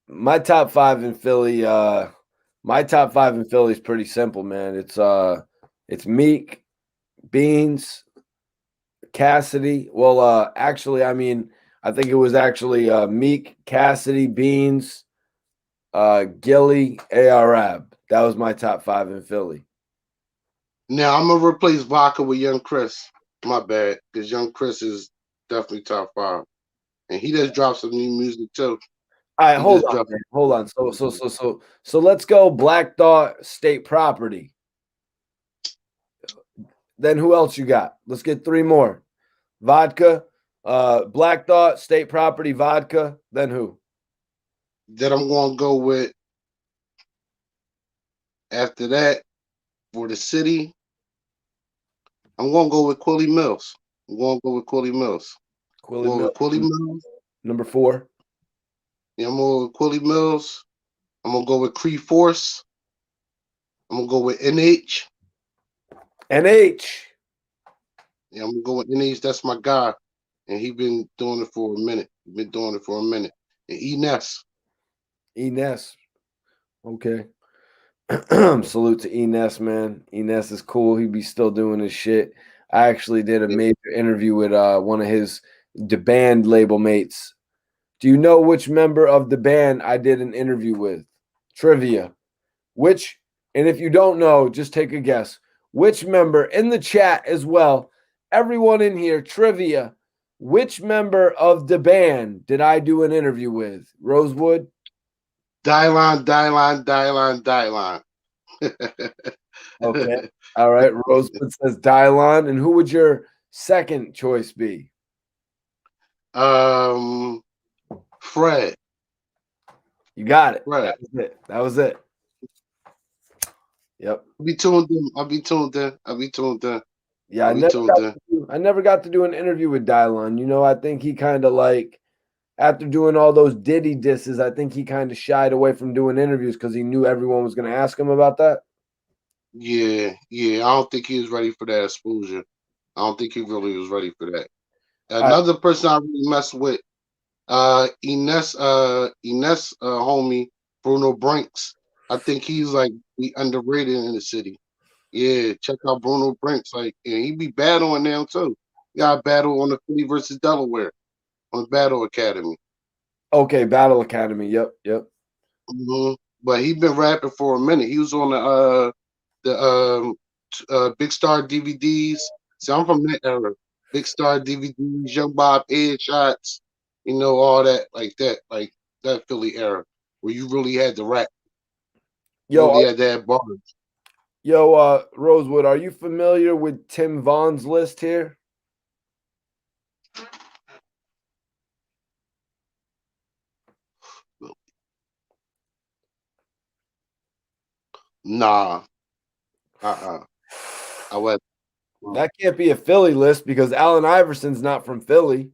my top five in Philly, my top five in Philly is pretty simple, man. It's Meek, Beans, Cassidy. Well, actually, I mean, I think it was actually Meek, Cassidy, Beans, Gilly, Arab. That was my top five in Philly. Now I'm gonna replace Vodka with Young Chris. My bad, because Young Chris is definitely top five, and he just dropped some new music too. All right, He hold just on, dropped. man. Hold on. So let's go Black Thought, State Property. Then who else you got? Let's get three more. Vodka, Black Thought, State Property, Vodka. Then who? That I'm gonna go with after that for the city. I'm gonna go with Quilly Mills. I'm gonna go with Quilly Mills. I'm Quilly going Mill, with Quilly Mills. number four. Yeah, I'm gonna go with Quilly Mills. I'm gonna go with Cree Force. I'm gonna go with NH. NH. Yeah, I'm gonna go with NH. That's my guy, and he been doing it for a minute. He been doing it for a minute. And Ness. Enes. Okay. Salute to Enes, man. Enes is cool. He be still doing his shit. I actually did a major interview with one of his the band label mates. Do you know which member of the band I did an interview with? Trivia. Which, and if you don't know, just take a guess. Which member in the chat as well? Everyone in here, trivia. Which member of the band did I do an interview with? Rosewood? Dylon, Dylon, Dylon, Dylon. Okay. All right. Rosewood says Dylon. And who would your second choice be? um, Fred. You got it. Fred. That was it. That was it. Yep. I'll be tuned in. I'll be tuned in. I'll be tuned in. Yeah, I'll be tuned in. I never got to do an interview with Dylon. You know, I think he kind of like after doing all those Diddy disses, I think he kind of shied away from doing interviews because he knew everyone was going to ask him about that. Yeah, yeah. I don't think he was ready for that exposure. I don't think he really was ready for that. I, Another person I really mess with, Ines, homie, Bruno Brinks. I think he's like be underrated in the city. Yeah, check out Bruno Brinks. Like, and he be battling now too. He got a battle on the Philly versus Delaware on Battle Academy. okay, Battle Academy. Yep, yep. But he been rapping for a minute. He was on the Big Star DVDs. See, I'm from that era. Big Star DVDs, Young Bob Headshots, all that like that Philly era where you really had to rap. You Yo, really had to have bars. Rosewood, are you familiar with Tim Vaughn's list here? Nah, I was. That can't be a Philly list because Allen Iverson's not from Philly.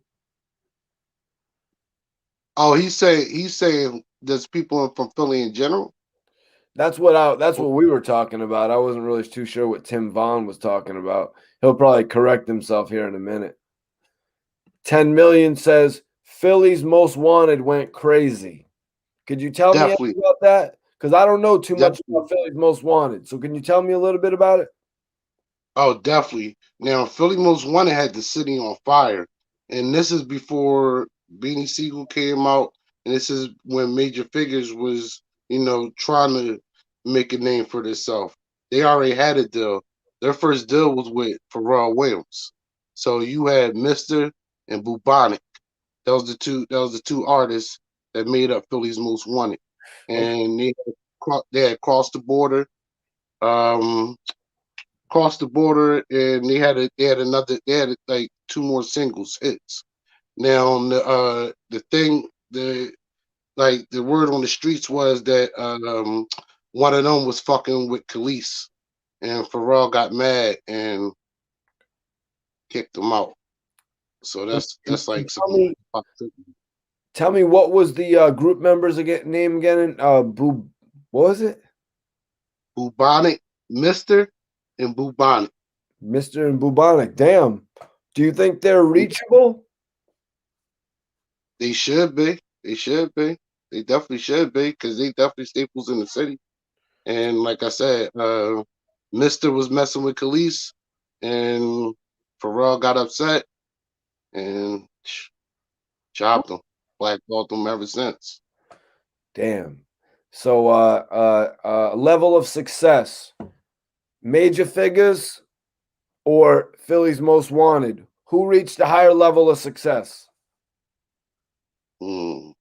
Oh, he's saying there's people from Philly in general. That's what we were talking about. I wasn't really too sure what Tim Vaughn was talking about. He'll probably correct himself here in a minute. 10 million says Philly's most wanted went crazy. Could you tell me Definitely, about that? Because I don't know too much definitely. about Philly's most wanted. So can you tell me a little bit about it? Oh, definitely. Now, Philly Most Wanted had the city on fire, and this is before Beanie Siegel came out, and this is when Major Figures was, trying to make a name for themselves. They already had a deal. Their first deal was with Pharrell Williams. So you had Mister and Bubonic. That was the two. That was the two artists that made up Philly's Most Wanted, Okay. and they had crossed the border. Um, Crossed the border, and they had like two more singles hits. Now the word on the streets was that one of them was fucking with Khalees, and Pharrell got mad and kicked him out. So that's And like some tell me what was the group members again name again? What was it? bubonic, Mister and bubonic. Mr. and Bubonic. Damn. Do you think they're reachable? They should be. They should be. They definitely should be because they definitely staples in the city. And like I said, Mister was messing with Khalees, and Pharrell got upset and chopped him, blackballed him ever since. Damn. So, level of success, Major Figures or Philly's Most Wanted? Who reached a higher level of success? Mm,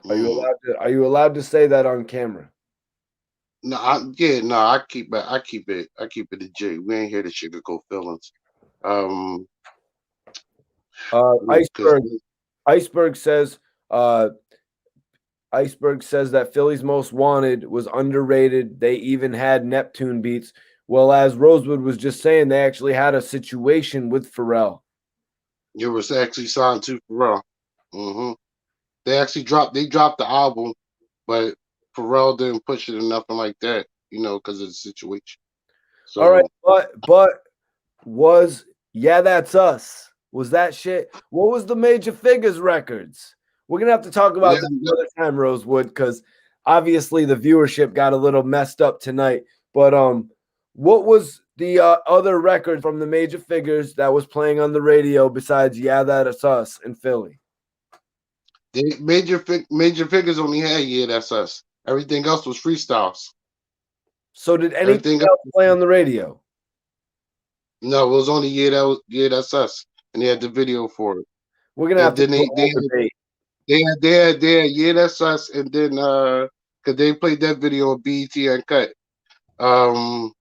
Are you mm. allowed to? Are you allowed to say that on camera? No, yeah, no, I keep it. I keep it a J. We ain't here to sugarcoat feelings. Um, because Iceberg. Iceberg says. Uh, Iceberg says that Philly's Most Wanted was underrated. They even had Neptune beats. Well, as Rosewood was just saying, they actually had a situation with Pharrell. you was actually signed to Pharrell. Hmm. They dropped the album, but Pharrell didn't push it or nothing like that. You know, because of the situation. All right, So but was Yeah, That's Us. Was that shit? What was the Major Figures records? We're gonna have to talk yeah, about this another time, Rosewood, because obviously the viewership got a little messed up tonight. But what was the other record from the Major Figures that was playing on the radio besides Yeah, That's Us in Philly? Major Figures only had Yeah, That's Us. Everything else was freestyles. So did anything Everything else play else, on the radio? no, it was only Yeah, That's Us, and they had the video for it. We're gonna have And to then do a whole debate. Yeah, That's Us, and then because they played that video on BET Uncut. Um,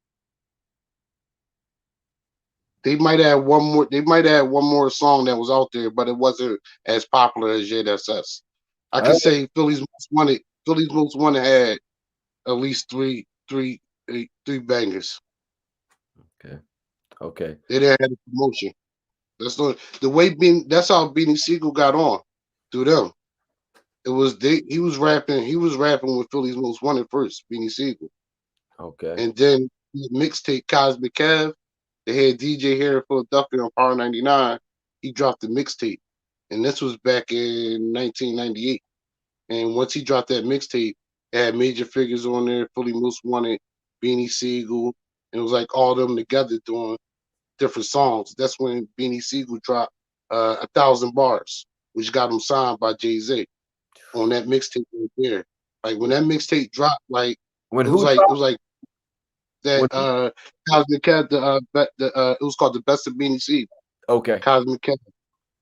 they might have one more. They might have one more song that was out there, but it wasn't as popular as Yeah, That's Us. I All could right. say Philly's Most Wanted. Philly's Most Wanted had at least three bangers. Okay. Okay. They didn't have the promotion. The way Bean. That's how Beanie Siegel got on through them. It was they. He was rapping. He was rapping with Philly's Most Wanted first, Beanie Siegel, Okay. and then his mixtape Cosmic Cav. They had DJ here in Philadelphia on Power 99. He dropped the mixtape, and this was back in 1998. And once he dropped that mixtape, it had Major Figures on there, Fully Most Wanted, Beanie Siegel, and it was like all them together doing different songs. That's when Beanie Siegel dropped 1,000 Bars, which got him signed by Jay-Z on that mixtape right there. Like when that mixtape dropped, like When it was who like it dropped? was like that When who, Cosmic Cat, it was called the Best of Beanie Siegel, okay. Cosmic Cat.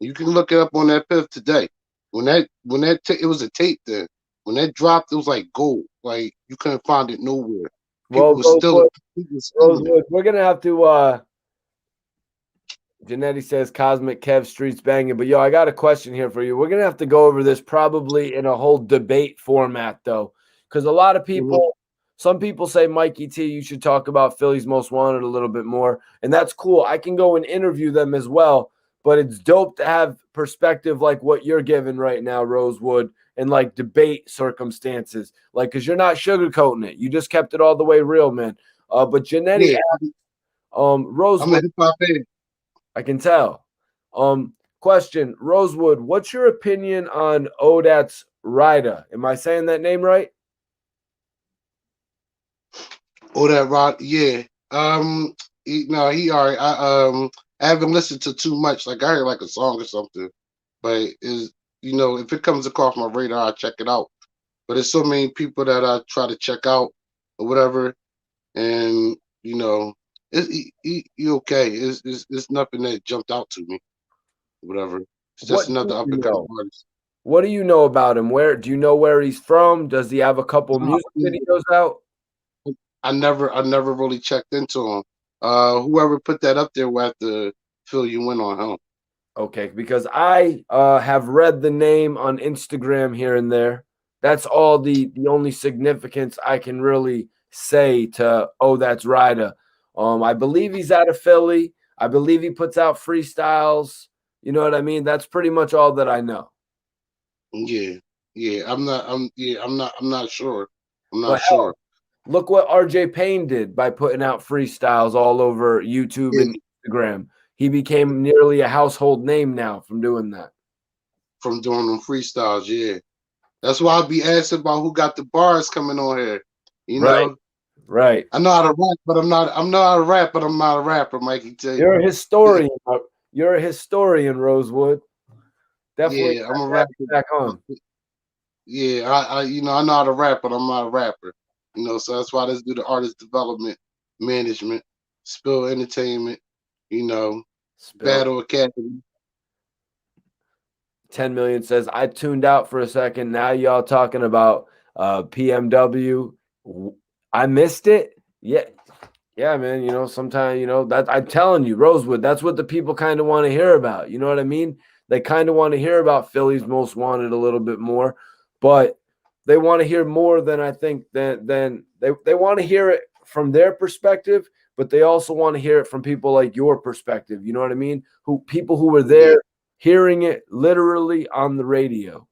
You can look it up on that fifth today. It was a tape then. When that dropped, it was like gold. Like you couldn't find it nowhere. Well, People was stealing it. Rosewood, we're gonna have to Janetti says Cosmic Kev Streets banging, but yo, I got a question here for you. We're gonna have to go over this probably in a whole debate format though, because a lot of Mhm. people, some people say Mikey T, you should talk about Philly's Most Wanted a little bit more, and that's cool. I can go and interview them as well, but it's dope to have perspective like what you're giving right now, Rosewood, and like debate circumstances, like because you're not sugarcoating it. You just kept it all the way real, man. But Janetti, Yeah, I'm a Rosewood. hip hop fan. I can tell. Question, Rosewood, what's your opinion on Odats Rida? Am I saying that name right? Oh, that rock, yeah. No, he all right. I haven't listened to too much. Like I heard like a song or something, but is if it comes across my radar, I check it out. But there's so many people that I try to check out or whatever, and he okay. It's nothing that jumped out to me, whatever. It's just What another do up you and coming know? artist. What do you know about him? Where do you know where he's from? Does he have a couple No, music videos out? I never really checked into him. Whoever put that up there will have to fill you in on him. Okay, because I have read the name on Instagram here and there. That's all the only significance I can really say to oh that's Ryder. I believe he's out of Philly. I believe he puts out freestyles. You know what I mean? That's pretty much all that I know. Yeah, yeah. I'm not sure. I'm not But sure. look what RJ Payne did by putting out freestyles all over YouTube Yeah, and Instagram. He became nearly a household name now from doing that. from doing them freestyles. Yeah, that's why I'll be asking about who got the bars coming on here. You Right, know, right. I know how to rap, but I'm not. I'm not how to rap, but I'm not a rapper, Mikey T. You're a historian. You're a historian, Rosewood. Definitely Yeah, I'm a have rapper. you back on. Yeah, I know how to rap, but I'm not a rapper. So that's why let's do the artist development, management, Spill Entertainment, you know, Spill. Battle Academy. 10 million says, I tuned out for a second. Now y'all talking about PMW. I missed it. Yeah. Yeah, man. Sometimes, that I'm telling you, Rosewood, that's what the people kind of want to hear about. You know what I mean? They kind of want to hear about Philly's Most Wanted a little bit more, but they want to hear more than I think than they want to hear it from their perspective, but they also want to hear it from people like your perspective. You know what I mean? People who were Yeah, there hearing it literally on the radio.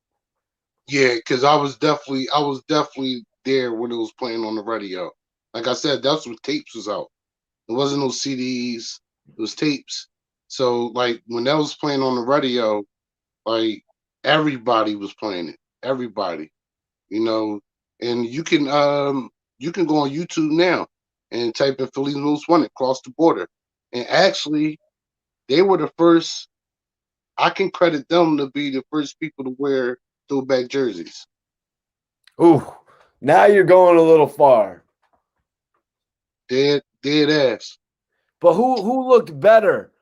yeah, because I was definitely there when it was playing on the radio. Like I said, that's when tapes was out. It wasn't no CDs. It was tapes. So like when that was playing on the radio, like everybody was playing it. Everybody. you know, and you can go on YouTube now and type in Philly's Most Wanted cross the border. And actually they were the first. I can credit them to be the first people to wear throwback jerseys. Ooh, now you're going a little far. Dead ass. But who looked better?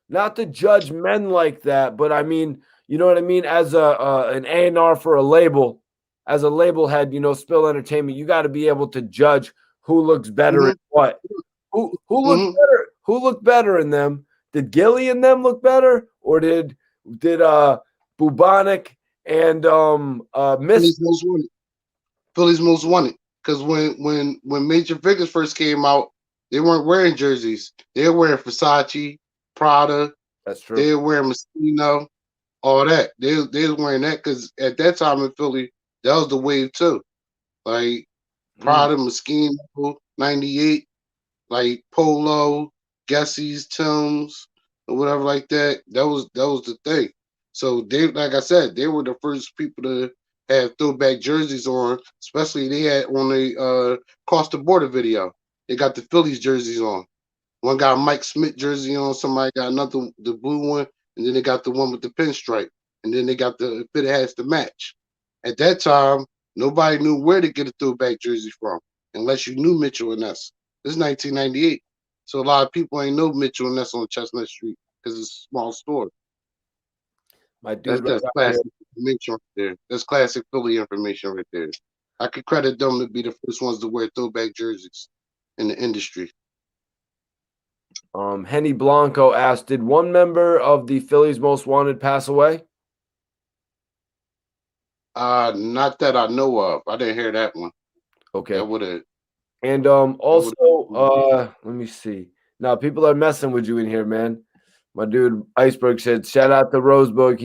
Not to judge men like that, but I mean, you know what I mean. As an A&R for a label, as a label head, Spill Entertainment, you got to be able to judge who looks better Hmm. in what. Who looked Hmm. better? Who looked better in them? Did Gilly and them look better, or did Bubonic and Miss? Philly's Most Wanted. Philly's Most Wanted. Because when Major Figures first came out, they weren't wearing jerseys. They were wearing Versace, Prada. That's true. They were wearing Moschino, all that. They was wearing that because at that time in Philly, that was the wave too. Like Mm. Prada, Moschino, '98, like Polo, Guessie's, Tim's, or whatever like that. That was the thing. So they, like I said, they were the first people to have throwback jerseys on. Especially they had on the cross the border video. They got the Phillies jerseys on. One got a Mike Smith jersey on. Somebody got another, the blue one, and then they got the one with the pinstripe, and then they got the fitted hats to match. At that time, nobody knew where to get a throwback jersey from unless you knew Mitchell and Ness. This is 1998, so a lot of people ain't know Mitchell and Ness on Chestnut Street because it's a small store. My That's dude right that's out here. classic information right there. That's classic Philly information right there. I could credit them to be the first ones to wear throwback jerseys in the industry. Henny Blanco asked, did one member of the Phillies Most Wanted pass away? Not that I know of. I didn't hear that one. Okay. That would have. And That would. also, let me see. Now, people are messing with you in here, man. My dude Iceberg said, shout out to Rosebud.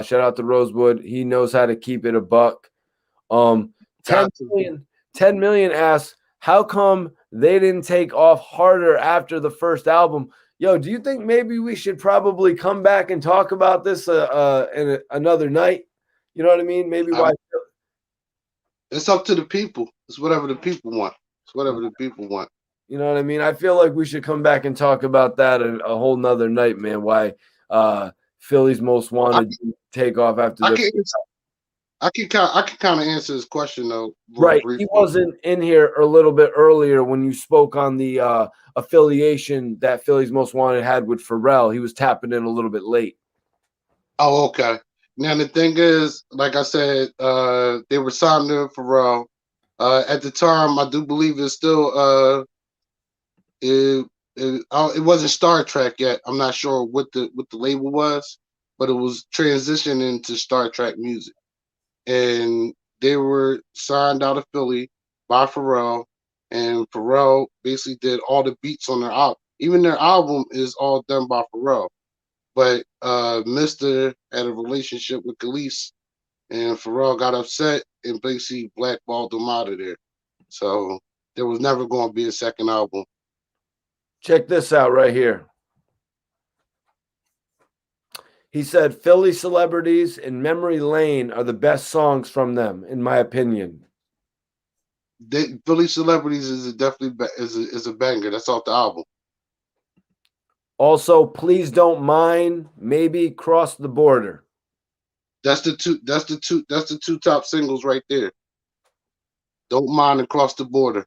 Shout out to Rosewood. He knows how to keep it a buck. Um, 10 Got to. million, 10 million asks, how come they didn't take off harder after the first album? Yo, do you think maybe we should probably come back and talk about this another night? You know what I mean? Maybe I, why it's up to the people. It's whatever the people want. It's whatever the people want. you know what I mean? I feel like we should come back and talk about that a whole nother night, man. Why Philly's Most I Wanted can, didn't take off after I the can, I can kind of answer this question though, real right. He briefly. wasn't in here a little bit earlier when you spoke on the affiliation that Philly's Most Wanted had with Pharrell. He was tapping in a little bit late. Oh, okay. Now the thing is, like I said, they were signed to Pharrell. At the time, I do believe it's still it wasn't Star Trek yet. I'm not sure what the label was, but it was transitioning to Star Trek music. And they were signed out of Philly by Pharrell, and Pharrell basically did all the beats on their album. Even their album is all done by Pharrell. But Mister had a relationship with Khalees, and Pharrell got upset and basically blackballed him out of there. So there was never going to be a second album. Check this out right here. He said Philly Celebrities and Memory Lane are the best songs from them, in my opinion. Philly Celebrities is a banger. That's off the album. Also, Please Don't Mind, maybe Cross the Border. That's the two. That's the two. That's the two top singles right there. Don't mind and cross the border,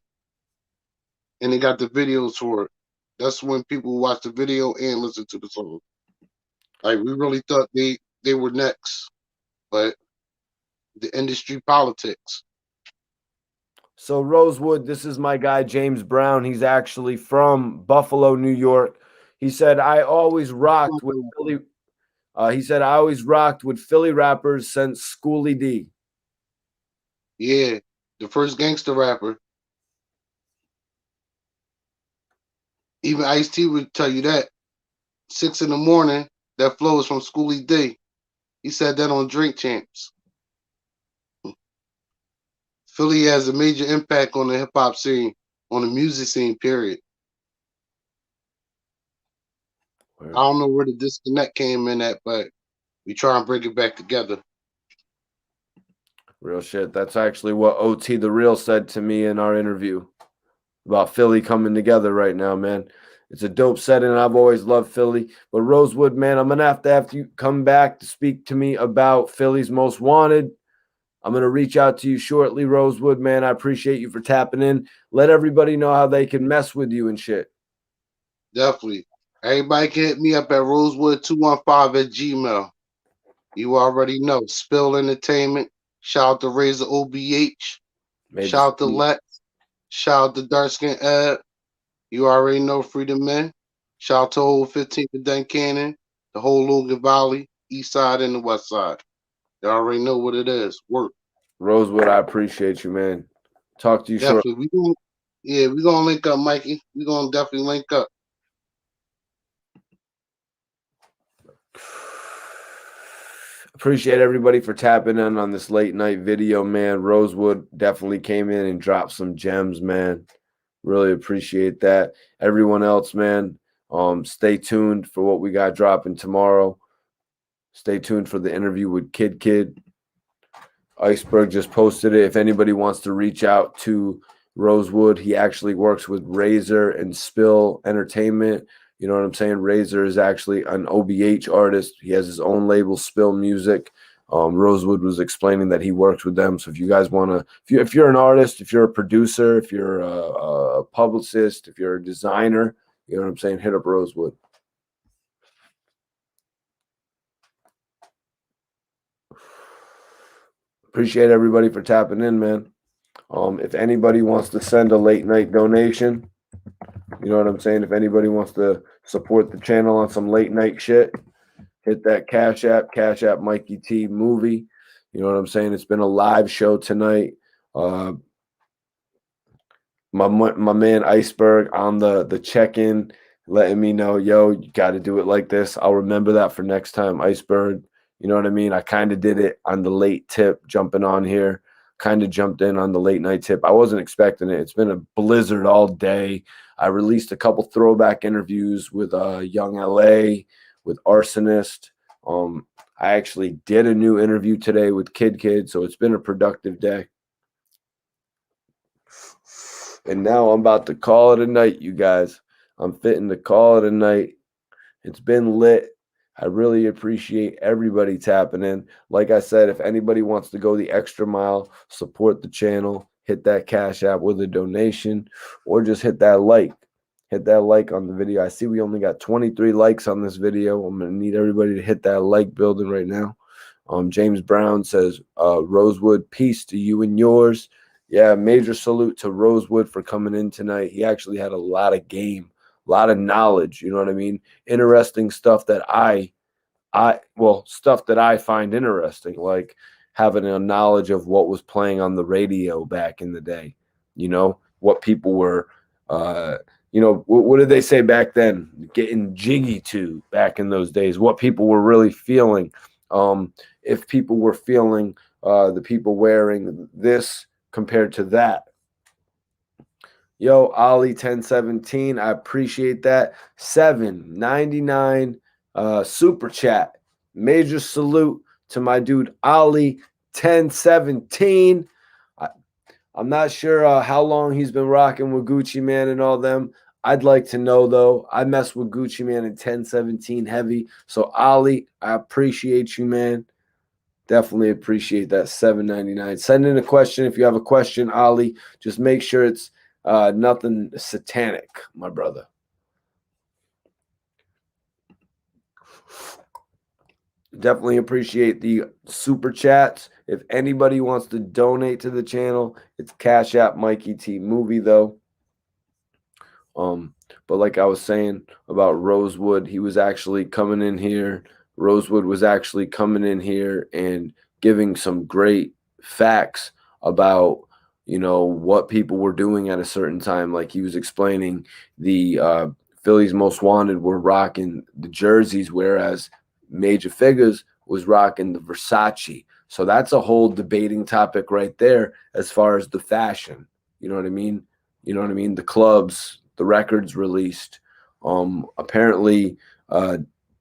and they got the videos for it. That's when people watch the video and listen to the song. Like we really thought they were next, but the industry politics. So Rosewood, this is my guy James Brown. He's actually from Buffalo, New York. He said I always rocked with Philly. He said I always rocked with Philly rappers since Schoolie D. Yeah, the first gangster rapper. Even Ice T would tell you that. 6 in the morning, that flow is from Schoolie D. He said that on Drink Champs. Philly has a major impact on the hip hop scene, on the music scene, period. I don't know where the disconnect came in at, but we try and bring it back together. Real shit. That's actually what OT the Real said to me in our interview about Philly coming together right now, man. It's a dope setting. I've always loved Philly. But Rosewood, man, I'm gonna have you come back to speak to me about Philly's Most Wanted. I'm gonna reach out to you shortly, Rosewood, man. I appreciate you for tapping in. Let everybody know how they can mess with you and shit. Definitely. Everybody can hit me up at rosewood215 at Gmail. You already know. Spill Entertainment. Shout out to Razor OBH. Major Shout out to salute. Lex. Shout out to Dark Skin Ed. You already know Freedom Men. Shout out to whole 15th and Duncannon, the whole Logan Valley, East Side and the West Side. You already know what it is. Work. Rosewood, I appreciate you, man. Talk to you shortly. Definitely. We gonna link up, Mikey. We gonna definitely link up. Appreciate everybody for tapping in on this late night video, man. Rosewood definitely came in and dropped some gems, man. Really appreciate that. Everyone else, man, stay tuned for what we got dropping tomorrow. Stay tuned for the interview with Kid Kid. Iceberg just posted it. If anybody wants to reach out to Rosewood, he actually works with Razor and Spill Entertainment. You know what I'm saying? Razor is actually an OBH artist. He has his own label, Spill Music. Rosewood was explaining that he works with them. So if you guys want to, if you're an artist, if you're a producer, if you're a publicist, if you're a designer, you know what I'm saying? Hit up Rosewood. Appreciate everybody for tapping in, man. If anybody wants to send a late night donation, you know what I'm saying? If anybody wants to support the channel on some late night shit, hit that Cash App Mikey T movie. You know what I'm saying? It's been a live show tonight. My man Iceberg on the check-in, letting me know, yo, you got to do it like this. I'll remember that for next time, Iceberg. You know what I mean? I kind of did it on the late tip, jumping on here. Kind of jumped in on the late night tip. I wasn't expecting it. It's been a blizzard all day. I released a couple throwback interviews with Young LA, with Arsonist. I actually did a new interview today with Kid, so it's been a productive day. And now I'm about to call it a night, you guys. I'm fitting to call it a night. It's been lit. I really appreciate everybody tapping in. Like I said, if anybody wants to go the extra mile, support the channel, hit that Cash App with a donation, or just hit that like. Hit that like on the video. I see we only got 23 likes on this video. I'm going to need everybody to hit that like building right now. James Brown says, Rosewood, peace to you and yours. Yeah, major salute to Rosewood for coming in tonight. He actually had a lot of game, a lot of knowledge, you know what I mean? Interesting stuff that stuff that I find interesting, like having a knowledge of what was playing on the radio back in the day, you know, what people were what did they say back then? Getting jiggy to back in those days, what people were really feeling. If people were feeling the people wearing this compared to that. Yo, Ali 1017, I appreciate that. 799 super chat. Major salute to my dude Ali 1017. I'm not sure how long he's been rocking with Gucci Man and all them. I'd like to know, though. I mess with Gucci Man in 1017 heavy. So, Ali, I appreciate you, man. Definitely appreciate that. $7.99. Send in a question if you have a question, Ali. Just make sure it's nothing satanic, my brother. Definitely appreciate the super chats. If anybody wants to donate to the channel, it's Cash App Mikey T Movie though. But like I was saying about Rosewood, he was actually coming in here. Rosewood was actually coming in here and giving some great facts about, you know, what people were doing at a certain time. Like he was explaining the Phillies Most Wanted were rocking the jerseys, whereas Major Figures was rocking the Versace. So that's a whole debating topic right there as far as the fashion. You know what I mean? You know what I mean? The clubs, the records released. Apparently,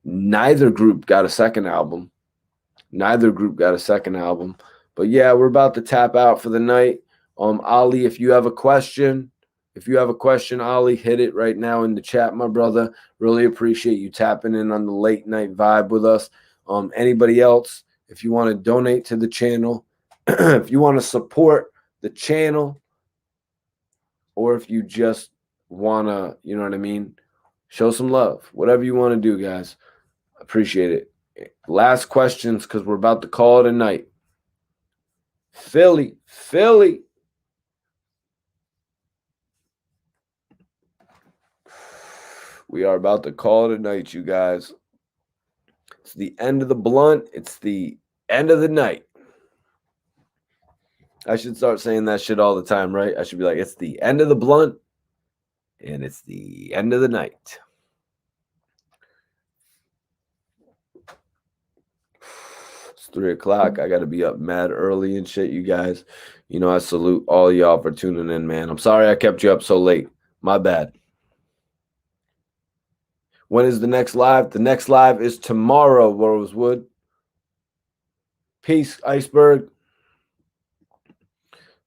neither group got a second album. Neither group got a second album. But yeah, we're about to tap out for the night. Ali, if you have a question, Ali, hit it right now in the chat, my brother. Really appreciate you tapping in on the late night vibe with us. Anybody else, if you want to donate to the channel, if you want to support the channel, or if you just want to, you know what I mean, show some love. Whatever you want to do, guys. Appreciate it. Last questions because we're about to call it a night. Philly. We are about to call it a night, you guys. It's the end of the blunt. It's the end of the night. I should start saying that shit all the time, right? I should be like, it's the end of the blunt and it's the end of the night. It's 3:00. I got to be up mad early and shit, you guys. You know, I salute all y'all for tuning in, man. I'm sorry I kept you up so late. My bad. When is the next live? The next live is tomorrow, Rosewood. Peace, Iceberg.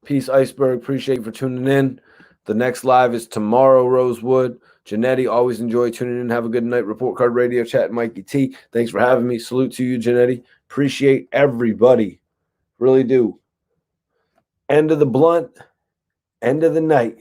Peace, Iceberg. Appreciate you for tuning in. The next live is tomorrow, Rosewood. Janetti, always enjoy tuning in. Have a good night. Report Card Radio Chat, Mikey T. Thanks for having me. Salute to you, Janetti. Appreciate everybody. Really do. End of the blunt. End of the night.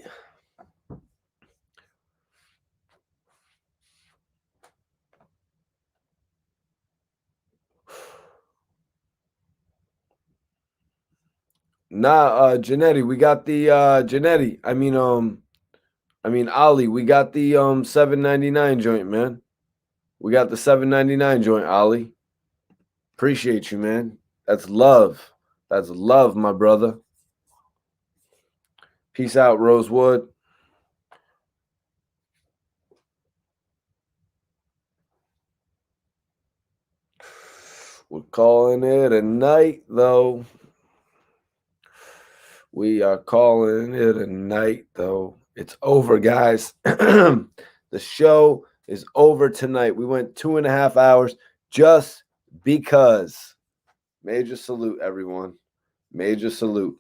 Nah, Janetti, we got the Janetti. I mean Ali, we got the $7.99 joint, man. We got the $7.99 joint, Ali. Appreciate you, man. That's love. That's love, my brother. Peace out, Rosewood. We're calling it a night, though. We are calling it a night, though. It's over, guys. The show is over tonight. We went 2.5 hours just because. Major salute, everyone. Major salute.